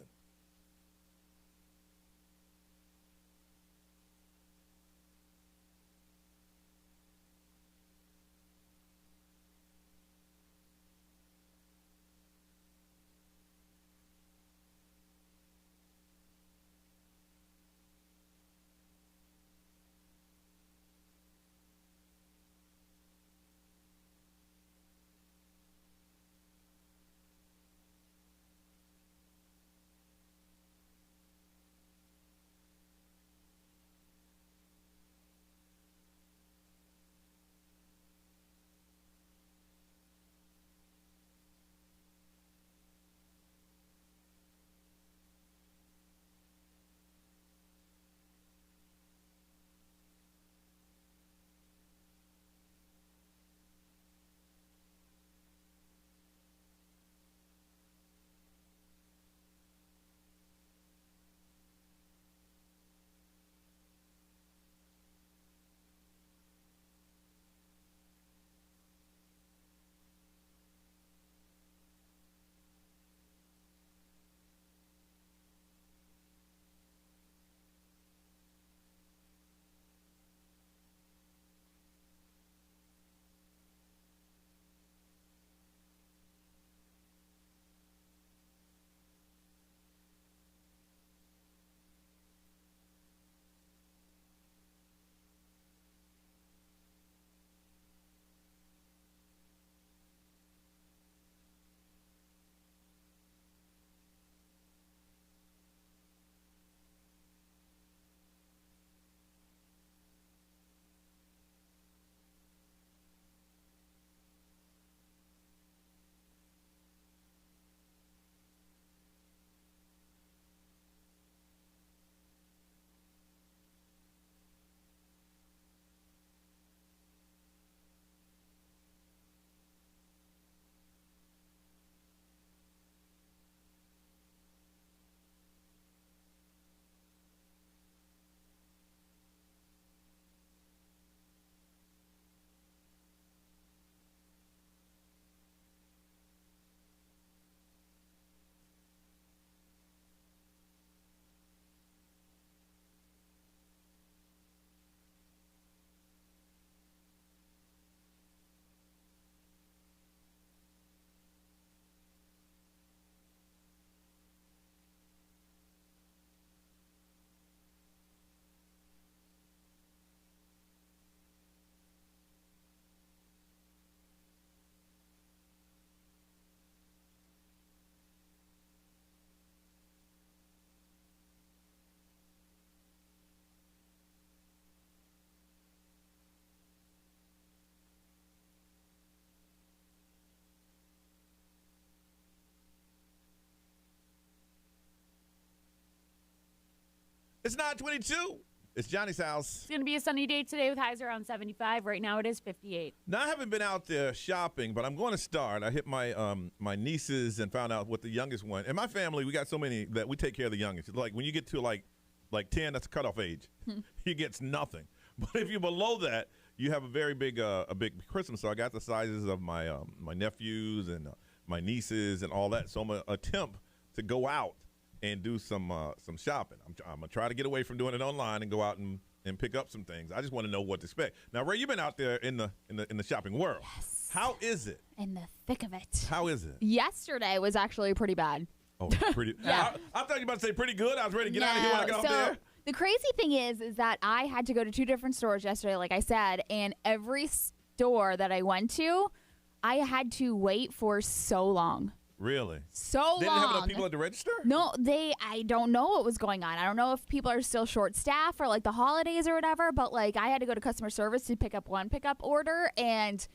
It's 9:22. It's Johnny's house. It's going to be a sunny day today with highs around 75. Right now it is 58. Now, I haven't been out there shopping, but I'm going to start. I hit my my nieces and found out what the youngest one. In my family, we got so many that we take care of the youngest. Like when you get to like 10, that's a cutoff age. He gets nothing. But if you're below that, you have a very big big Christmas. So I got the sizes of my my nephews and my nieces and all that. So I'm going to attempt to go out and do some shopping. I'm gonna try to get away from doing it online and go out and pick up some things. I just want to know what to expect. Now, Ray, you've been out there in the shopping world. Yes. How is it? In the thick of it. How is it? Yesterday was actually pretty bad. Oh, pretty. Yeah. I thought you were about to say pretty good. I was ready to get out of here when I got off there. The crazy thing is that I had to go to 2 different stores yesterday, like I said, and every store that I went to, I had to wait for so long. Really? So long. They didn't have enough people at the register? No, I don't know what was going on. I don't know if people are still short staffed for like the holidays or whatever, but like I had to go to customer service to pick up one pickup order, and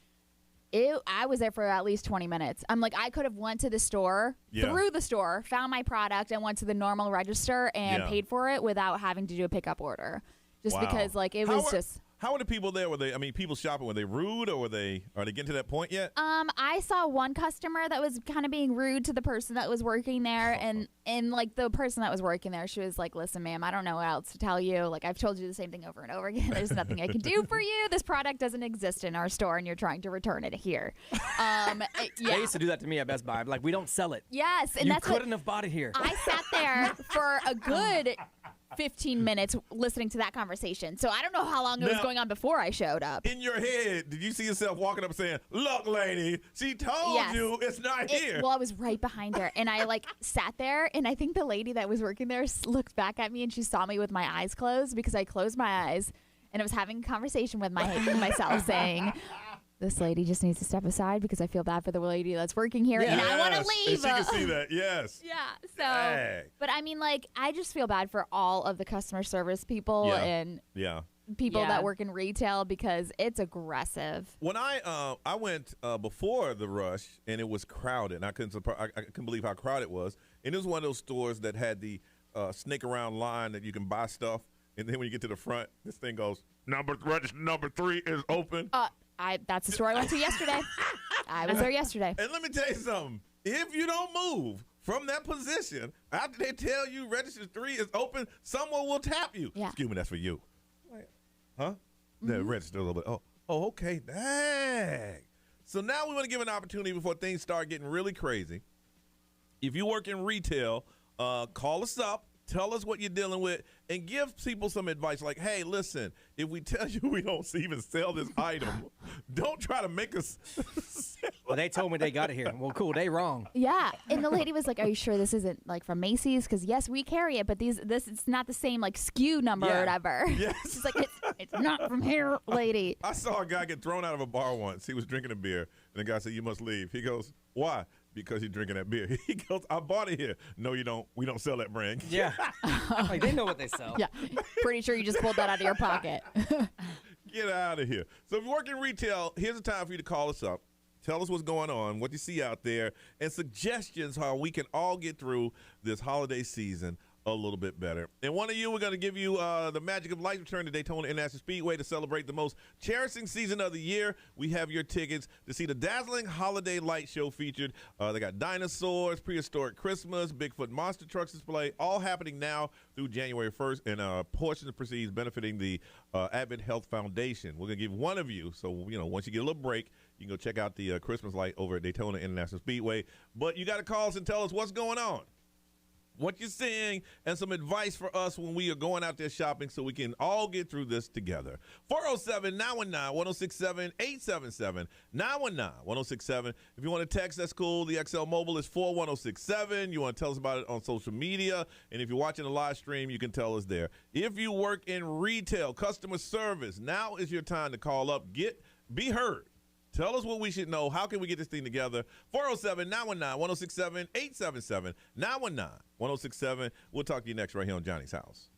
I was there for at least 20 minutes. I'm like, I could have went to the store, through the store, found my product, and went to the normal register and paid for it without having to do a pickup order. Just because like it was just. How were the people there? People shopping, were they rude or are they getting to that point yet? I saw one customer that was kind of being rude to the person that was working there, and like the person that was working there, she was like, "Listen, ma'am, I don't know what else to tell you. Like I've told you the same thing over and over again. There's nothing I can do for you. This product doesn't exist in our store, and you're trying to return it here." They used to do that to me at Best Buy. Like, we don't sell it. Yes, and you that's couldn't have bought it here. I sat there for a good 15 minutes listening to that conversation. So I don't know how long it was going on before I showed up. In your head, did you see yourself walking up saying, "Look, lady, she told you it's not here"? Well, I was right behind her, and I sat there, and I think the lady that was working there looked back at me, and she saw me with my eyes closed because I closed my eyes, and I was having a conversation with myself saying, "This lady just needs to step aside because I feel bad for the lady that's working here, and I want to leave." And she can see that, yes. Yeah, so, but I mean, I just feel bad for all of the customer service people and people that work in retail because it's aggressive. When I went before the rush, and it was crowded, and I couldn't believe how crowded it was, and it was one of those stores that had the snake around line that you can buy stuff, and then when you get to the front, this thing goes, register number 3 is open. That's the store I went to yesterday. I was there yesterday. And let me tell you something. If you don't move from that position after they tell you register 3 is open, someone will tap you. Yeah. Excuse me, that's for you. Huh? Register a little bit. Oh, okay. Dang. So now we want to give an opportunity before things start getting really crazy. If you work in retail, call us up. Tell us what you're dealing with and give people some advice like, hey, listen, if we tell you we don't even sell this item, don't try to make us sell it. Well, they told me they got it here. Well, cool. They wrong. Yeah. And the lady was like, "Are you sure this isn't from Macy's? Because, yes, we carry it, but it's not the same SKU number or whatever." Yes. She's like, it's not from here, lady. I saw a guy get thrown out of a bar once. He was drinking a beer, and the guy said, "You must leave." He goes, "Why?" "Because you're drinking that beer." He goes, "I bought it here." "No, you don't. We don't sell that brand." Yeah. They know what they sell. Yeah. Pretty sure you just pulled that out of your pocket. Get out of here. So if you work in retail, here's the time for you to call us up. Tell us what's going on, what you see out there, and suggestions how we can all get through this holiday season a little bit better. And one of you, we're going to give you the Magic of Light return to Daytona International Speedway to celebrate the most cherishing season of the year. We have your tickets to see the dazzling holiday light show featured. They got dinosaurs, prehistoric Christmas, Bigfoot monster trucks display, all happening now through January 1st, and a portion of proceeds benefiting the Advent Health Foundation. We're going to give one of you, so, once you get a little break, you can go check out the Christmas light over at Daytona International Speedway. But you got to call us and tell us what's going on, what you're seeing, and some advice for us when we are going out there shopping so we can all get through this together. 407-919-1067, 877-919-1067. If you want to text, that's cool. The XL Mobile is 41067. You want to tell us about it on social media. And if you're watching the live stream, you can tell us there. If you work in retail, customer service, now is your time to call up. Be heard. Tell us what we should know. How can we get this thing together? 407-919-1067, 877-919-1067. We'll talk to you next right here on Johnny's House.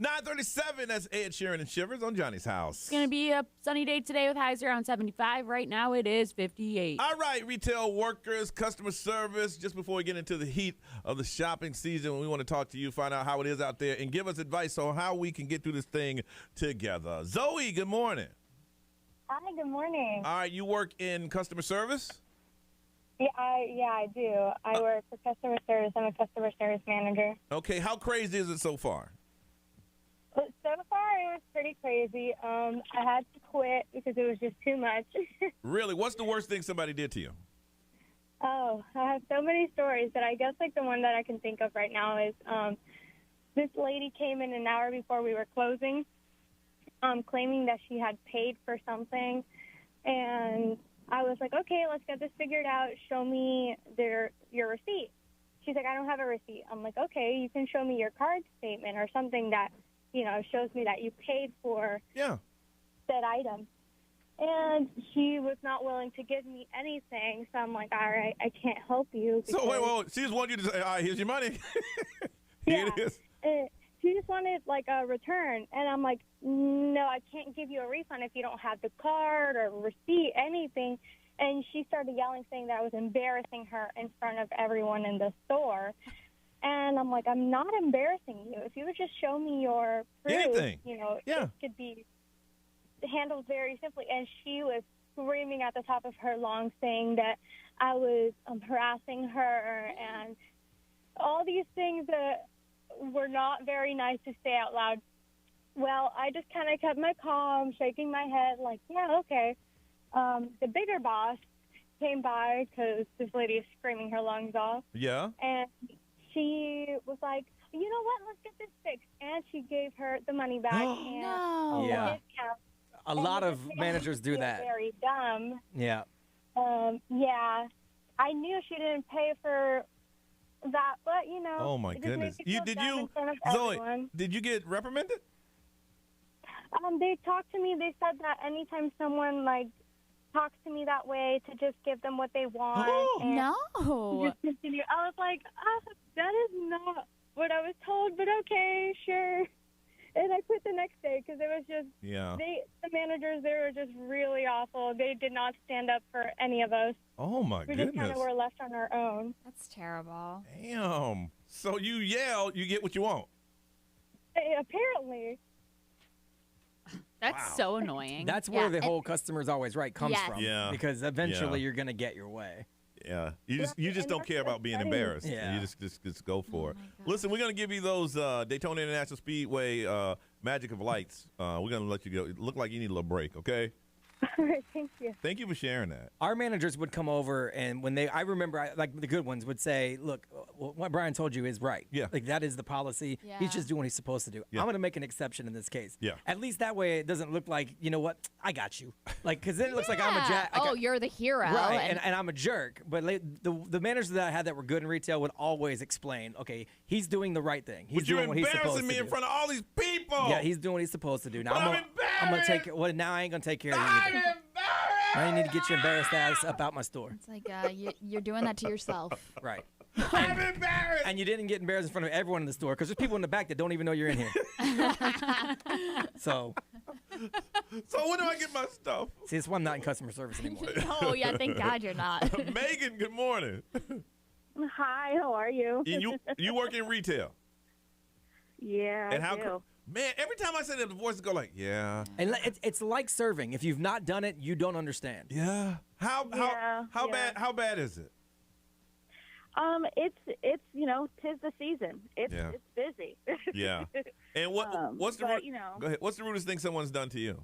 9:37, that's Ed Sheeran and Shivers on Johnny's House. It's going to be a sunny day today with highs around 75. Right now it is 58. All right, retail workers, customer service. Just before we get into the heat of the shopping season, we want to talk to you, find out how it is out there, and give us advice on how we can get through this thing together. Zoe, good morning. Hi, good morning. All right, you work in customer service? Yeah, I do. I work for customer service. I'm a customer service manager. Okay, how crazy is it so far? So far, it was pretty crazy. I had to quit because it was just too much. Really? What's the worst thing somebody did to you? Oh, I have so many stories, but I guess like the one that I can think of right now is this lady came in an hour before we were closing, claiming that she had paid for something, and I was like, okay, let's get this figured out. Show me your receipt. She's like, I don't have a receipt. I'm like, okay, you can show me your card statement or something that, shows me that you paid for said item. And she was not willing to give me anything. So I'm like, all right, I can't help you. So wait. She just wanted you to say, all right, here's your money. Here it is. She just wanted like a return. And I'm like, no, I can't give you a refund if you don't have the card or receipt, anything. And she started yelling, saying that I was embarrassing her in front of everyone in the store. And I'm like, I'm not embarrassing you. If you would just show me your proof, anything. It could be handled very simply. And she was screaming at the top of her lungs, saying that I was harassing her and all these things that were not very nice to say out loud. Well, I just kind of kept my calm, shaking my head like, yeah, okay. The bigger boss came by because this lady is screaming her lungs off. Yeah. And she was like, you know what, let's get this fixed. And she gave her the money back and No. the Yeah. discount. A lot of managers do that. Very dumb. Yeah. Yeah. I knew she didn't pay for that, but, Oh, my it just goodness. makes me feel bad in front of Zoe, everyone. did you get reprimanded? They talked to me. They said that anytime someone, talks to me that way, to just give them what they want. and No. Just continue. I was like, that is not what I was told, but okay, sure. And I quit the next day because it was just, the managers, they were just really awful. They did not stand up for any of us. Oh, my We goodness. just kind of were left on our own. That's terrible. Damn. So you yell, you get what you want. Apparently. That's so annoying. That's where the whole customer's always right comes Yes. from. Yeah. Because eventually Yeah. you're going to get your way. Yeah, you just don't care about being embarrassed. Yeah. You just go for it. Listen, we're gonna give you those Daytona International Speedway Magic of Lights. We're gonna let you go. It look like you need a little break, okay? All right, thank you. Thank you for sharing that. Our managers would come over, and when I remember, the good ones would say, look, what Brian told you is right. Yeah. Like, that is the policy. Yeah. He's just doing what he's supposed to do. Yeah. I'm going to make an exception in this case. Yeah. At least that way it doesn't look like, you know what, I got you. Like, because then it looks like I'm a jack. Oh, you're the hero. Right, and I'm a jerk. But the managers that I had that were good in retail would always explain, okay, he's doing the right thing. He's But you're doing what he's supposed to embarrassing me in do. front of all these people. Yeah, he's doing what he's supposed to do. Now But I'm gonna take it. Well, now I ain't gonna take care of you. either. I need to get your embarrassed ass up out my store. It's like you're doing that to yourself. Right. I'm embarrassed. And you didn't get embarrassed in front of everyone in the store because there's people in the back that don't even know you're in here. So when do I get my stuff? see, that's why I'm not in customer service anymore. Oh yeah, thank God you're not. Megan, good morning. Hi, how are you? And you work in retail. Yeah, And how I do. man, every time I say that, the voices go like, yeah. And it's like serving. If you've not done it, you don't understand. Yeah. How bad is it? It's tis the season. It's busy. Yeah. And what's the but, go ahead. What's the rudest thing someone's done to you?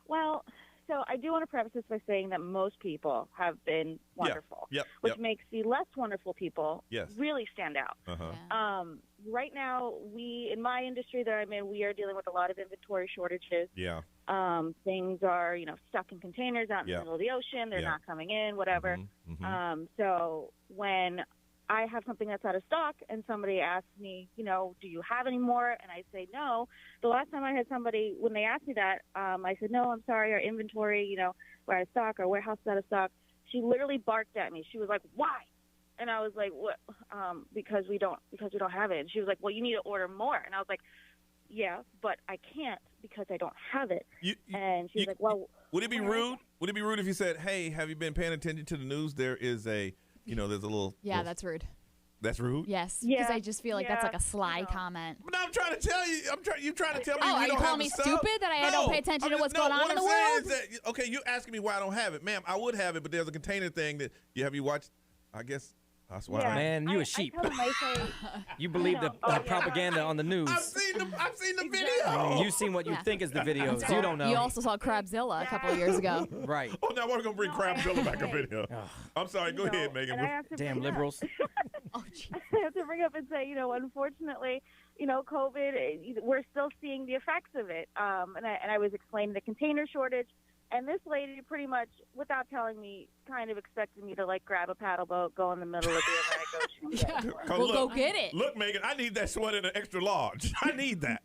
Well, so I do want to preface this by saying that most people have been wonderful, which makes the less wonderful people really stand out. Uh-huh. Right now, in my industry that I'm in, we are dealing with a lot of inventory shortages. Yeah. Things are, stuck in containers out in the middle of the ocean. They're not coming in, whatever. So when I have something that's out of stock and somebody asks me, do you have any more? And I say no. The last time I had somebody, when they asked me that, I said, no, I'm sorry, our inventory, we're out of stock, our warehouse is out of stock. She literally barked at me. She was like, why? And I was like, what? Because we don't have it. And she was like, well, you need to order more. And I was like, yeah, but I can't because I don't have it. And she's like, well. Would it be rude? Would it be rude if you said, hey, have you been paying attention to the news? There is there's a little. Yeah, that's rude. That's rude? Yes, because I just feel like that's like a sly comment. But I'm trying to tell you. You trying to tell me are you don't calling have me the stuff? stupid that I don't pay attention to what's going on in the world? What I'm saying is that, okay, you're asking me why I don't have it. Ma'am, I would have it, but there's a container thing that, have you watched, I guess, that's why. Yeah. Man, you a sheep. You believe the propaganda on the news. I've seen the video. You've seen what you think is the videos. You don't know. You also saw Crabzilla a couple of years ago. Right. Oh, now we're going to bring Crabzilla back a video. I'm sorry. Go ahead, Megan. Damn liberals. I have to bring up and say, unfortunately, COVID, we're still seeing the effects of it. And I was explaining the container shortage. And this lady pretty much, without telling me, kind of expected me to, grab a paddle boat, go in the middle of the Atlantic Ocean. We'll go get it. Look, Megan, I need that sweater in an extra large. I need that.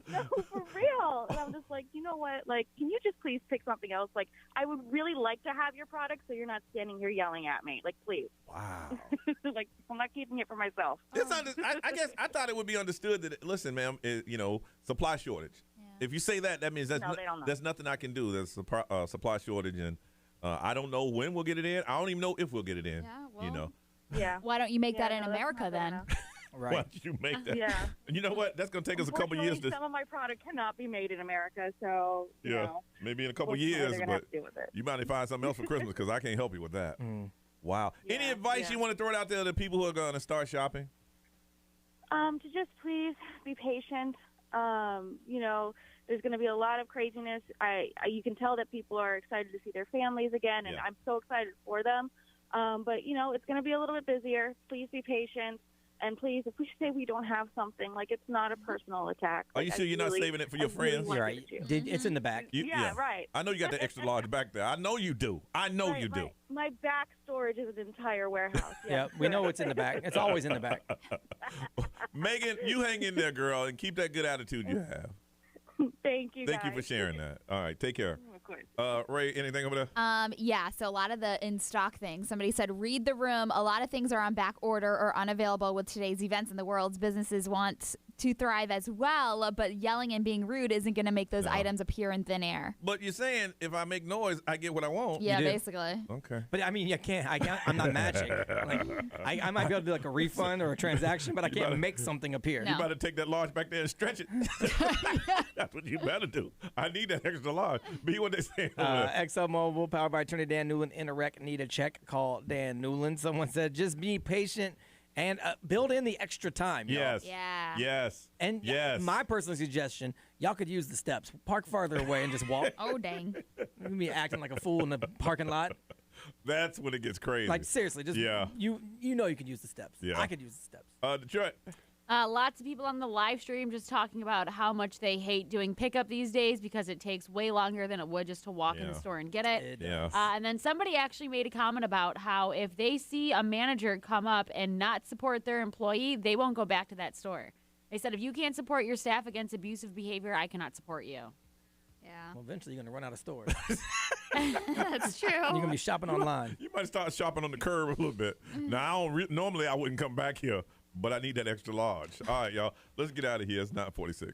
No, for real. And I'm just like, you know what? Can you just please pick something else? I would really like to have your product so you're not standing here yelling at me. Please. Wow. I'm not keeping it for myself. I guess I thought it would be understood that, listen, ma'am, supply shortage. If you say that means there's nothing I can do. There's a supply shortage, and I don't know when we'll get it in. I don't even know if we'll get it in. Yeah, well, Yeah. Why don't you make that in America then? Right. Why don't you make that? Yeah. And you know what? That's going to take us a couple years to. Some of my product cannot be made in America, so maybe in a couple years, but you might find something else for Christmas because I can't help you with that. Wow. Any advice you want to throw out there to people who are going to start shopping? To just please be patient. There's going to be a lot of craziness. You can tell that people are excited to see their families again, and I'm so excited for them. But it's going to be a little bit busier. Please be patient. And please, if we say we don't have something, it's not a personal attack. Are you sure you're not saving it for your friends? You're right. It's in the back. Right. I know you got the extra large back there. I know you do. You do. My back storage is an entire warehouse. Yeah, we know it's in the back. It's always in the back. Megan, you hang in there, girl, and keep that good attitude you have. Thank you. Thank you for sharing that. All right, take care. Of course. Ray, anything over there? Yeah, so a lot of the in-stock things. Somebody said, read the room. A lot of things are on back order or unavailable with today's events in the world. Businesses want to thrive as well, but yelling and being rude isn't going to make those items appear in thin air. But you're saying if I make noise, I get what I want. Yeah, basically. Okay. But I mean, you can't. I'm not magic. I might be able to do a refund or a transaction, but I can't make something appear. No. You better take that large back there and stretch it. That's what you better do. I need that extra large. Be what they say. ExxonMobil, powered by attorney Dan Newland, in a wreck, need a check. Call Dan Newland. Someone said, just be patient. And build in the extra time. Yes. Yeah. Yes. And my personal suggestion, y'all could use the steps. Park farther away and just walk. Oh, dang. You be acting like a fool in the parking lot. That's when it gets crazy. Seriously, just you know you could use the steps. Yeah. I could use the steps. Detroit. Lots of people on the live stream just talking about how much they hate doing pickup these days because it takes way longer than it would just to walk in the store and get it. And then somebody actually made a comment about how if they see a manager come up and not support their employee, they won't go back to that store. They said, if you can't support your staff against abusive behavior, I cannot support you. Yeah. Well, eventually you're going to run out of stores. That's true. You're going to be shopping online. You might start shopping on the curb a little bit. Now, normally I wouldn't come back here, but I need that extra large. All right, y'all. Let's get out of here. It's 9:46.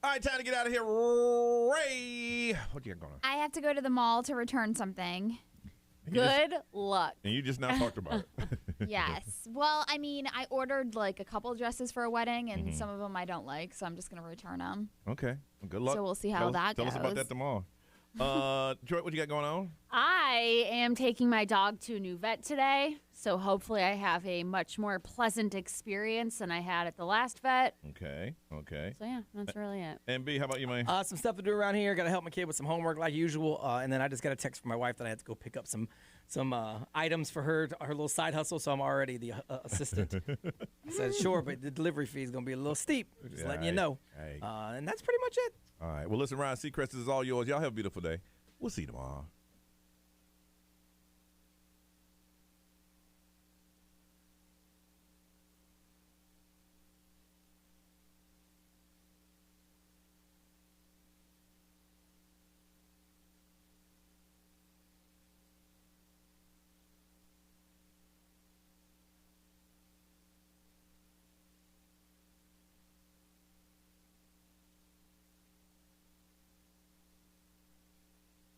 All right, time to get out of here. Ray, what you got going on? I have to go to the mall to return something. Good luck. And you just now talked about it. Yes. Well, I mean, I ordered like a couple dresses for a wedding, and some of them I don't like, so I'm just going to return them. Okay. Well, good luck. So we'll see how that goes. Tell us about that tomorrow. Joy, what you got going on? I am taking my dog to a new vet today, so hopefully I have a much more pleasant experience than I had at the last vet. Okay. So yeah, that's really it. And B, how about you, man? Some stuff to do around here. Got to help my kid with some homework like usual, and then I just got a text from my wife that I had to go pick up some items for her little side hustle. So I'm already the assistant. I said sure, but the delivery fee is gonna be a little steep. Just letting you know. And that's pretty much it. All right. Well, listen, Ryan Seacrest, this is all yours. Y'all have a beautiful day. We'll see you tomorrow.